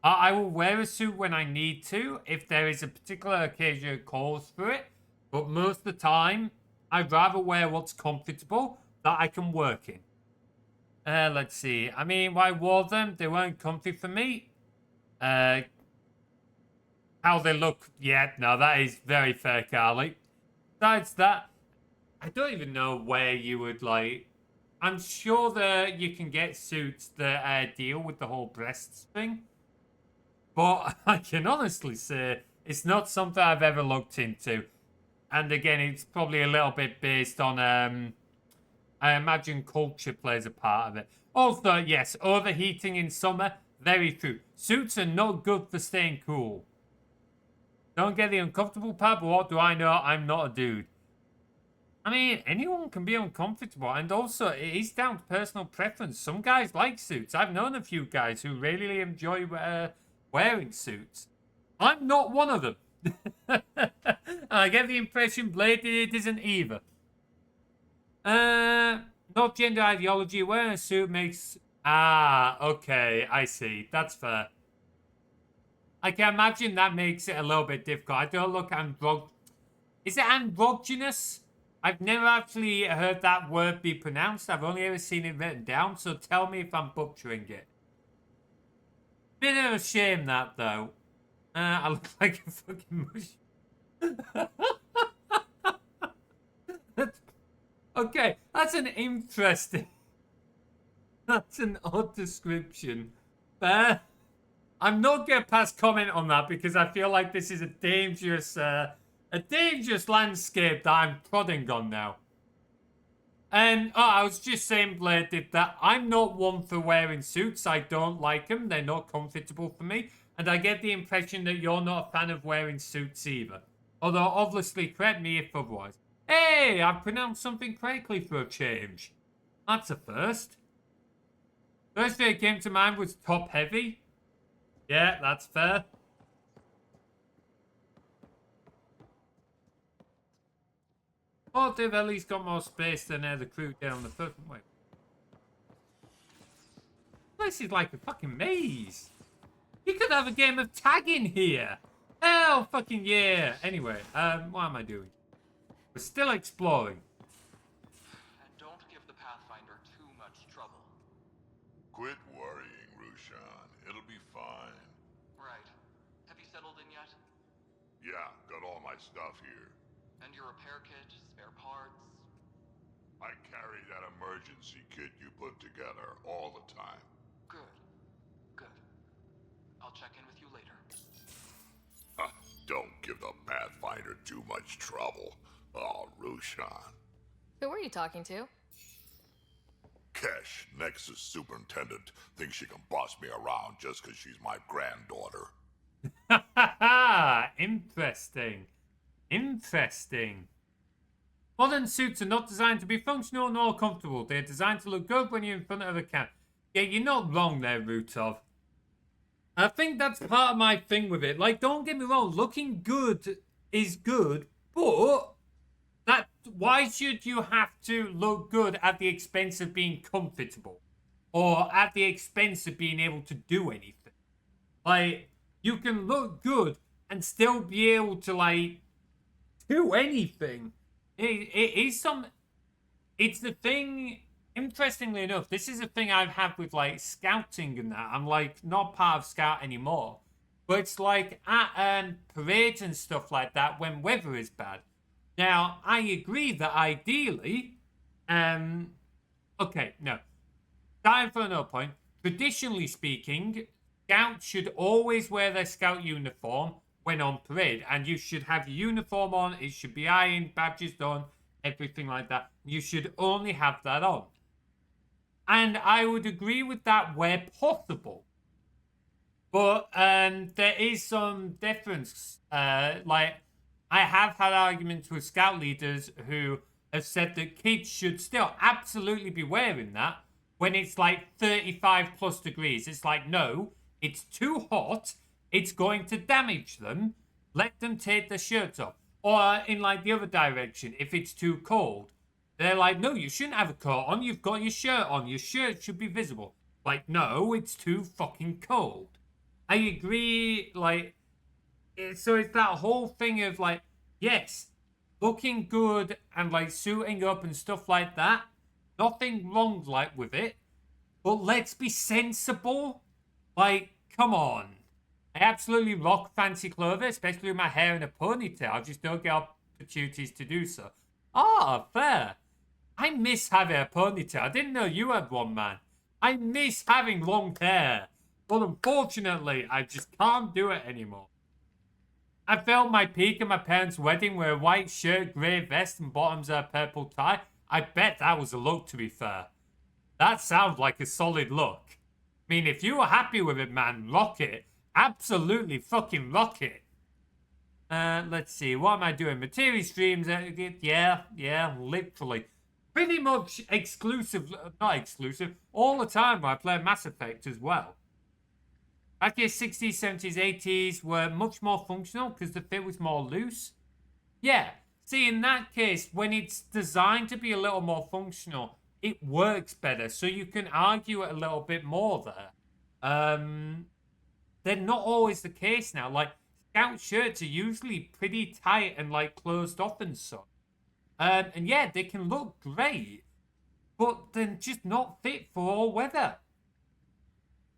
I will wear a suit when I need to, if there is a particular occasion that calls for it. But most of the time, I'd rather wear what's comfortable that I can work in. Let's see. I mean, when I wore them, they weren't comfy for me. How they look, yeah, no, that is very fair, Carly. Besides that, I don't even know where you would, like... I'm sure that you can get suits that deal with the whole breasts thing. But I can honestly say it's not something I've ever looked into. And again, it's probably a little bit based on... I imagine culture plays a part of it. Also, yes, overheating in summer, very true. Suits are not good for staying cool. Don't get the uncomfortable part, but what do I know? I'm not a dude. I mean, anyone can be uncomfortable, and also it is down to personal preference. Some guys like suits. I've known a few guys who really enjoy wearing suits. I'm not one of them. I get the impression Blade isn't either. Not gender ideology. Wearing a suit makes... Ah, okay, I see. That's fair. I can imagine that makes it a little bit difficult. I don't look Is it androgynous? I've never actually heard that word be pronounced. I've only ever seen it written down, so tell me if I'm butchering it. Bit of a shame that, though. I look like a fucking mush. Okay, that's an interesting... That's an odd description. I'm not going to pass comment on that because I feel like this is a dangerous landscape that I'm prodding on now. And I was just saying, Blair did that. I'm not one for wearing suits. I don't like them. They're not comfortable for me. And I get the impression that you're not a fan of wearing suits either. Although, obviously, correct me if otherwise. Hey, I've pronounced something correctly for a change. That's a first. First thing that came to mind was top heavy. Yeah, that's fair. Oh, they've at least got more space than the crew did on the first one. Wait. This is like a fucking maze. You could have a game of tag in here. Hell fucking yeah. Anyway, what am I doing? We're still exploring. And don't give the Pathfinder too much trouble. Quit worrying, Rushan. It'll be fine. Right. Have you settled in yet? Yeah, got all my stuff here. And your repair kit, spare parts? I carry that emergency kit you put together all the time. Good. Good. I'll check in with you later. Don't give the Pathfinder too much trouble. Oh, Rushan. Who were you talking to? Kesh, Nexus Superintendent, thinks she can boss me around just because she's my granddaughter. Ha ha ha! Interesting. Interesting. Modern suits are not designed to be functional nor comfortable. They're designed to look good when you're in front of a camera. Yeah, you're not wrong there, Rutov. I think that's part of my thing with it. Like, don't get me wrong, looking good is good, but why should you have to look good at the expense of being comfortable? Or at the expense of being able to do anything? Like, you can look good and still be able to, like, do anything. It's the thing. Interestingly enough, this is a thing I've had with, like, scouting and that. I'm, like, not part of Scout anymore. But it's, like, at parades and stuff like that when weather is bad. Now, I agree that ideally... okay, no. Time for another point. Traditionally speaking, Scouts should always wear their Scout uniform when on parade. And you should have your uniform on. It should be ironed, badges done, everything like that. You should only have that on. And I would agree with that where possible. But there is some difference. Like, I have had arguments with Scout leaders who have said that kids should still absolutely be wearing that when it's like 35 plus degrees. It's like, no, it's too hot. It's going to damage them. Let them take their shirts off. Or in like the other direction, if it's too cold. They're like, no, you shouldn't have a coat on. You've got your shirt on. Your shirt should be visible. Like, no, it's too fucking cold. I agree, like, so it's that whole thing of, like, yes, looking good and, like, suiting up and stuff like that. Nothing wrong, like, with it. But let's be sensible. Like, come on. I absolutely rock fancy clothes, especially with my hair in a ponytail. I just don't get opportunities to do so. Ah, fair. I miss having a ponytail. I didn't know you had one, man. I miss having long hair. But unfortunately, I just can't do it anymore. I felt my peak at my parents' wedding with a white shirt, grey vest, and bottoms of a purple tie. I bet that was a look, to be fair. That sounds like a solid look. I mean, if you were happy with it, man, rock it. Absolutely fucking rock it. Let's see. What am I doing? Materies streams. Yeah, literally. Pretty much exclusive. Not exclusive. All the time when I play Mass Effect as well. Back in 60s, 70s, 80s were much more functional because the fit was more loose. Yeah. See, in that case, when it's designed to be a little more functional, it works better. So you can argue it a little bit more there. They're not always the case now. Like, Scout shirts are usually pretty tight and, like, closed off and so. And yeah, they can look great, but they're just not fit for all weather.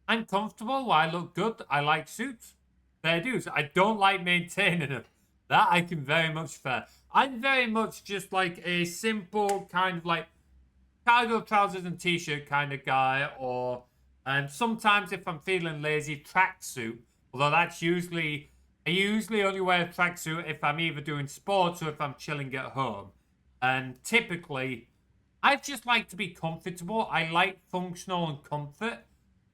I'm comfortable. I look good. I like suits. Fair dues. I don't like maintaining them. That I can very much fair. I'm very much just like a simple kind of like cargo trousers and t-shirt kind of guy, or And sometimes if I'm feeling lazy, tracksuit. Although that's usually... I usually only wear a tracksuit if I'm either doing sports or if I'm chilling at home. And typically, I just like to be comfortable. I like functional and comfort.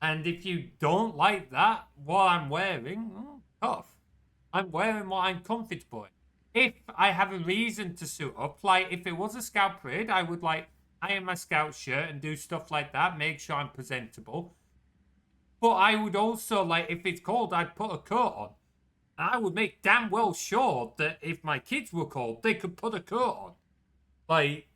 And if you don't like that, what I'm wearing, tough. I'm wearing what I'm comfortable in. If I have a reason to suit up, like if it was a scout parade, I would like iron my scout shirt and do stuff like that, make sure I'm presentable. But I would also, like, if it's cold, I'd put a coat on. I would make damn well sure that if my kids were cold, they could put a coat on. Like,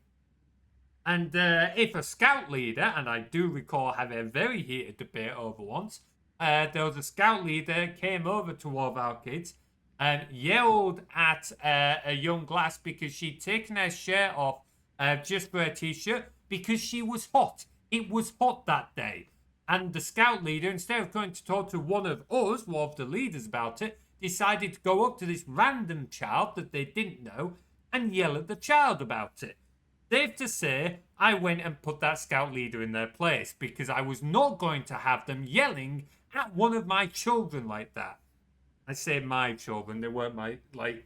and if a scout leader, and I do recall having a very heated debate over once, there was a scout leader came over to one of our kids and yelled at a young lass because she'd taken her shirt off just for a t-shirt because she was hot. It was hot that day. And the scout leader, instead of going to talk to one of us, one of the leaders about it, decided to go up to this random child that they didn't know and yell at the child about it. Safe to say, I went and put that scout leader in their place because I was not going to have them yelling at one of my children like that. I say my children, they weren't my, like,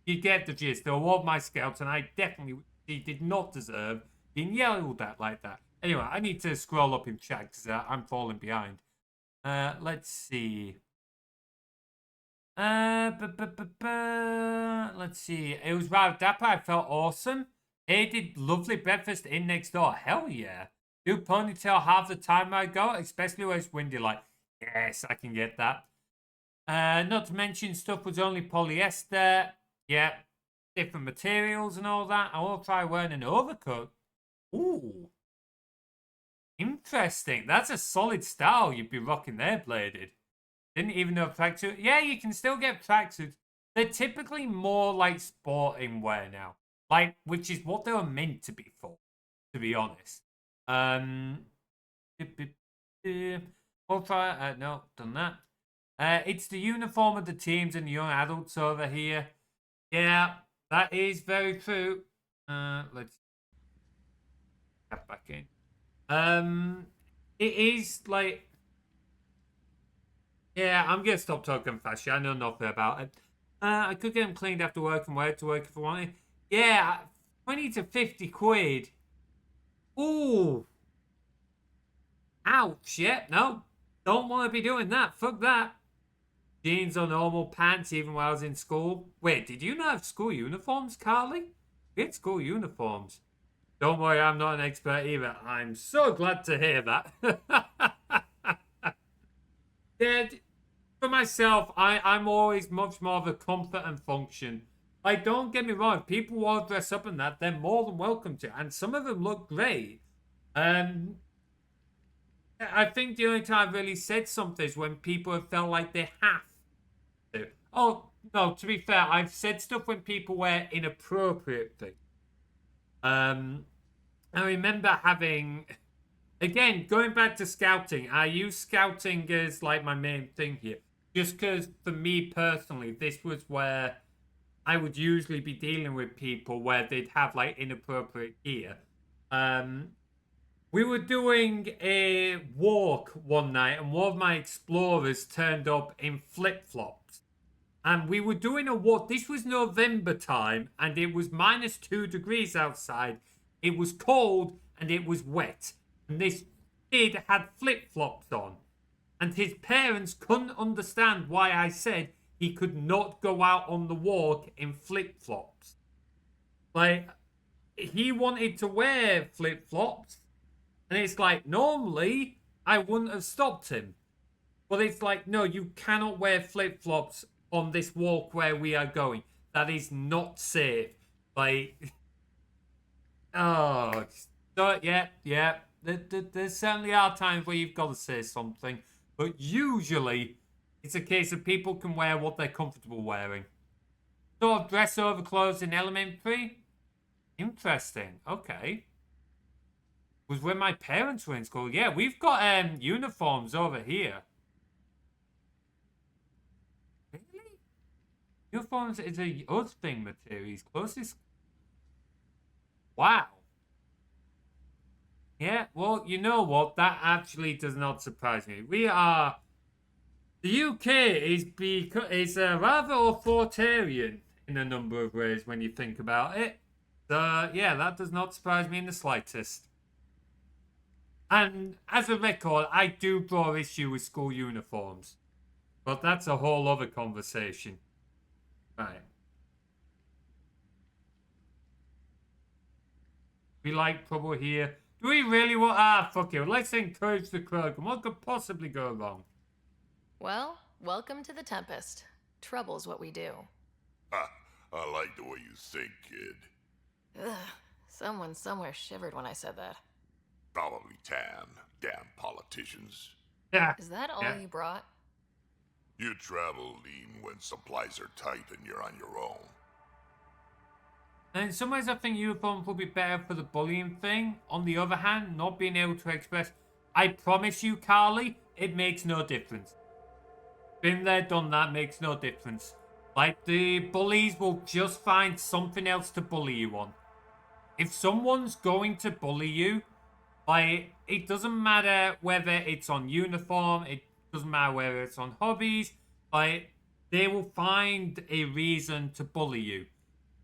you get the gist. They were one of my scouts and I definitely, he did not deserve being yelled at like that. Anyway, I need to scroll up in chat because I'm falling behind. Let's see. Let's see. It was rather dapper. I felt awesome. They did lovely breakfast in next door. Hell yeah. Do ponytail half the time I go, especially when it's windy. Like, yes, I can get that. Not to mention stuff was only polyester. Yeah, different materials and all that. I will try wearing an overcoat. Ooh. Interesting. That's a solid style you'd be rocking there, Bladed. Didn't even know tracksuit. Yeah, you can still get tracksuits. They're typically more like sporting wear now. Like, which is what they were meant to be for, to be honest. We'll try, no, done that. It's the uniform of the teams and the young adults over here. Yeah, that is very true. Let's get back in. It is like, yeah, I'm gonna stop talking fast. I know nothing about it. I could get them cleaned after work and wear it to work if I wanted. Yeah, 20 to 50 quid. Ooh. Ouch. Yeah, no. Don't want to be doing that. Fuck that. Jeans or normal pants even while I was in school. Wait, did you not have school uniforms, Carly? We had school uniforms. Don't worry, I'm not an expert either. I'm so glad to hear that. Yeah, for myself, I'm always much more of a comfort and function. Like, don't get me wrong, if people want to dress up in that, they're more than welcome to. And some of them look great. I think the only time I've really said something is when people have felt like they have to. Oh, no, to be fair, I've said stuff when people wear inappropriate things. I remember having... Again, going back to scouting, I use scouting as, like, my main thing here. Just because, for me personally, this was where I would usually be dealing with people where they'd have, like, inappropriate gear. We were doing a walk one night, and one of my explorers turned up in flip-flops. And we were doing a walk. This was November time, and it was -2 degrees outside. It was cold, and it was wet. And this kid had flip-flops on. And his parents couldn't understand why I said he could not go out on the walk in flip-flops. Like, he wanted to wear flip-flops. And it's like, normally, I wouldn't have stopped him. But it's like, no, you cannot wear flip-flops on this walk where we are going. That is not safe. Like, oh, so, yeah. There certainly are times where you've got to say something. But usually, it's a case of people can wear what they're comfortable wearing. Sort of dress over clothes in elementary? Interesting. Okay. Was when my parents were in school. Yeah, we've got uniforms over here. Really? Uniforms is a us thing, Materies. Closest. Wow. Yeah, well, you know what? That actually does not surprise me. We are... The UK is rather authoritarian in a number of ways when you think about it. So, yeah, that does not surprise me in the slightest. And as a record, I do draw issue with school uniforms. But that's a whole other conversation. Right. We like trouble here. Do we really want... Ah, fuck it. Let's encourage the crowd. What could possibly go wrong? Well, welcome to the Tempest. Trouble's what we do. Ha! I like the way you think, kid. Ugh, someone somewhere shivered when I said that. Probably Tan. Damn politicians. Yeah. Is that all you brought? You travel lean when supplies are tight and you're on your own. And in some ways, I think uniforms will be better for the bullying thing. On the other hand, not being able to express, I promise you, Carly, it makes no difference. Been there, done that, makes no difference. Like, the bullies will just find something else to bully you on. If someone's going to bully you, like, it doesn't matter whether it's on uniform, it doesn't matter whether it's on hobbies, like, they will find a reason to bully you.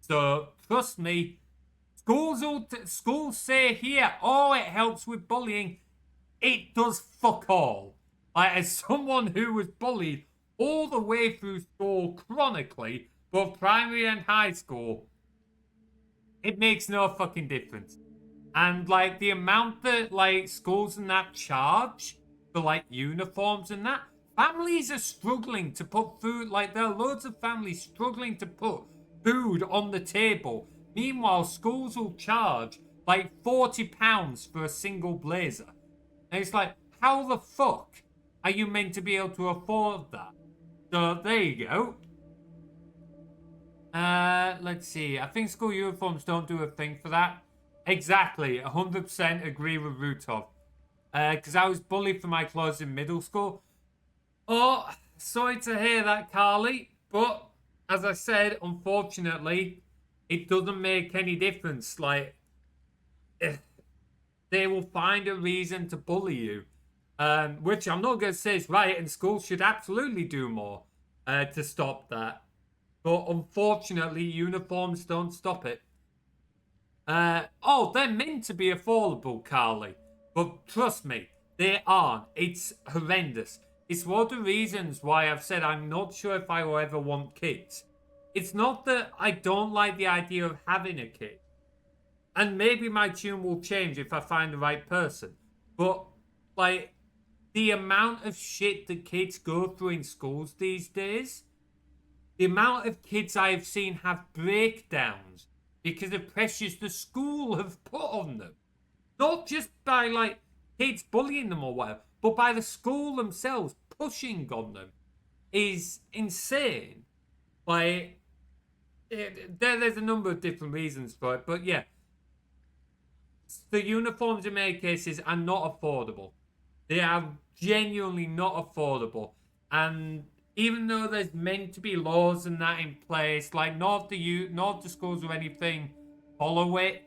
So, trust me, schools say here, oh, it helps with bullying. It does fuck all. Like, as someone who was bullied all the way through school chronically, both primary and high school, it makes no fucking difference. And, like, the amount that, like, schools and that charge for, like, uniforms and that, families are struggling to put food, like, there are loads of families struggling to put food on the table. Meanwhile, schools will charge, like, £40 for a single blazer. And it's like, how the fuck are you meant to be able to afford that? So, there you go. Let's see. I think school uniforms don't do a thing for that. Exactly. 100% agree with Rutov. Because I was bullied for my clothes in middle school. Oh, sorry to hear that, Carly. But, as I said, unfortunately, it doesn't make any difference. Like, they will find a reason to bully you. Which I'm not going to say is right, and schools should absolutely do more to stop that. But unfortunately, uniforms don't stop it. Oh, they're meant to be affordable, Carly. But trust me, they aren't. It's horrendous. It's one of the reasons why I've said I'm not sure if I will ever want kids. It's not that I don't like the idea of having a kid. And maybe my tune will change if I find the right person. But, like, the amount of shit that kids go through in schools these days, the amount of kids I've seen have breakdowns because of pressures the school have put on them. Not just by, like, kids bullying them or whatever, but by the school themselves pushing on them is insane. Like, there's a number of different reasons for it, but yeah. The uniforms in many cases are not affordable. They are genuinely not affordable. And even though there's meant to be laws and that in place, like not the schools or anything follow it,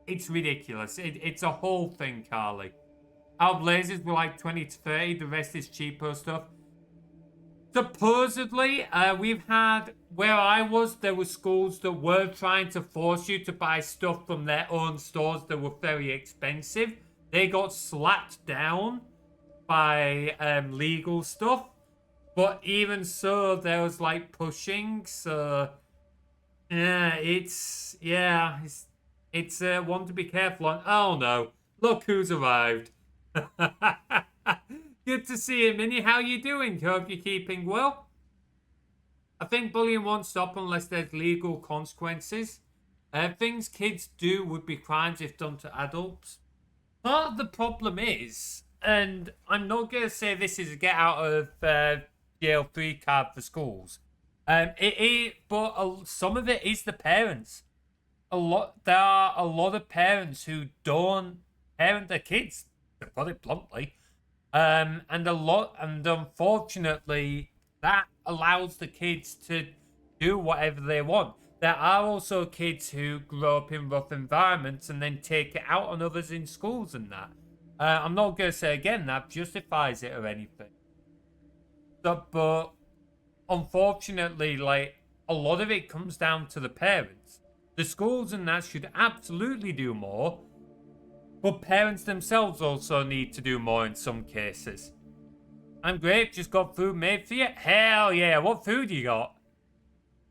it's ridiculous. It's a whole thing, Carly. Our blazers were like 20 to 30, the rest is cheaper stuff. Supposedly, we've had, where I was, there were schools that were trying to force you to buy stuff from their own stores that were very expensive. They got slapped down by legal stuff. But even so, there was like pushing, so yeah, it's one to be careful on. Oh no, look who's arrived. Good to see you, Minnie. How you doing? Hope you're keeping well. I think bullying won't stop unless there's legal consequences. Things kids do would be crimes if done to adults. Part of the problem is, and I'm not going to say this is a get out of jail free card for schools. But some of it is the parents. There are a lot of parents who don't parent their kids, to put it bluntly. And unfortunately, that allows the kids to do whatever they want. there are also kids who grow up in rough environments and then take it out on others in schools and that. I'm not going to say again that justifies it or anything. But unfortunately, like, a lot of it comes down to the parents. The schools and that should absolutely do more, but parents themselves also need to do more in some cases. I'm great, just got food made for you. Hell yeah, what food you got?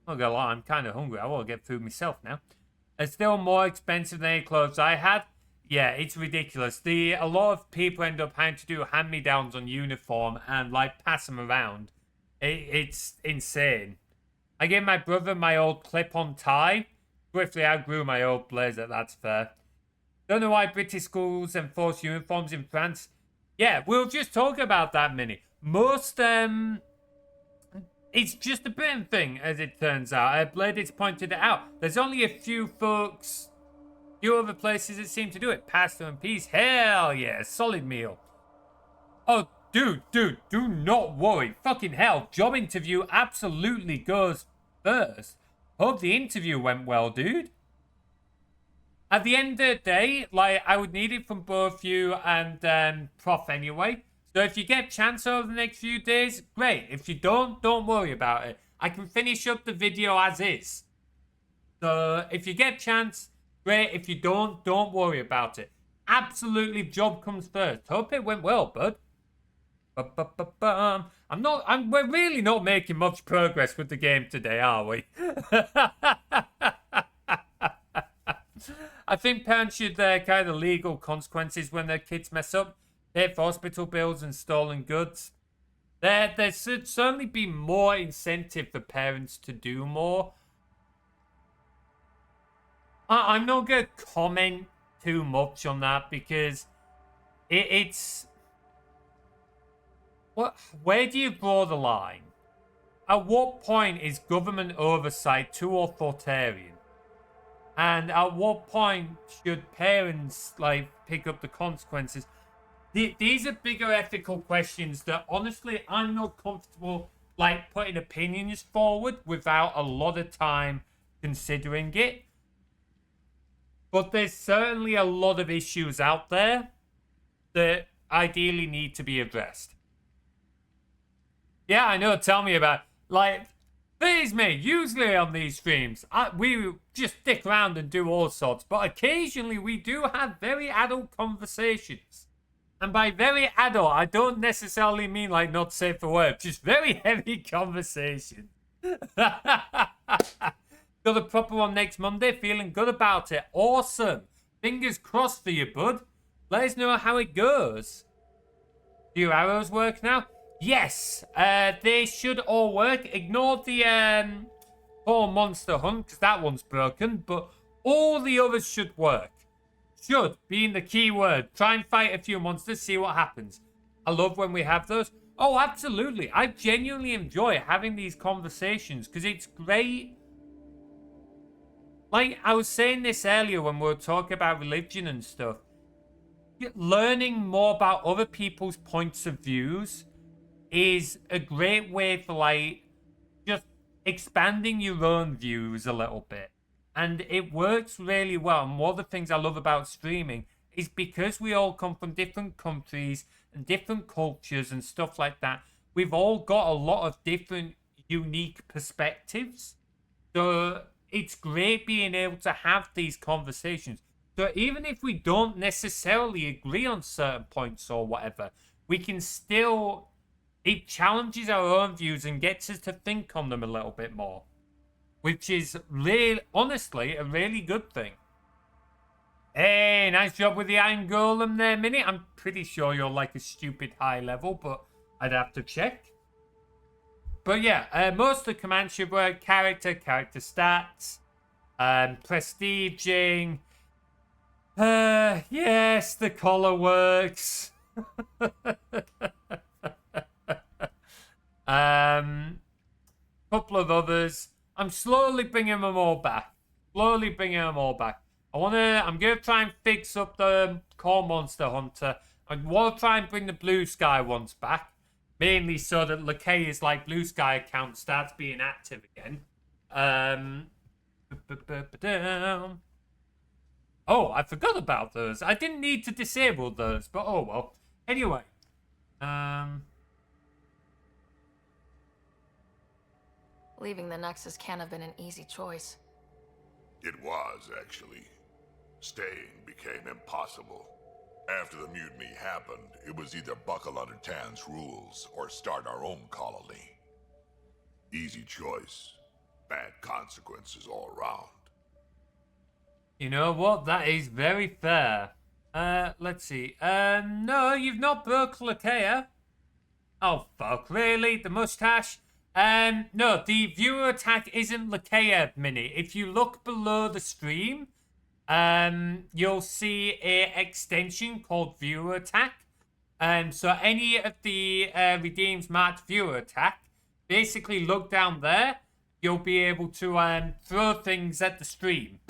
I'm not gonna lie, I'm kind of hungry. I want to get food myself now. It's still more expensive than any clothes I had. Yeah, it's ridiculous. A lot of people end up having to do hand-me-downs on uniform and like pass them around. It's insane. I gave my brother my old clip-on tie. Swiftly outgrew my old blazer, that's fair. Don't know why British schools enforce uniforms in France. Yeah, we'll just talk about that, Minnie. Most, it's just a Britain thing, as it turns out. Bladis pointed it out. There's only a few other places that seem to do it. Pasta and peas, hell yeah, solid meal. Oh, dude, do not worry. Fucking hell, job interview absolutely goes first. Hope the interview went well, dude. At the end of the day, like, I would need it from both you and Prof anyway. So if you get a chance over the next few days, great. If you don't worry about it. I can finish up the video as is. So if you get a chance, great. If you don't worry about it. Absolutely, job comes first. Hope it went well, bud. We're really not making much progress with the game today, are we? I think parents should kind of legal consequences when their kids mess up. Pay for hospital bills and stolen goods. There should certainly be more incentive for parents to do more. I'm not going to comment too much on that because it's... Where do you draw the line? At what point is government oversight too authoritarian? And at what point should parents, like, pick up the consequences? These are bigger ethical questions that, honestly, I'm not comfortable, like, putting opinions forward without a lot of time considering it. But there's certainly a lot of issues out there that ideally need to be addressed. Yeah, I know, tell me about, like... There's me, usually on these streams, we just stick around and do all sorts, but occasionally we do have very adult conversations. And by very adult, I don't necessarily mean like not safe for work, just very heavy conversation. Got a proper one next Monday, feeling good about it. Awesome. Fingers crossed for you, bud. Let us know how it goes. Do your arrows work now? Yes, they should all work. Ignore the poor monster hunt, because that one's broken. But all the others should work. Should being the key word. Try and fight a few monsters, see what happens. I love when we have those. Oh, absolutely. I genuinely enjoy having these conversations, because it's great. Like, I was saying this earlier when we were talking about religion and stuff. Learning more about other people's points of views is a great way for, like, just expanding your own views a little bit. And it works really well. And one of the things I love about streaming is because we all come from different countries and different cultures and stuff like that, we've all got a lot of different unique perspectives. So it's great being able to have these conversations. So even if we don't necessarily agree on certain points or whatever, we can still... It challenges our own views and gets us to think on them a little bit more. Which is really, honestly, a really good thing. Hey, nice job with the Iron Golem there, Minnie. I'm pretty sure you're like a stupid high level, but I'd have to check. But yeah, most of the commands should work. Character stats, prestiging. Yes, the collar works. Couple of others. I'm slowly bringing them all back. I'm gonna try and fix up the core monster hunter. I want to try and bring the blue sky ones back, mainly so that Lakea's like blue sky account starts being active again. Oh, I forgot about those. I didn't need to disable those, but oh well. Anyway. Leaving the Nexus can't have been an easy choice. It was, actually. Staying became impossible. After the mutiny happened, it was either buckle under Tan's rules or start our own colony. Easy choice. Bad consequences all around. You know what? That is very fair. Let's see. No, you've not broke Lakea. Oh, fuck. Really? The mustache? No, the viewer attack isn't Lakea, Mini. If you look below the stream, you'll see a extension called viewer attack. So any of the redeems marked viewer attack, basically look down there. You'll be able to throw things at the stream.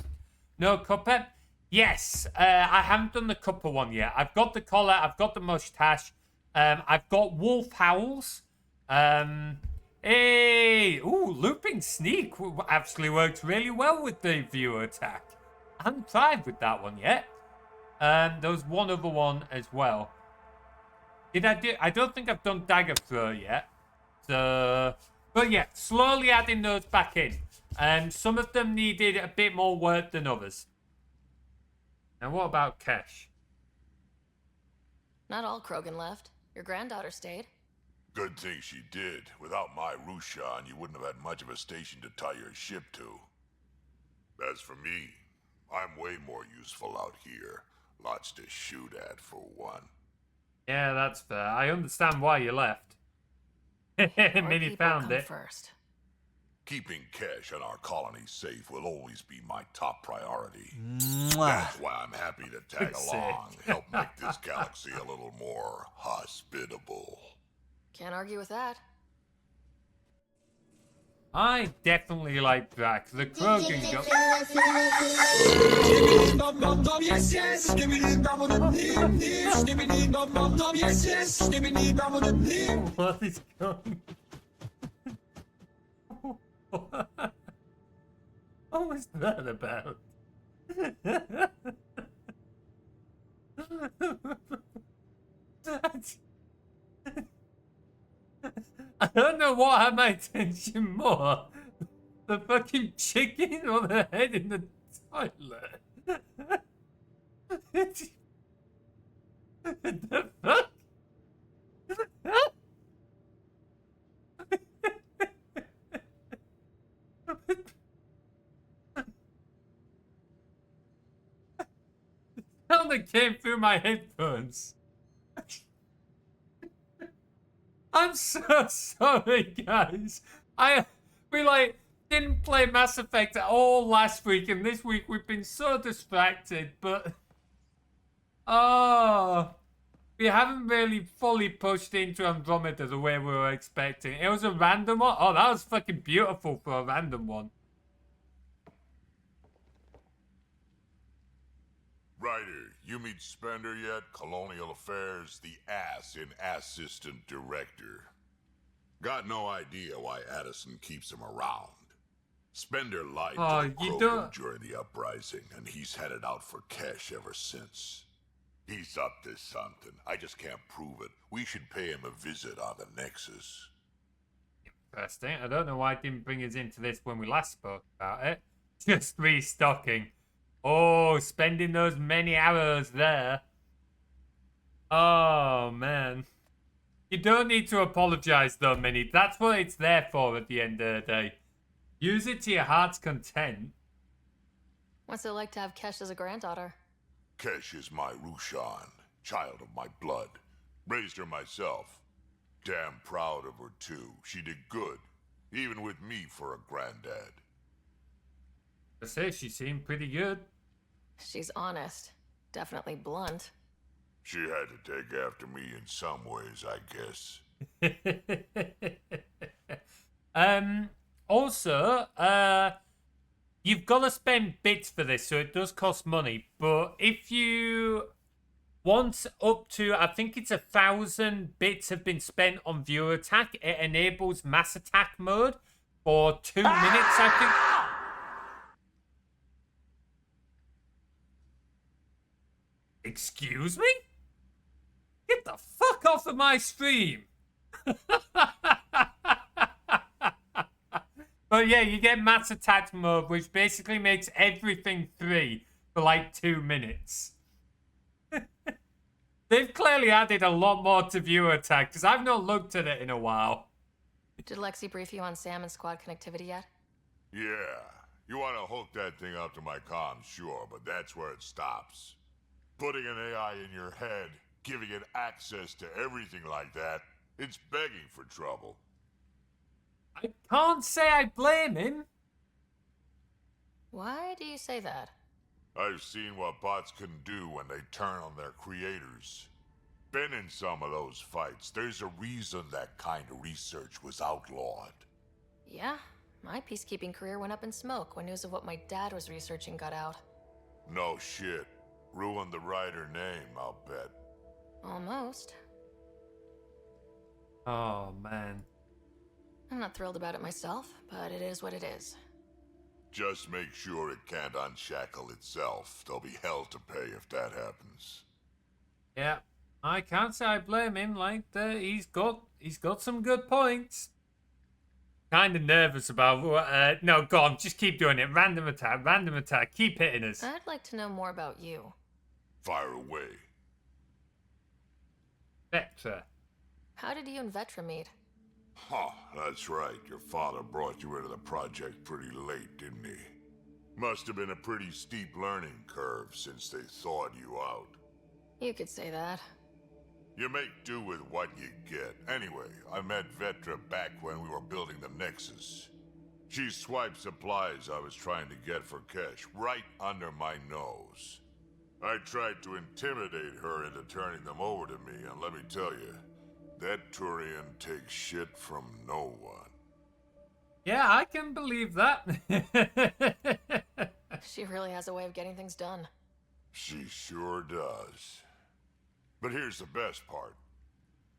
No, Cuppa? Yes, I haven't done the Cuppa one yet. I've got the collar, I've got the mustache, I've got wolf howls. Hey, ooh, looping sneak actually works really well with the viewer attack. I haven't tried with that one yet. There was one other one as well. I don't think I've done dagger throw yet. So, but yeah, slowly adding those back in. Some of them needed a bit more work than others. Now, what about Kesh? Not all Krogan left. Your granddaughter stayed. Good thing she did. Without my Rushan, you wouldn't have had much of a station to tie your ship to. As for me, I'm way more useful out here. Lots to shoot at, for one. Yeah, that's fair. I understand why you left. Minnie found it. First. Keeping Kesh and our colony safe will always be my top priority. Mwah. That's why I'm happy to tag along, help make this galaxy a little more hospitable. Can't argue with that. I definitely like Brack. The Krogan What is going What was that about? I don't know what had my attention more. The fucking chicken or the head in the toilet. The fuck? Sound that came through my headphones. I'm so sorry, guys. We didn't play Mass Effect at all last week, and this week we've been so distracted, but we haven't really fully pushed into Andromeda the way we were expecting. It was a random one. Oh, that was fucking beautiful for a random one. Ryder, you meet Spender yet? Colonial Affairs, the ass in Assistant Director. Got no idea why Addison keeps him around. Spender lied to the Krogan during the uprising, and he's headed out for Kesh ever since. He's up to something. I just can't prove it. We should pay him a visit on the Nexus. Interesting. I don't know why I didn't bring us into this when we last spoke about it. Just restocking. Oh, spending those many arrows there. Oh, man. You don't need to apologize, though, Minnie. That's what it's there for at the end of the day. Use it to your heart's content. What's it like to have Kesh as a granddaughter? Kesh is my Rushan, child of my blood. Raised her myself. Damn proud of her, too. She did good, even with me for a granddad. I say she seemed pretty good. She's honest. Definitely blunt. She had to take after me in some ways, I guess. Also, you've got to spend bits for this, so it does cost money. But if you want up to, I think it's 1,000 bits have been spent on viewer attack, it enables mass attack mode for 2 minutes, I think. Excuse me? Get the fuck off of my stream. But yeah, you get mass attack mode, which basically makes everything free for like 2 minutes. They've clearly added a lot more to viewer attack, because I've not looked at it in a while. Did Lexi brief you on Sam and squad connectivity yet? Yeah. You want to hook that thing up to my comms, sure, but that's where it stops. Putting an AI in your head, giving it access to everything like that, it's begging for trouble. I can't say I blame him. Why do you say that? I've seen what bots can do when they turn on their creators. Been in some of those fights. There's a reason that kind of research was outlawed. Yeah, my peacekeeping career went up in smoke when news of what my dad was researching got out. No shit. Ruined the writer name, I'll bet. Almost. Oh, man. I'm not thrilled about it myself, but it is what it is. Just make sure it can't unshackle itself. There'll be hell to pay if that happens. Yeah, I can't say I blame him. Like, he's got some good points. Kind of nervous about. No, go on, just keep doing it. Random attack. Keep hitting us. I'd like to know more about you. Fire away. Vetra. How did you and Vetra meet? Huh, that's right. Your father brought you into the project pretty late, didn't he? Must have been a pretty steep learning curve since they thawed you out. You could say that. You make do with what you get. Anyway, I met Vetra back when we were building the Nexus. She swiped supplies I was trying to get for Kesh right under my nose. I tried to intimidate her into turning them over to me, and let me tell you, that Turian takes shit from no one. Yeah, I can believe that. She really has a way of getting things done. She sure does. But here's the best part.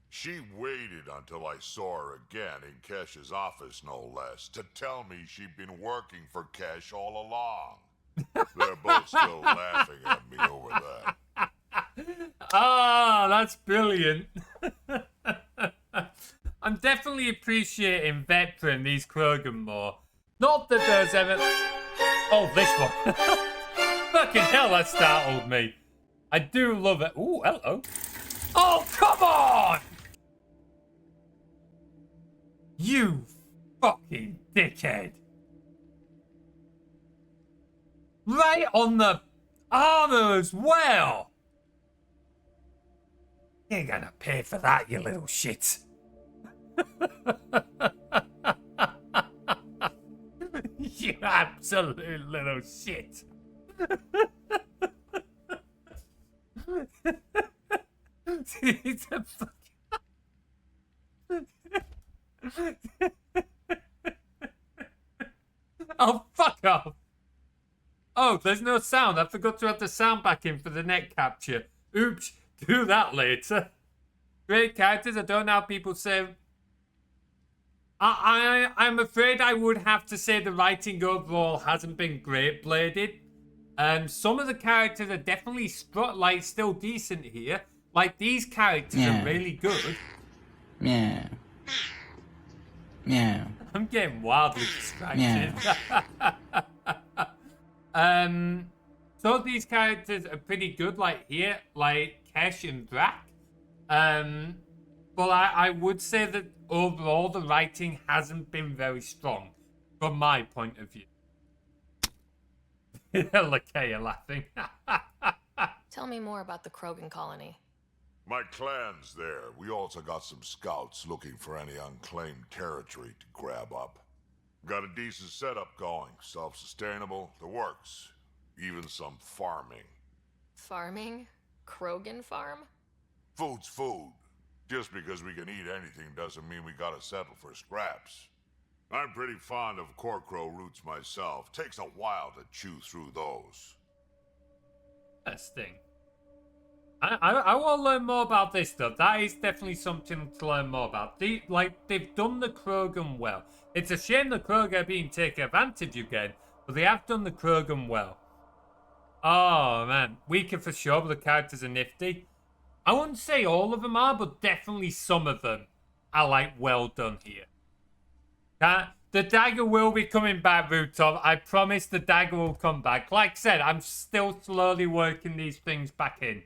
She waited until I saw her again in Kesh's office, no less, to tell me she'd been working for Kesh all along. They're both still laughing at me over that. Ah, that's brilliant. I'm definitely appreciating Vetra and these Krogan more. Not that there's ever... Oh, this one. Fucking hell, that startled me. I do love it. Ooh, hello. Oh, come on! You fucking dickhead. Right on the armor as well. You're gonna pay for that, you little shit. You absolute little shit. It's a Oh, fuck off. Oh, there's no sound. I forgot to add the sound back in for the net capture. Oops, do that later. Great characters. I don't know how people say... I'm afraid I would have to say the writing overall hasn't been great bladed. Some of the characters are definitely still decent here. Like, these characters are really good. Yeah. Yeah. I'm getting wildly distracted. So these characters are pretty good, like here, like Kesh and Brak. But I would say that overall the writing hasn't been very strong, from my point of view. Lakea laughing. Tell me more about the Krogan colony. My clan's there. We also got some scouts looking for any unclaimed territory to grab up. Got a decent setup going. Self-sustainable, the works. Even some farming. Farming? Krogan farm? Food's food. Just because we can eat anything doesn't mean we gotta settle for scraps. I'm pretty fond of Corcrow roots myself. Takes a while to chew through those. Interesting. I want to learn more about this stuff. That is definitely something to learn more about. They've done the Krogan well. It's a shame the Krogan are being taken advantage again, but they have done the Krogan well. Oh, man. Weaker for sure, but the characters are nifty. I wouldn't say all of them are, but definitely some of them are, like, well done here. The dagger will be coming back, Rutov. I promise the dagger will come back. Like I said, I'm still slowly working these things back in.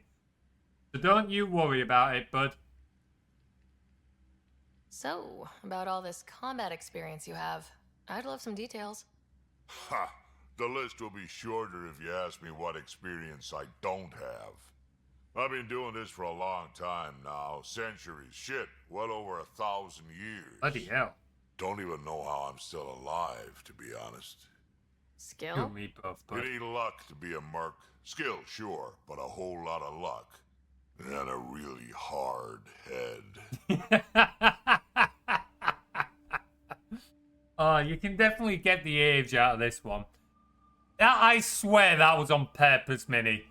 So don't you worry about it, bud. So, about all this combat experience you have, I'd love some details. Ha! The list will be shorter if you ask me what experience I don't have. I've been doing this for a long time now. Centuries. Shit. Well over 1,000 years. Bloody hell. Don't even know how I'm still alive, to be honest. Skill? You and me both, bud. You need luck to be a merc. Skill, sure, but a whole lot of luck. And a really hard head. Oh, you can definitely get the age out of this one. I swear that was on purpose, Minnie.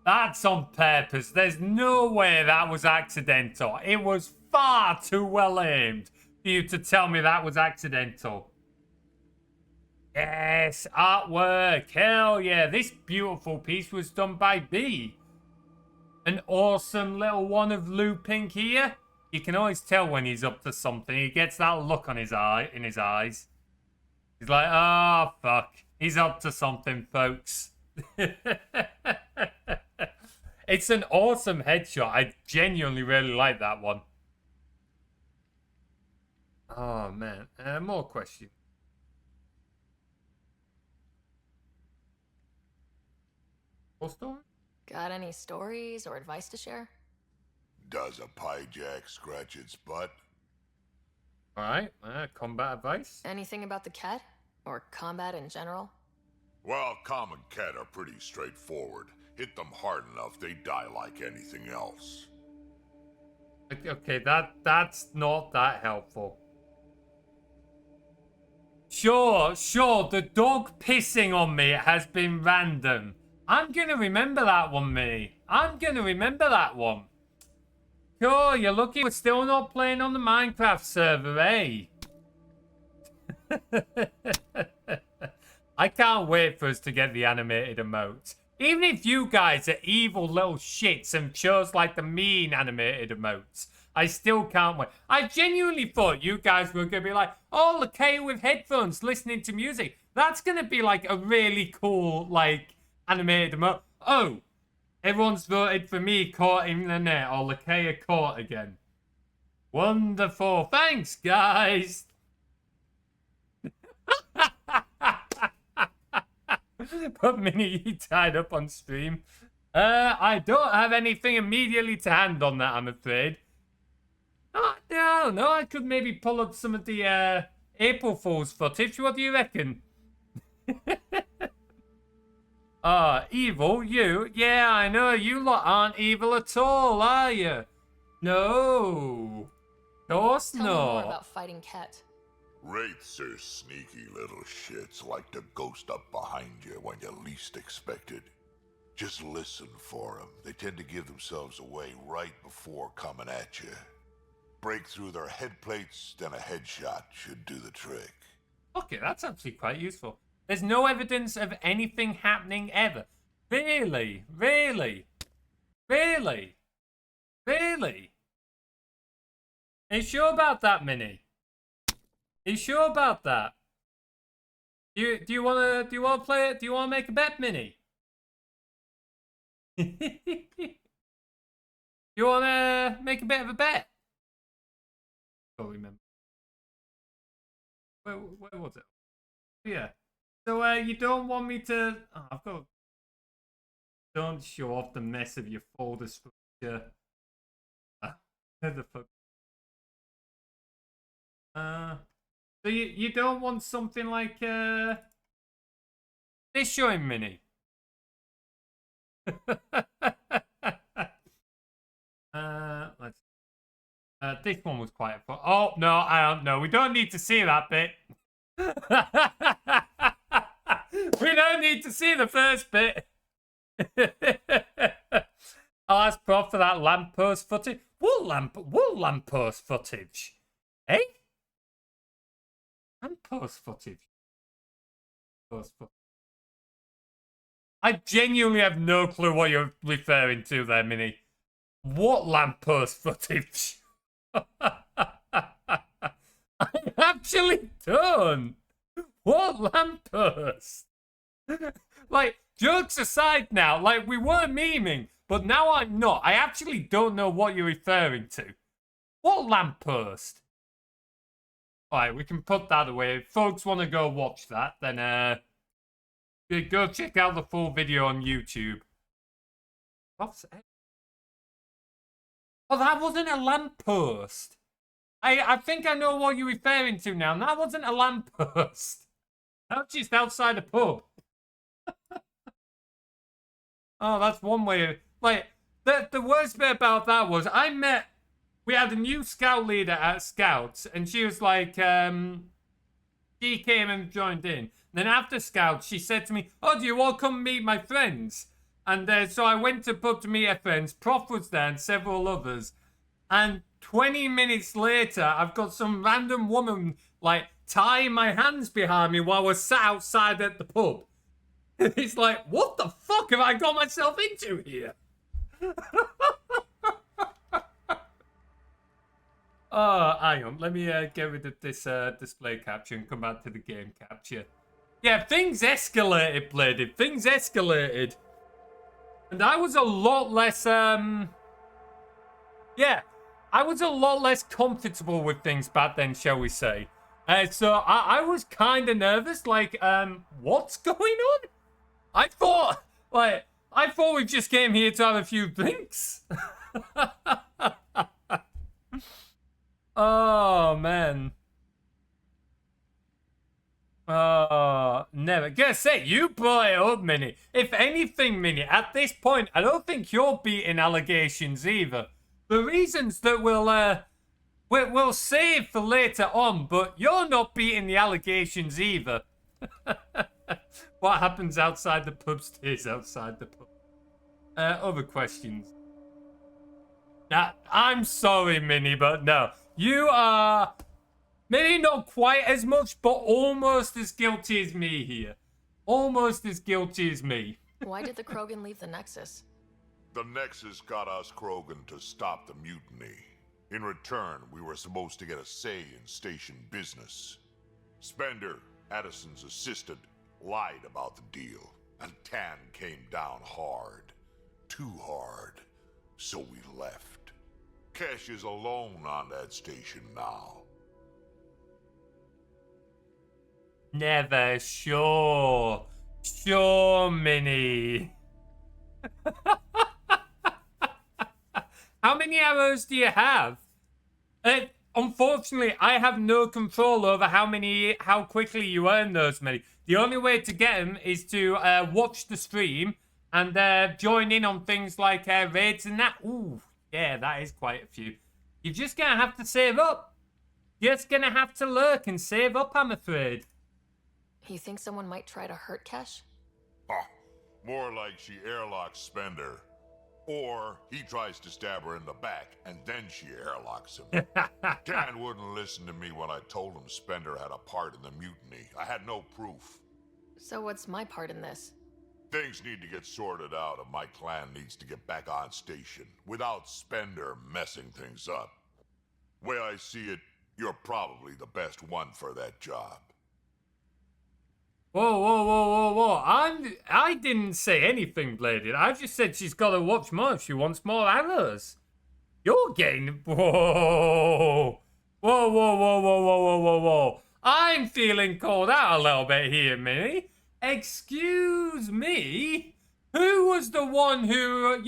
That's on purpose. There's no way that was accidental. It was far too well aimed for you to tell me that was accidental. Yes, artwork. Hell yeah. This beautiful piece was done by B. An awesome little one of looping here. You can always tell when he's up to something. He gets that look on his in his eyes. He's like, oh, fuck. He's up to something, folks. It's an awesome headshot. I genuinely really like that one. Oh, man. More questions. Full story? Got any stories or advice to share? Does a pyjack scratch its butt? Alright, combat advice? Anything about the cat? Or combat in general? Well, common cat are pretty straightforward. Hit them hard enough, they die like anything else. Okay, that's not that helpful. Sure, the dog pissing on me has been random. I'm gonna remember that one, Minnie. I'm gonna remember that one. Sure, you're lucky we're still not playing on the Minecraft server, eh? I can't wait for us to get the animated emotes. Even if you guys are evil little shits and chose like the mean animated emotes, I still can't wait. I genuinely thought you guys were going to be like, oh, Lakea with headphones listening to music. That's going to be like a really cool, like, animated emote. Oh, everyone's voted for me caught in the net or Lakea caught again. Wonderful. Thanks, guys. But Minnie, you tied up on stream. I don't have anything immediately to hand on that, I'm afraid. Oh, no, I could maybe pull up some of the April Fool's footage. What do you reckon? Evil? You? Yeah, I know. You lot aren't evil at all, are you? No. Of course not. Tell me more about fighting Ket. Wraiths are sneaky little shits like to ghost up behind you when you least expect it. Just listen for them. They tend to give themselves away right before coming at you. Break through their head plates, then a headshot should do the trick. Okay, that's actually quite useful. There's no evidence of anything happening ever. Really? Really? Really? Really? Are you sure about that, Minnie? Are you sure about that? Do you wanna play it? Do you wanna make a bet, Minnie? You wanna make a bit of a bet? I don't remember. Where was it? Yeah. So you don't want me to? Oh, I've got. Don't show off the mess of your folder structure. Where the fuck? So you don't want something like this showing, Minnie? Let's. This one was quite fun. Oh no, I don't know. We don't need to see that bit. We don't need to see the first bit. I'll ask Prof for that lamppost footage. Wool lamppost footage. Eh? Lamppost footage. I genuinely have no clue what you're referring to there, Minnie. What lamppost footage? I actually don't. What lamppost? Like, jokes aside now, like, we were memeing, but now I'm not. I actually don't know what you're referring to. What lamppost? Alright, we can put that away. If folks want to go watch that, then, go check out the full video on YouTube. What's it? Oh, that wasn't a lamppost. I think I know what you're referring to now. That wasn't a lamppost. That was just outside a pub. Oh, that's one way. Like, the worst bit about that was we had a new scout leader at Scouts, and she was like, she came and joined in. Then after Scouts, she said to me, oh, do you all come meet my friends? And so I went to pub to meet her friends. Prof was there and several others. And 20 minutes later, I've got some random woman, like, tying my hands behind me while we're sat outside at the pub. It's like, what the fuck have I got myself into here? Oh, hang on. Let me get rid of this display capture and come back to the game capture. Yeah, things escalated, Bladed. Things escalated. And I was a lot less, yeah, I was a lot less comfortable with things back then, shall we say. So I was kind of nervous, like, what's going on? I thought we just came here to have a few drinks. Oh, man. Oh, never. Gonna say, you brought it up, Minnie. If anything, Minnie, at this point, I don't think you're beating allegations either. The reasons that we'll save for later on, but you're not beating the allegations either. What happens outside the pub stays outside the pub. Other questions? Nah, I'm sorry, Minnie, but no. You are maybe not quite as much, but almost as guilty as me here. Almost as guilty as me. Why did the Krogan leave the Nexus? The Nexus got us Krogan to stop the mutiny. In return, we were supposed to get a say in station business. Spender, Addison's assistant, lied about the deal, and Tan came down hard. Too hard. So we left. Kesh is alone on that station now. Never. Sure. Sure, Minnie. How many arrows do you have? Unfortunately, I have no control over how quickly you earn those many. The only way to get them is to watch the stream and join in on things like raids and that. Ooh, yeah, that is quite a few. You're just going to have to save up. You're just going to have to lurk and save up, I'm afraid. You think someone might try to hurt Kesh? More like she airlocks Spender. Or he tries to stab her in the back, and then she airlocks him. Dan wouldn't listen to me when I told him Spender had a part in the mutiny. I had no proof. So what's my part in this? Things need to get sorted out, and my clan needs to get back on station, without Spender messing things up. Way I see it, you're probably the best one for that job. Whoa, whoa, whoa, whoa, whoa. I didn't say anything, Bladed. I just said she's got to watch more if she wants more arrows. You're getting... Whoa. Whoa, whoa, whoa, whoa, whoa, whoa, whoa, whoa. I'm feeling called out a little bit here, Minnie. Excuse me? Who was the one who,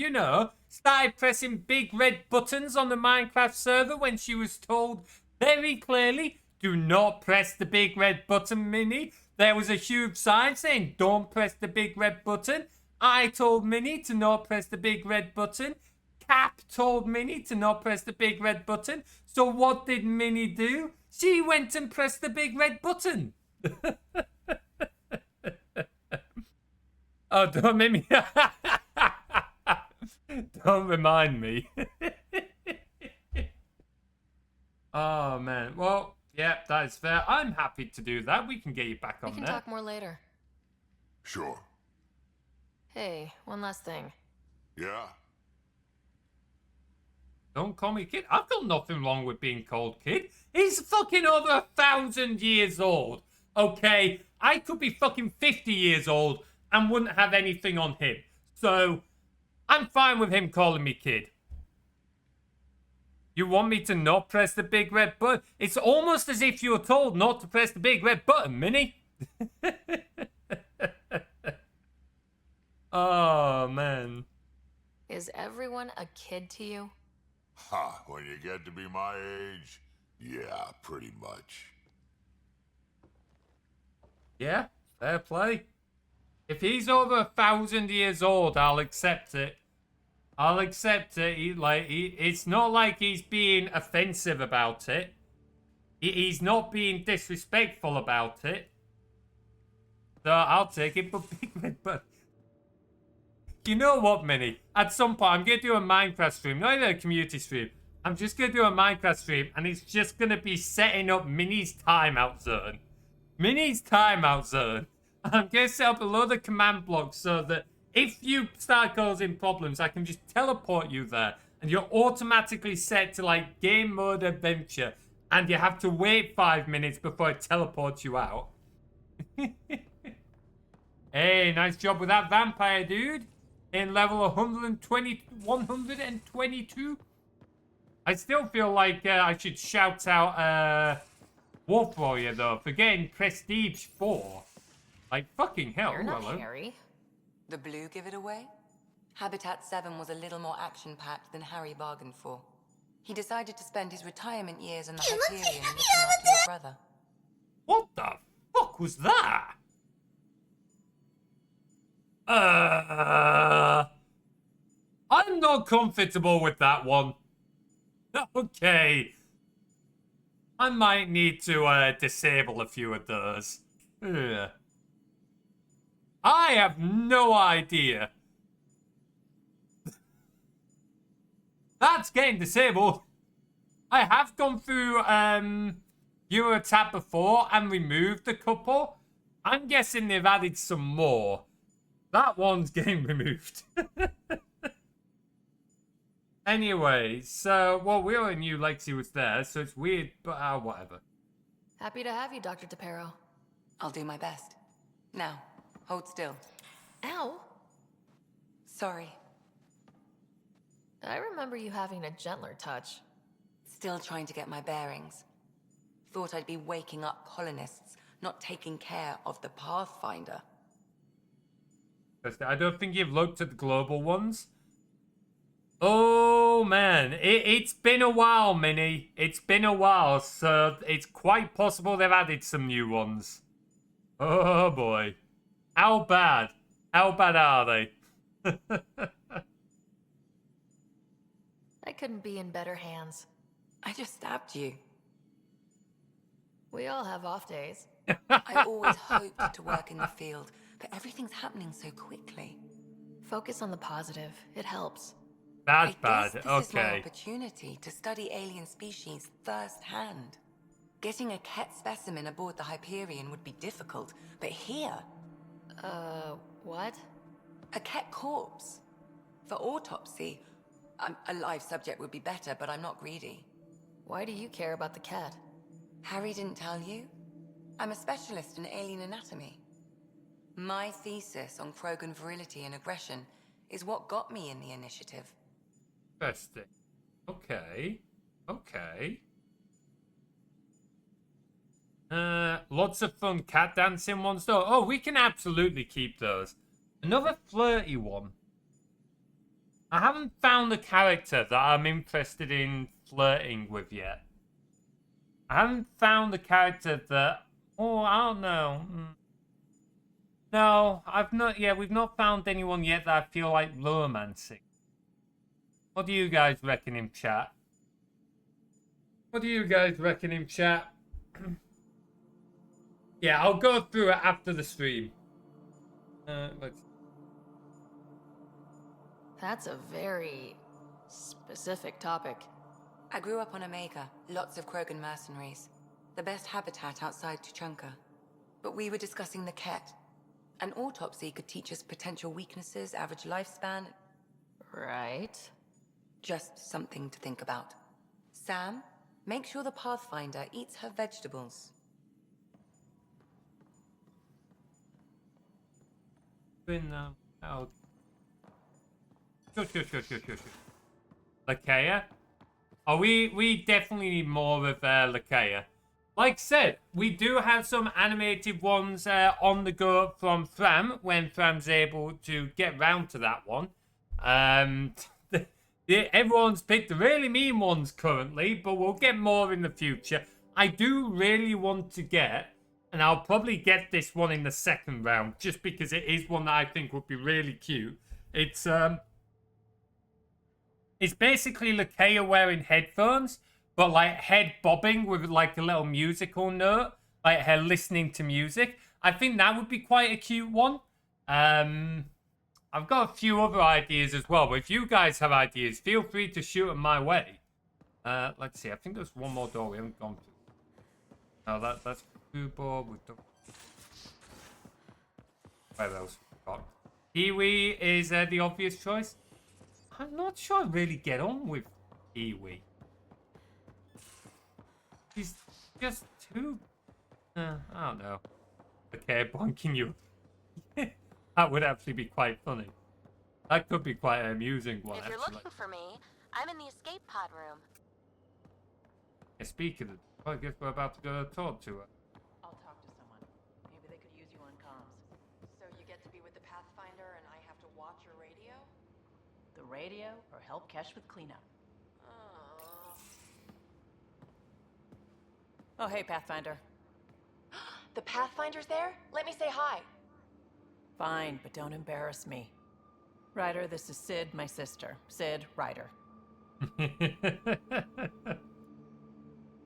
started pressing big red buttons on the Minecraft server when she was told very clearly, do not press the big red button, Minnie? There was a huge sign saying, don't press the big red button. I told Minnie to not press the big red button. Cap told Minnie to not press the big red button. So what did Minnie do? She went and pressed the big red button. Oh, don't make me... Don't remind me. Oh, man. Well... Yeah, that is fair. I'm happy to do that. We can get you back on there. We can talk more later. Sure. Hey, one last thing. Yeah? Don't call me kid. I've got nothing wrong with being called kid. He's fucking over 1,000 years old. Okay? I could be fucking 50 years old and wouldn't have anything on him. So, I'm fine with him calling me kid. You want me to not press the big red button? It's almost as if you were told not to press the big red button, Minnie. Oh, man. Is everyone a kid to you? Ha, when you get to be my age, yeah, pretty much. Yeah, fair play. If he's over 1,000 years old, I'll accept it. I'll accept it. It's not like he's being offensive about it. He's not being disrespectful about it. So I'll take it, but you know what, Minnie? At some point, I'm going to do a Minecraft stream, not even a community stream. I'm just going to do a Minecraft stream, and it's just going to be setting up Minnie's timeout zone. Minnie's timeout zone. I'm going to set up a load of command blocks so that if you start causing problems, I can just teleport you there. And you're automatically set to, like, game mode adventure. And you have to wait 5 minutes before it teleports you out. Hey, nice job with that vampire, dude. In level 122. I still feel like I should shout out Wolf Warrior, though, for getting Prestige 4. Like, fucking hell. You're not hello. Harry. The blue give it away? Habitat 7 was a little more action-packed than Harry bargained for. He decided to spend his retirement years in the Hyperion looking after your brother. What the fuck was that? I'm not comfortable with that one. Okay. I might need to disable a few of those. Ugh. I have no idea. That's getting disabled. I have gone through Eurotab before and removed a couple. I'm guessing they've added some more. That one's getting removed. Anyway, so, well, we already knew Lexi was there, so it's weird, but whatever. Happy to have you, Dr. Tapero. I'll do my best. Now, hold still. Ow. Sorry. I remember you having a gentler touch. Still trying to get my bearings. Thought I'd be waking up colonists, not taking care of the Pathfinder. I don't think you've looked at the global ones. Oh, man. It's been a while, Minnie. It's been a while, so it's quite possible they've added some new ones. Oh, boy. How bad? How bad are they? I couldn't be in better hands. I just stabbed you. We all have off days. I always hoped to work in the field, but everything's happening so quickly. Focus on the positive. It helps. That's bad. bad. This is my Okay. opportunity to study alien species firsthand. Getting a Ket specimen aboard the Hyperion would be difficult, but here... What? A Ket corpse. For autopsy. A live subject would be better, but I'm not greedy. Why do you care about the cat? Harry didn't tell you? I'm a specialist in alien anatomy. My thesis on Krogan virility and aggression is what got me in the initiative. Interesting. Okay. Okay. Lots of fun cat dancing ones though. Oh, we can absolutely keep those. Another flirty one. I haven't found a character that I'm interested in flirting with yet. I haven't found a character that... Oh, I don't know. No, I've not... Yeah, we've not found anyone yet that I feel like romancing. What do you guys reckon in chat? What do you guys reckon in chat? Yeah, I'll go through it after the stream. Let's... That's a very specific topic. I grew up on Omega, lots of Krogan mercenaries. The best habitat outside Tuchanka. But we were discussing the Ket. An autopsy could teach us potential weaknesses, average lifespan. Right. Just something to think about. Sam, make sure the Pathfinder eats her vegetables. Been out. Sure. Lakea? Oh, we definitely need more of Lakea. Like said, we do have some animated ones on the go from Fram when Fram's able to get round to that one. Everyone's picked the really mean ones currently, but we'll get more in the future. I do really want to get, and I'll probably get this one in the second round, just because it is one that I think would be really cute. It's basically Lakea wearing headphones, but like head bobbing with like a little musical note, like her listening to music. I think that would be quite a cute one. I've got a few other ideas as well, but if you guys have ideas, feel free to shoot them my way. Let's see, I think there's one more door we haven't gone through. No, that's Kubo. We've done. Where else we've got? Kiwi is the obvious choice. I'm not sure I really get on with Kiwi. She's just too... I don't know. Okay, bonking you. That would actually be quite funny. That could be quite an amusing one, If you're actually. looking for me, I'm in the escape pod room. Yeah, speaking of... I guess we're about to go talk to her. I'll talk to someone. Maybe they could use you on comms. So you get to be with the Pathfinder and I have to watch your radio? The radio or help Kesh with cleanup. Oh, hey, Pathfinder. The Pathfinder's there? Let me say hi. Fine, but don't embarrass me. Ryder, this is Sid, my sister. Sid, Ryder.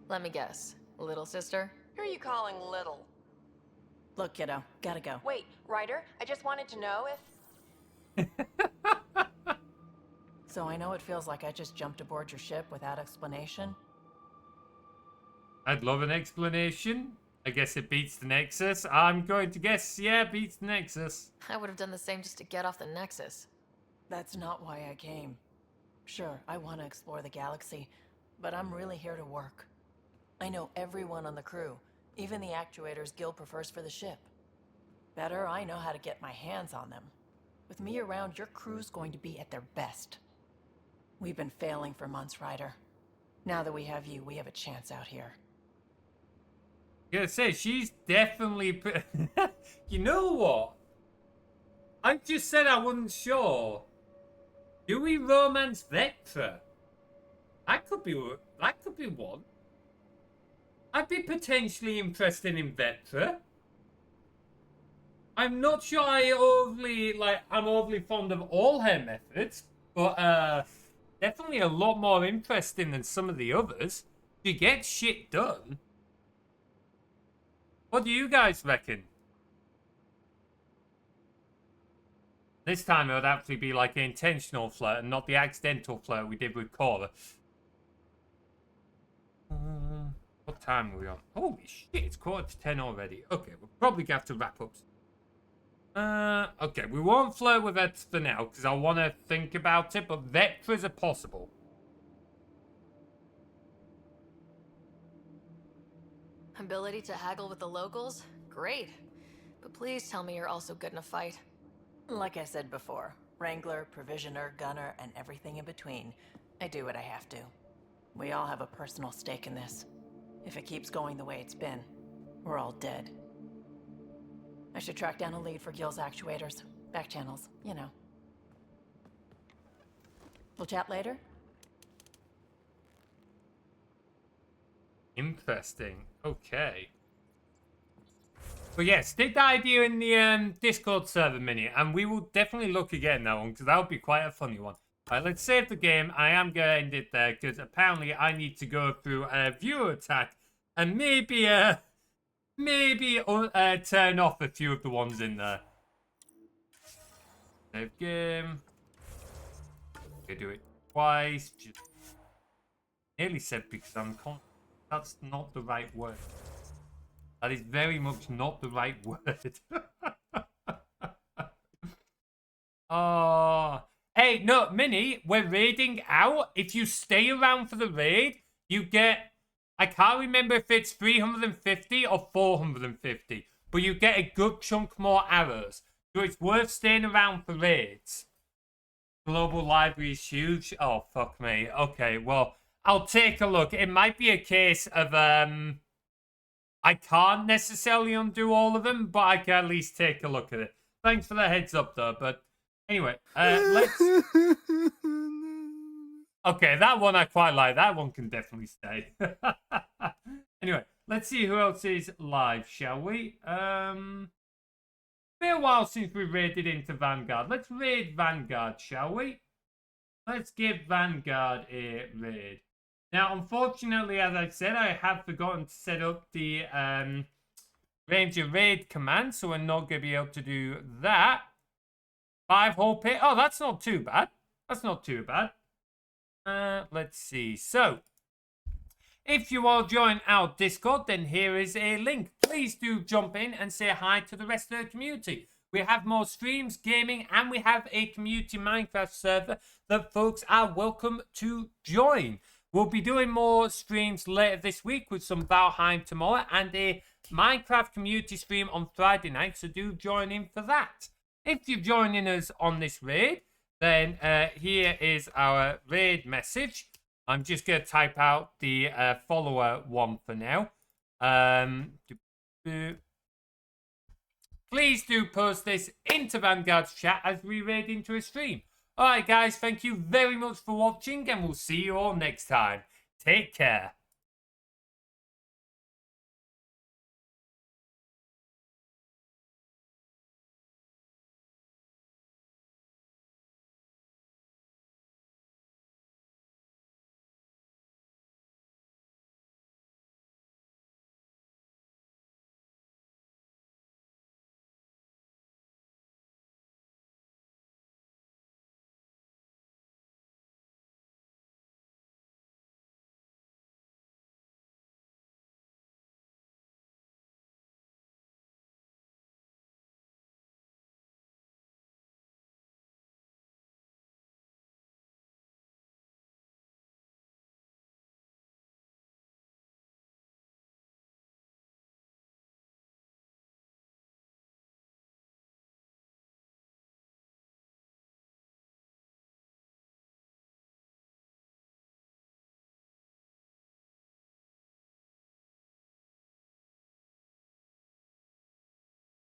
Let me guess. Little sister? Who are you calling little? Look, kiddo, gotta go. Wait, Ryder, I just wanted to know if... So I know it feels like I just jumped aboard your ship without explanation. I'd love an explanation. I guess it beats the Nexus. I'm going to guess, yeah, beats the Nexus. I would have done the same just to get off the Nexus. That's not why I came. Sure, I want to explore the galaxy, but I'm really here to work. I know everyone on the crew, even the actuators Gil prefers for the ship. Better, I know how to get my hands on them. With me around, your crew's going to be at their best. We've been failing for months, Ryder. Now that we have you, we have a chance out here. I gotta say, she's definitely... You know what? I just said I wasn't sure. Do we romance Vectra? That could be one. I'd be potentially interested in Vectra. I'm not sure I'm overly fond of all her methods, but definitely a lot more interesting than some of the others. She gets shit done. What do you guys reckon? This time it would actually be like an intentional flirt and not the accidental flirt we did with Cora. What time are we on? Holy shit, it's 9:45 already. Okay, we'll probably have to wrap up. Okay, we won't flirt with that for now because I want to think about it, but Vectras are possible. Ability to haggle with the locals? Great. But please tell me you're also good in a fight. Like I said before, Wrangler, Provisioner, Gunner, and everything in between. I do what I have to. We all have a personal stake in this. If it keeps going the way it's been, we're all dead. I should track down a lead for Gil's actuators. Back channels, you know. We'll chat later? Interesting. Okay. But yeah, stick that idea in the Discord server minute, and we will definitely look again that one, because that would be quite a funny one. Alright, let's save the game. I am going to end it there, because apparently I need to go through a viewer attack, and maybe turn off a few of the ones in there. Save game. Okay, do it twice. Just nearly said because I'm confident. That's not the right word. That is very much not the right word. Oh. Hey, no, Minnie, we're raiding out. If you stay around for the raid, you get... I can't remember if it's 350 or 450, but you get a good chunk more arrows. So it's worth staying around for raids. Global library is huge. Oh, fuck me. Okay, well, I'll take a look. It might be a case of, I can't necessarily undo all of them, but I can at least take a look at it. Thanks for the heads up, though, but anyway, let's... Okay, that one I quite like. That one can definitely stay. Anyway, let's see who else is live, shall we? Been a while since we raided into Vanguard. Let's raid Vanguard, shall we? Let's give Vanguard a raid. Now, unfortunately, as I said, I have forgotten to set up the Ranger raid command, so we're not going to be able to do that. 5-hole pit. Oh, that's not too bad. That's not too bad. Let's see. So, if you all join our Discord, then here is a link. Please do jump in and say hi to the rest of the community. We have more streams, gaming, and we have a community Minecraft server that folks are welcome to join. We'll be doing more streams later this week with some Valheim tomorrow and a Minecraft community stream on Friday night, so do join in for that. If you're joining us on this raid, then here is our raid message. I'm just going to type out the follower one for now. Please do post this into Vanguard's chat as we raid into a stream. Alright guys, thank you very much for watching and we'll see you all next time. Take care.